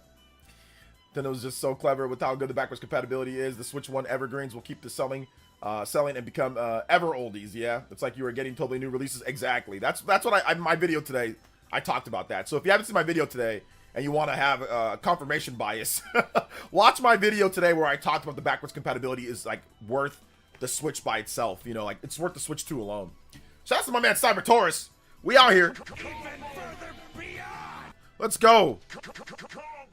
Then it was just so clever with how good the backwards compatibility is. The Switch 1 evergreens will keep the selling and become ever oldies. Yeah, it's like you are getting totally new releases. Exactly. That's what my video today. I talked about that. So if you haven't seen my video today and you want to have confirmation bias, watch my video today where I talked about the backwards compatibility is like worth the Switch by itself. You know, like it's worth the Switch 2 alone. Shout out to my man Cyber Taurus. We out here. Let's go.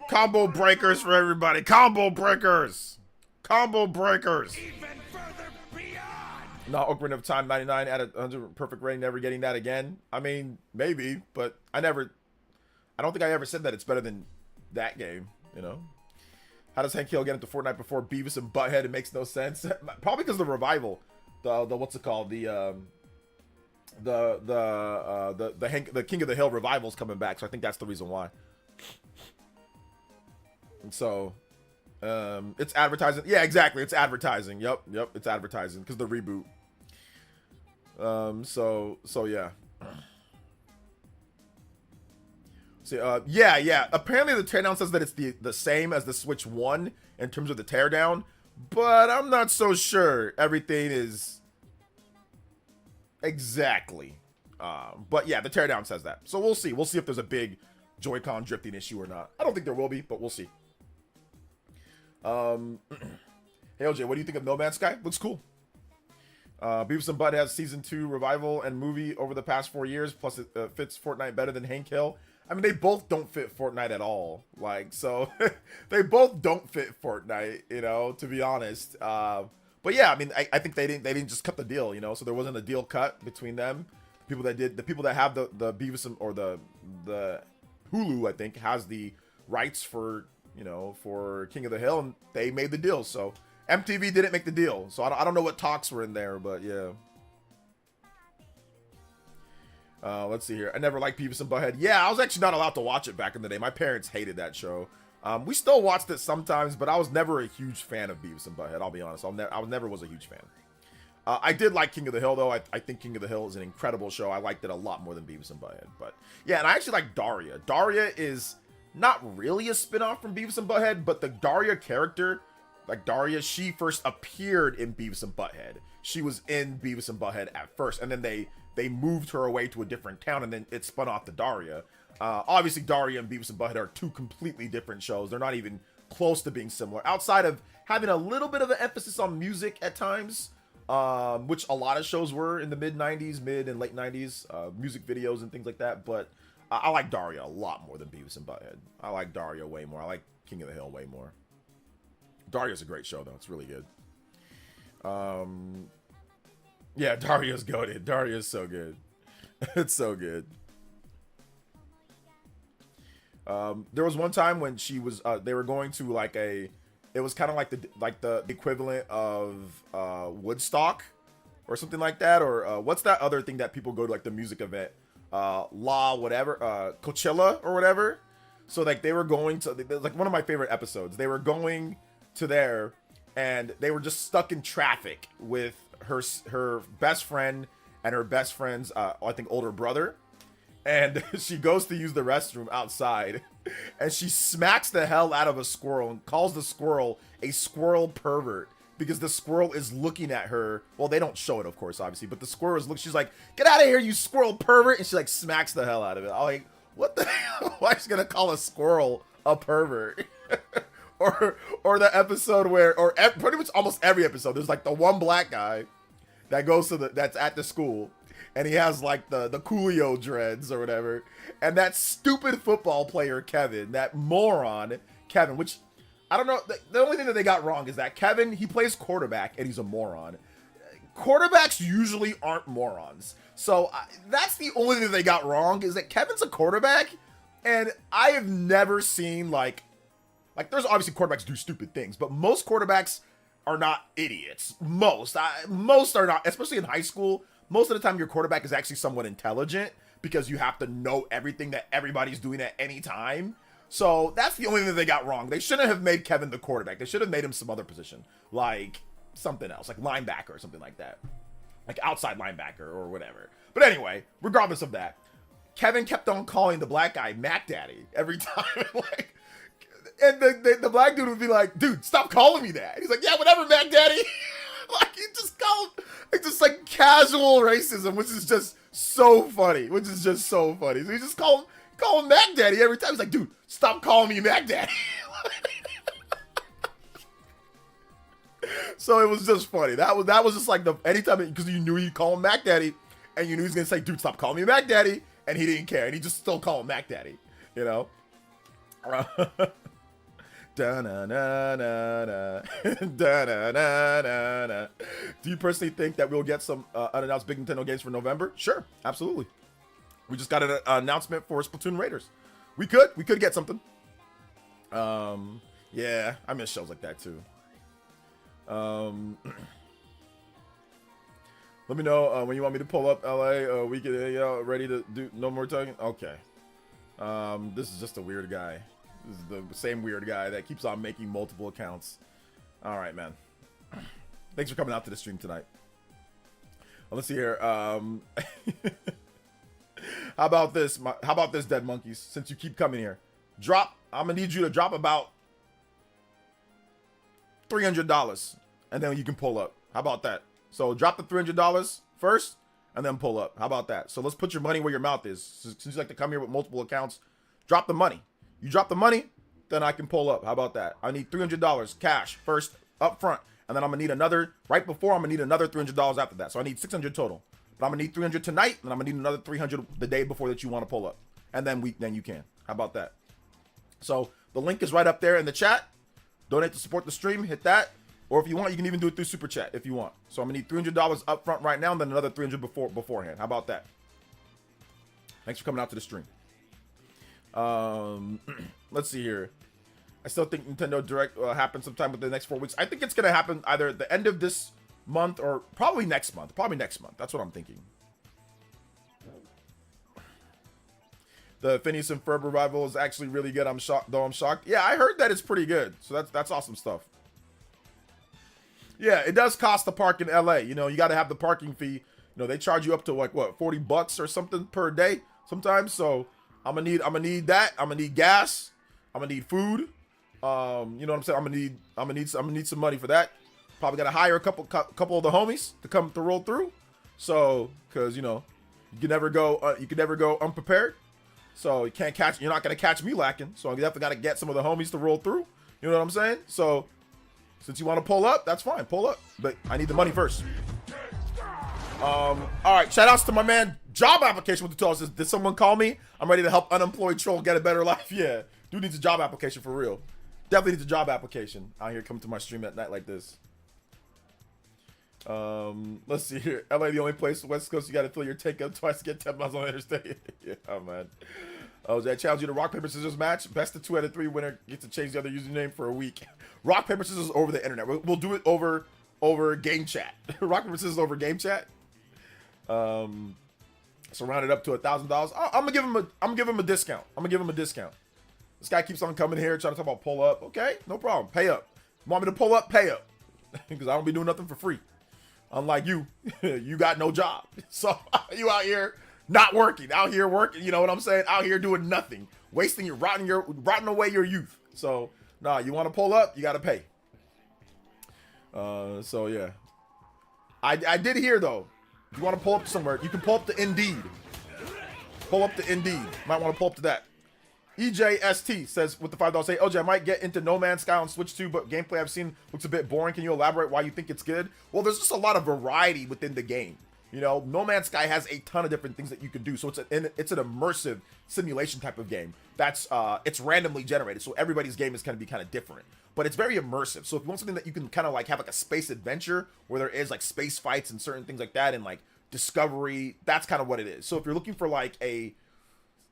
Combo breakers for everybody. Combo breakers. Combo breakers. No, Ocarina of Time 99 at 100 perfect rating. Never getting that again. I mean, maybe, but I don't think I ever said that it's better than that game, you know? How does Hank Hill get into Fortnite before Beavis and Butthead? It makes no sense. Probably because of the revival. The what's it called? The King of the Hill revival's coming back, so I think that's the reason why. And so it's advertising. Yeah, exactly. It's advertising. Yep, it's advertising because the reboot. So yeah. So yeah. Apparently the teardown says that it's the same as the Switch 1 in terms of the teardown, but I'm not so sure everything is exactly. But yeah, the teardown says that. So we'll see. We'll see if there's a big Joy-Con drifting issue or not. I don't think there will be, but we'll see. Hey OJ, what do you think of No Man's Sky? Looks cool. Beavis and Butthead has season 2 revival and movie over the past 4 years. Plus, it fits Fortnite better than Hank Hill. I mean, they both don't fit Fortnite at all. Like, so they both don't fit Fortnite. You know, to be honest. But yeah, I mean, I think they didn't just cut the deal. You know, so there wasn't a deal cut between them. The people that have the Beavis or the Hulu, I think, has the rights for, you know, for King of the Hill, and they made the deal. So MTV didn't make the deal, so I don't know what talks were in there, but yeah. Let's see here. I never liked Beavis and Butthead. Yeah, I was actually not allowed to watch it back in the day. My parents hated that show. We still watched it sometimes, but I was never a huge fan of Beavis and Butthead. I'll be honest. I never was a huge fan. I did like King of the Hill, though. I think King of the Hill is an incredible show. I liked it a lot more than Beavis and Butthead. But yeah, and I actually like Daria. Daria is not really a spin-off from Beavis and Butthead, but the Daria character, like Daria, she first appeared in Beavis and Butthead. She was in Beavis and Butthead at first, and then they moved her away to a different town, and then it spun off to Daria. Obviously, Daria and Beavis and Butthead are two completely different shows. They're not even close to being similar, outside of having a little bit of an emphasis on music at times, which a lot of shows were in the mid and late 90s, music videos and things like that. But I like Daria a lot more than Beavis and Butthead. I like Daria way more. I like King of the Hill way more. Daria's a great show, though. It's really good. Yeah, Daria's goated. Daria's so good. It's so good. There was one time when she was they were going to like it was kind of like the equivalent of Woodstock or something like that, or what's that other thing that people go to, like the music event, Coachella or whatever. So like they were going to, like, one of my favorite episodes, they were going to there and they were just stuck in traffic with her best friend and her best friend's I think older brother. And she goes to use the restroom outside, and she smacks the hell out of a squirrel and calls the squirrel a squirrel pervert because the squirrel is looking at her. Well, they don't show it, of course, obviously, but the squirrel is she's like, "Get out of here, you squirrel pervert!" And she like smacks the hell out of it. I'm like, what the hell? Why is she gonna call a squirrel a pervert? or the episode where, pretty much almost every episode, there's like the one black guy that goes to that's at the school. And he has like the Coolio dreads or whatever. And that stupid football player, Kevin, that moron, Kevin, which I don't know. The only thing that they got wrong is that Kevin, he plays quarterback and he's a moron. Quarterbacks usually aren't morons. So that's the only thing they got wrong, is that Kevin's a quarterback. And I have never seen like there's obviously quarterbacks do stupid things, but most quarterbacks are not idiots. Most are not, especially in high school. Most of the time, your quarterback is actually somewhat intelligent because you have to know everything that everybody's doing at any time. So that's the only thing they got wrong. They shouldn't have made Kevin the quarterback. They should have made him some other position, like something else, like linebacker or something like that, like outside linebacker or whatever. But anyway, regardless of that, Kevin kept on calling the black guy Mac Daddy every time. Like, and the black dude would be like, "Dude, stop calling me that." He's like, "Yeah, whatever, Mac Daddy." Like, he just called, like, just like casual racism, which is just so funny. So he just call him Mac Daddy every time. He's like, "Dude, stop calling me Mac Daddy." So it was just funny. That was just like anytime, because you knew he'd call him Mac Daddy, and you knew he was gonna say, "Dude, stop calling me Mac Daddy," and he didn't care, and he just still called him Mac Daddy, you know. Da-na-na-na-na. Da-na-na-na-na. Do you personally think that we'll get some unannounced big Nintendo games for November? Sure, absolutely. We just got an announcement for Splatoon Raiders. We could get something. Yeah, I miss shows like that too. Let me know when you want me to pull up LA. We can ready to do no more talking. Okay. This is just a weird guy. This is the same weird guy that keeps on making multiple accounts. All right, man. Thanks for coming out to the stream tonight. Let's see here. How about this? How about this, Dead Monkeys? Since you keep coming here, I'm gonna need you to drop about $300, and then you can pull up. How about that? So drop the $300 first, and then pull up. How about that? So let's put your money where your mouth is. Since you like to come here with multiple accounts, drop the money. You drop the money, then I can pull up. How about that? I need $300 cash first up front, and then I'm gonna need another right before. I'm gonna need another $300 after that. So I need $600 total. But I'm gonna need $300 tonight, and I'm gonna need another $300 the day before that you want to pull up, and then you can. How about that? So the link is right up there in the chat. Donate to support the stream. Hit that, or if you want, you can even do it through super chat if you want. So I'm gonna need $300 up front right now, and then another $300 beforehand. How about that? Thanks for coming out to the stream. Let's see here. I still think Nintendo Direct will happen sometime within the next 4 weeks. I think it's gonna happen either at the end of this month or probably next month. That's what I'm thinking. The Phineas and Ferb revival is actually really good. I'm shocked, though. I'm shocked. Yeah, I heard that it's pretty good. So that's awesome stuff. Yeah, it does cost to park in LA. You know, you got to have the parking fee. You know, they charge you up to like what, $40 or something per day sometimes. So I'm gonna need that. I'm gonna need gas. I'm gonna need food. You know what I'm saying? I'm gonna need some money for that. Probably gotta hire a couple of the homies to come to roll through. So, cause you know, you can never go unprepared. So you're not gonna catch me lacking. So I definitely gotta get some of the homies to roll through. You know what I'm saying? So since you want to pull up, that's fine. Pull up, but I need the money first. All right. Shout outs to my man. Job application with the tool says, did someone call me? I'm ready to help unemployed troll get a better life. Yeah, dude needs a job application for real. Definitely needs a job application out here coming to my stream at night like this. Let's see here. LA, the only place West Coast you got to fill your tank up twice to get 10 miles on the interstate. Yeah, man. Oh, I challenge you to rock paper scissors match. Best of 2 out of 3 winner gets to change the other username for a week. Rock paper scissors over the internet. We'll do it over game chat. Rock paper scissors over game chat. So round it up to $1,000. I'm gonna give him a discount. I'm gonna give him a discount. This guy keeps on coming here trying to talk about pull up. Okay, no problem. Pay up. Want me to pull up? Pay up. Because I don't be doing nothing for free. Unlike you, you got no job. So you out here not working, out here working. You know what I'm saying? Out here doing nothing, wasting rotting away your youth. So nah, you want to pull up, you got to pay. So yeah, I did hear though. If you want to pull up somewhere, you can pull up to Indeed. Pull up to Indeed. Might want to pull up to that. EJST says with the $5 say, OJ, I might get into No Man's Sky on Switch 2, but gameplay I've seen looks a bit boring. Can you elaborate why you think it's good? Well, there's just a lot of variety within the game. You know, No Man's Sky has a ton of different things that you can do. So it's an immersive simulation type of game. That's it's randomly generated. So everybody's game is going to be kind of different. But it's very immersive. So if you want something that you can kind of like have like a space adventure where there is like space fights and certain things like that and like discovery, that's kind of what it is. So if you're looking for like a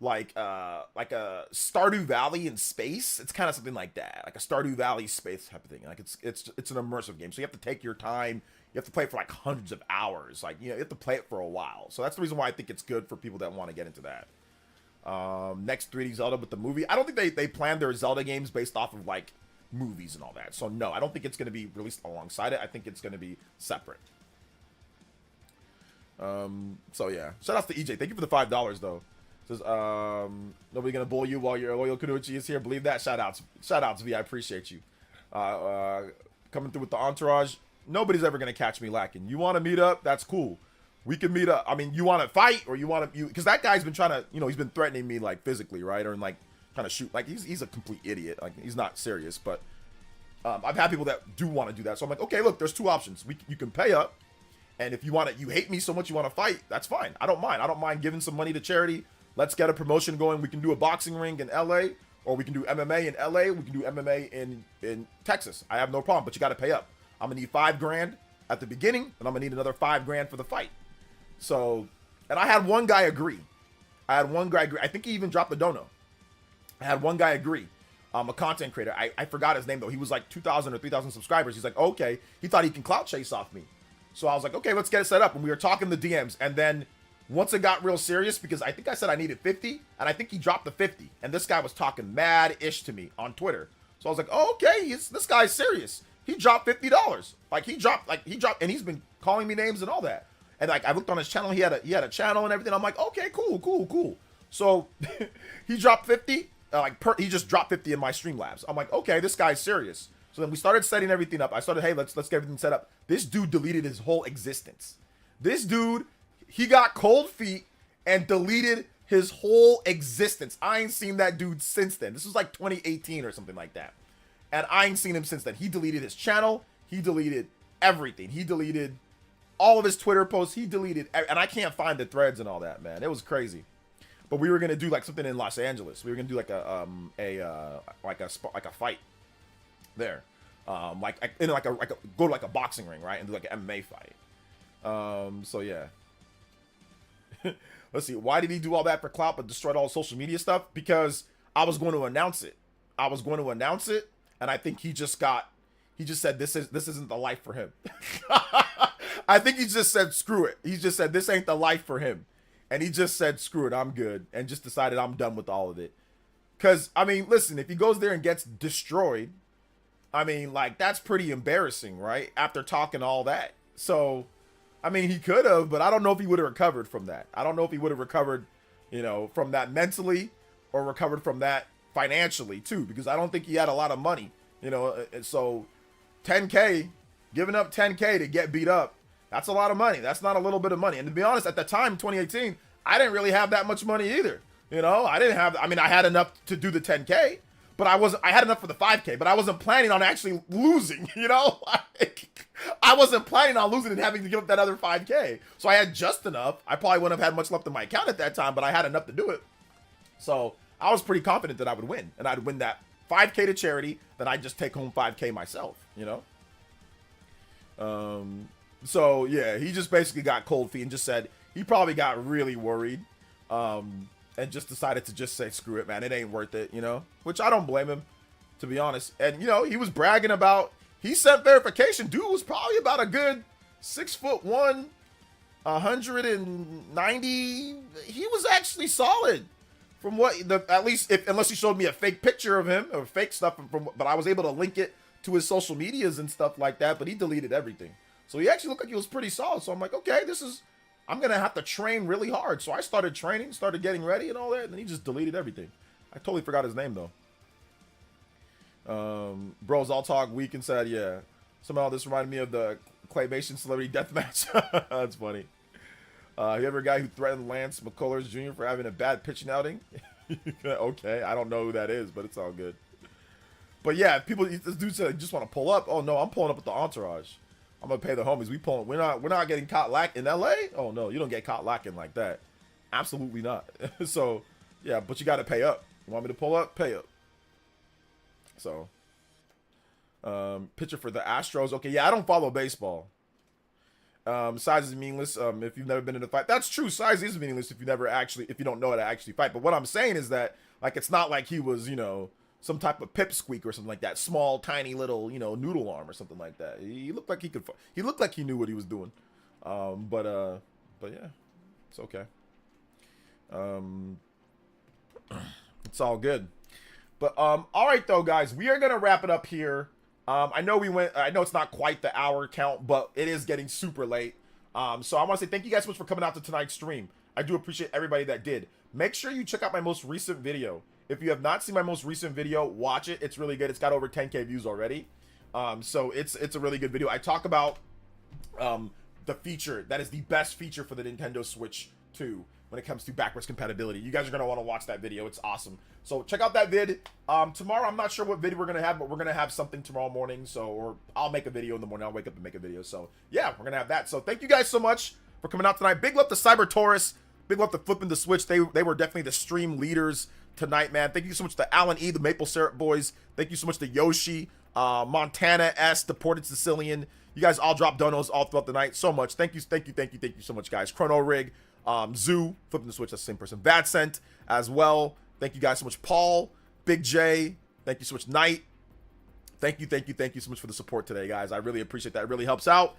Stardew Valley in space, it's kind of something like that, like a Stardew Valley space type of thing. Like it's an immersive game, so you have to take your time. You have to play it for like hundreds of hours. Like, you know, you have to play it for a while. So that's the reason why I think it's good for people that want to get into that. Next 3D Zelda with the movie. I don't think they plan their Zelda games based off of like movies and all that. So no, I don't think it's going to be released alongside it. I think it's going to be separate. So yeah, shout outs to EJ. Thank you for the $5 though. Says, nobody gonna bully you while your loyal Kunoichi is here. Believe that. Shout outs, V. I appreciate you. Coming through with the entourage. Nobody's ever gonna catch me lacking. You want to meet up? That's cool. We can meet up. I mean, you want to fight or you want to, because that guy's been trying to, you know, he's been threatening me like physically, right? Or like trying to shoot. Like he's a complete idiot. Like he's not serious, but I've had people that do want to do that. So I'm like, okay, look, there's 2 options. You can pay up, and if you want to, you hate me so much you want to fight, that's fine. I don't mind. I don't mind giving some money to charity. Let's get a promotion going. We can do a boxing ring in LA, or we can do MMA in LA. We can do MMA in Texas. I have no problem, but you got to pay up. I'm gonna need $5,000 at the beginning, and I'm gonna need another $5,000 for the fight. So, and I had one guy agree. I think he even dropped the dono. I had one guy agree. A content creator. I forgot his name though. He was like 2,000 or 3,000 subscribers. He's like, okay. He thought he can clout chase off me. So I was like, okay, let's get it set up. And we were talking the DMs, and then once it got real serious, because I think I said I needed 50, and I think he dropped the 50. And this guy was talking mad-ish to me on Twitter. So I was like, oh, okay, this guy's serious. He dropped $50. He dropped, and he's been calling me names and all that. And like, I looked on his channel, he had a channel and everything. I'm like, okay, cool. So he dropped 50, he just dropped 50 in my Streamlabs. I'm like, okay, this guy's serious. So then we started setting everything up. I started, hey, let's get everything set up. This dude deleted his whole existence. This dude, he got cold feet and deleted his whole existence. I ain't seen that dude since then. This was like 2018 or something like that. And I ain't seen him since then. He deleted his channel. He deleted everything. He deleted all of his Twitter posts. He deleted, and I can't find the threads and all that, man. It was crazy. But we were gonna do like something in Los Angeles. We were gonna do like a fight there, go to like a boxing ring, right, and do like an MMA fight. So yeah. Let's see. Why did he do all that for clout but destroyed all social media stuff? Because I was going to announce it. And I think he just said this isn't the life for him. I think he just said screw it. He just said this ain't the life for him. and he just said, screw it, I'm good, and just decided I'm done with all of it. Because, I mean, listen, if he goes there and gets destroyed, I mean, like, that's pretty embarrassing, right? After talking all that. So, I mean, he could have, but I don't know if he would have recovered from that. I don't know if he would have recovered, you know, from that mentally or recovered from that financially, too, because I don't think he had a lot of money, you know. So, 10K, giving up 10K to get beat up, that's a lot of money. That's not a little bit of money. And to be honest, at the time, 2018, I didn't really have that much money either. You know, I had enough to do the 10K, but I had enough for the 5K, but I wasn't planning on actually losing, you know? I wasn't planning on losing and having to give up that other 5K. So I had just enough. I probably wouldn't have had much left in my account at that time, but I had enough to do it. So I was pretty confident that I would win, and I'd win that 5K to charity, then I'd just take home 5K myself, you know? So yeah, he just basically got cold feet and just said he probably got really worried. And just decided to just say, screw it, man. It ain't worth it, you know? Which I don't blame him, to be honest. And, you know, he was bragging about, he sent verification. Dude was probably about a good 6'1", 190. He was actually solid. From what, at least, unless he showed me a fake picture of him, or fake stuff, but I was able to link it to his social medias and stuff like that, but he deleted everything. So he actually looked like he was pretty solid. So I'm like, okay, I'm going to have to train really hard. So I started training, started getting ready and all that. And then he just deleted everything. I totally forgot his name, though. Bros All Talk Week and said, yeah. Somehow this reminded me of the Claymation Celebrity Deathmatch. That's funny. You ever a guy who threatened Lance McCullers Jr. for having a bad pitching outing? Okay, I don't know who that is, but it's all good. But yeah, this dude said, just want to pull up. Oh, no, I'm pulling up with the entourage. I'm gonna pay the homies. We're not getting caught lacking in LA. Oh no, you don't get caught lacking like that. Absolutely not. So yeah, but you got to pay up. You want me to pull up? Pay up. So, pitcher for the Astros. Okay, yeah, I don't follow baseball. Size is meaningless. If you've never been in a fight, that's true. Size is meaningless if you don't know how to actually fight. But what I'm saying is that, like, it's not like he was, you know, some type of pipsqueak or something like that. Small, tiny little, you know, noodle arm or something like that. He looked like he looked like he knew what he was doing. But yeah, it's okay. It's all good. But all right though, guys, we are gonna wrap it up here. I know it's not quite the hour count, but it is getting super late. So I want to say thank you guys so much for coming out to tonight's stream. I do appreciate everybody that did. Make sure you check out my most recent video. If you have not seen my most recent video, watch it. It's really good. It's got over 10K views already. So it's a really good video. I talk about the feature that is the best feature for the Nintendo Switch 2 when it comes to backwards compatibility. You guys are going to want to watch that video. It's awesome. So check out that vid. Tomorrow, I'm not sure what video we're going to have, but we're going to have something tomorrow morning. Or I'll make a video in the morning. I'll wake up and make a video. So yeah, we're going to have that. So thank you guys so much for coming out tonight. Big love to Cyber Taurus. Big love to Flipping the Switch. They were definitely the stream leaders tonight, man. Thank you so much to Alan E, the Maple Syrup Boys. Thank you so much to Yoshi, Montana S, Deported Sicilian. You guys all dropped donos all throughout the night. So much. Thank you so much, guys. Chrono Rig, Zoo, Flipping the Switch, that's the same person. Vadsent as well. Thank you guys so much. Paul, Big J, thank you so much. Knight. Thank you so much for the support today, guys. I really appreciate that. It really helps out.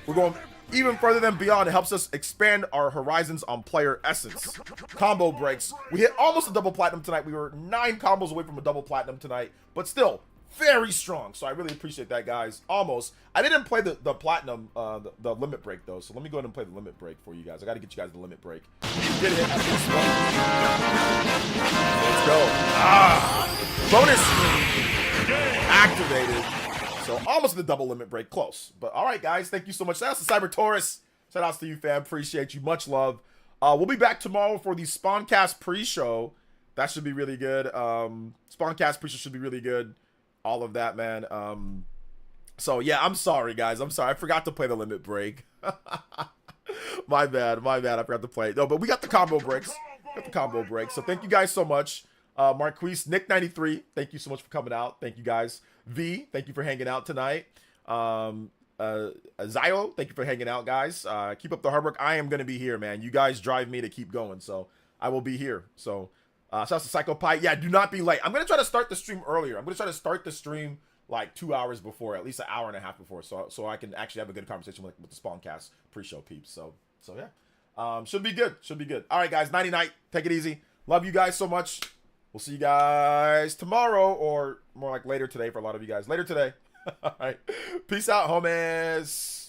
We're going even further than beyond. It helps us expand our horizons on player essence. Combo breaks. We hit almost a double platinum tonight. We were 9 combos away from a double platinum tonight, but still very strong. So I really appreciate that, guys. Almost. I didn't play the platinum, the limit break though. So let me go ahead and play the limit break for you guys. I got to get you guys the limit break. We did hit at least one. Let's go. Bonus screen activated. So almost the double limit break. Close. But all right, guys. Thank you so much. Shout out to Cyber Taurus. Shout outs to you, fam. Appreciate you. Much love. We'll be back tomorrow for the Spawncast pre-show. That should be really good. Spawncast pre-show should be really good. All of that, man. So yeah, I'm sorry, guys. I'm sorry. I forgot to play the limit break. My bad. I forgot to play it. No, but we got the combo breaks. So thank you guys so much. Marquise, Nick93, thank you so much for coming out. Thank you guys. V, thank you for hanging out tonight. Zio, thank you for hanging out, guys. Keep up the hard work. I am going to be here, man. You guys drive me to keep going, so I will be here. So, shout out to Psychopie. Yeah, do not be late. I'm going to try to start the stream earlier. I'm going to try to start the stream like 2 hours before, at least an hour and a half before, so I can actually have a good conversation with the Spawncast pre-show peeps. So yeah. Should be good. Should be good. All right, guys. Nighty night. Take it easy. Love you guys so much. We'll see you guys tomorrow, or more like later today for a lot of you guys. Later today. All right. Peace out, homies.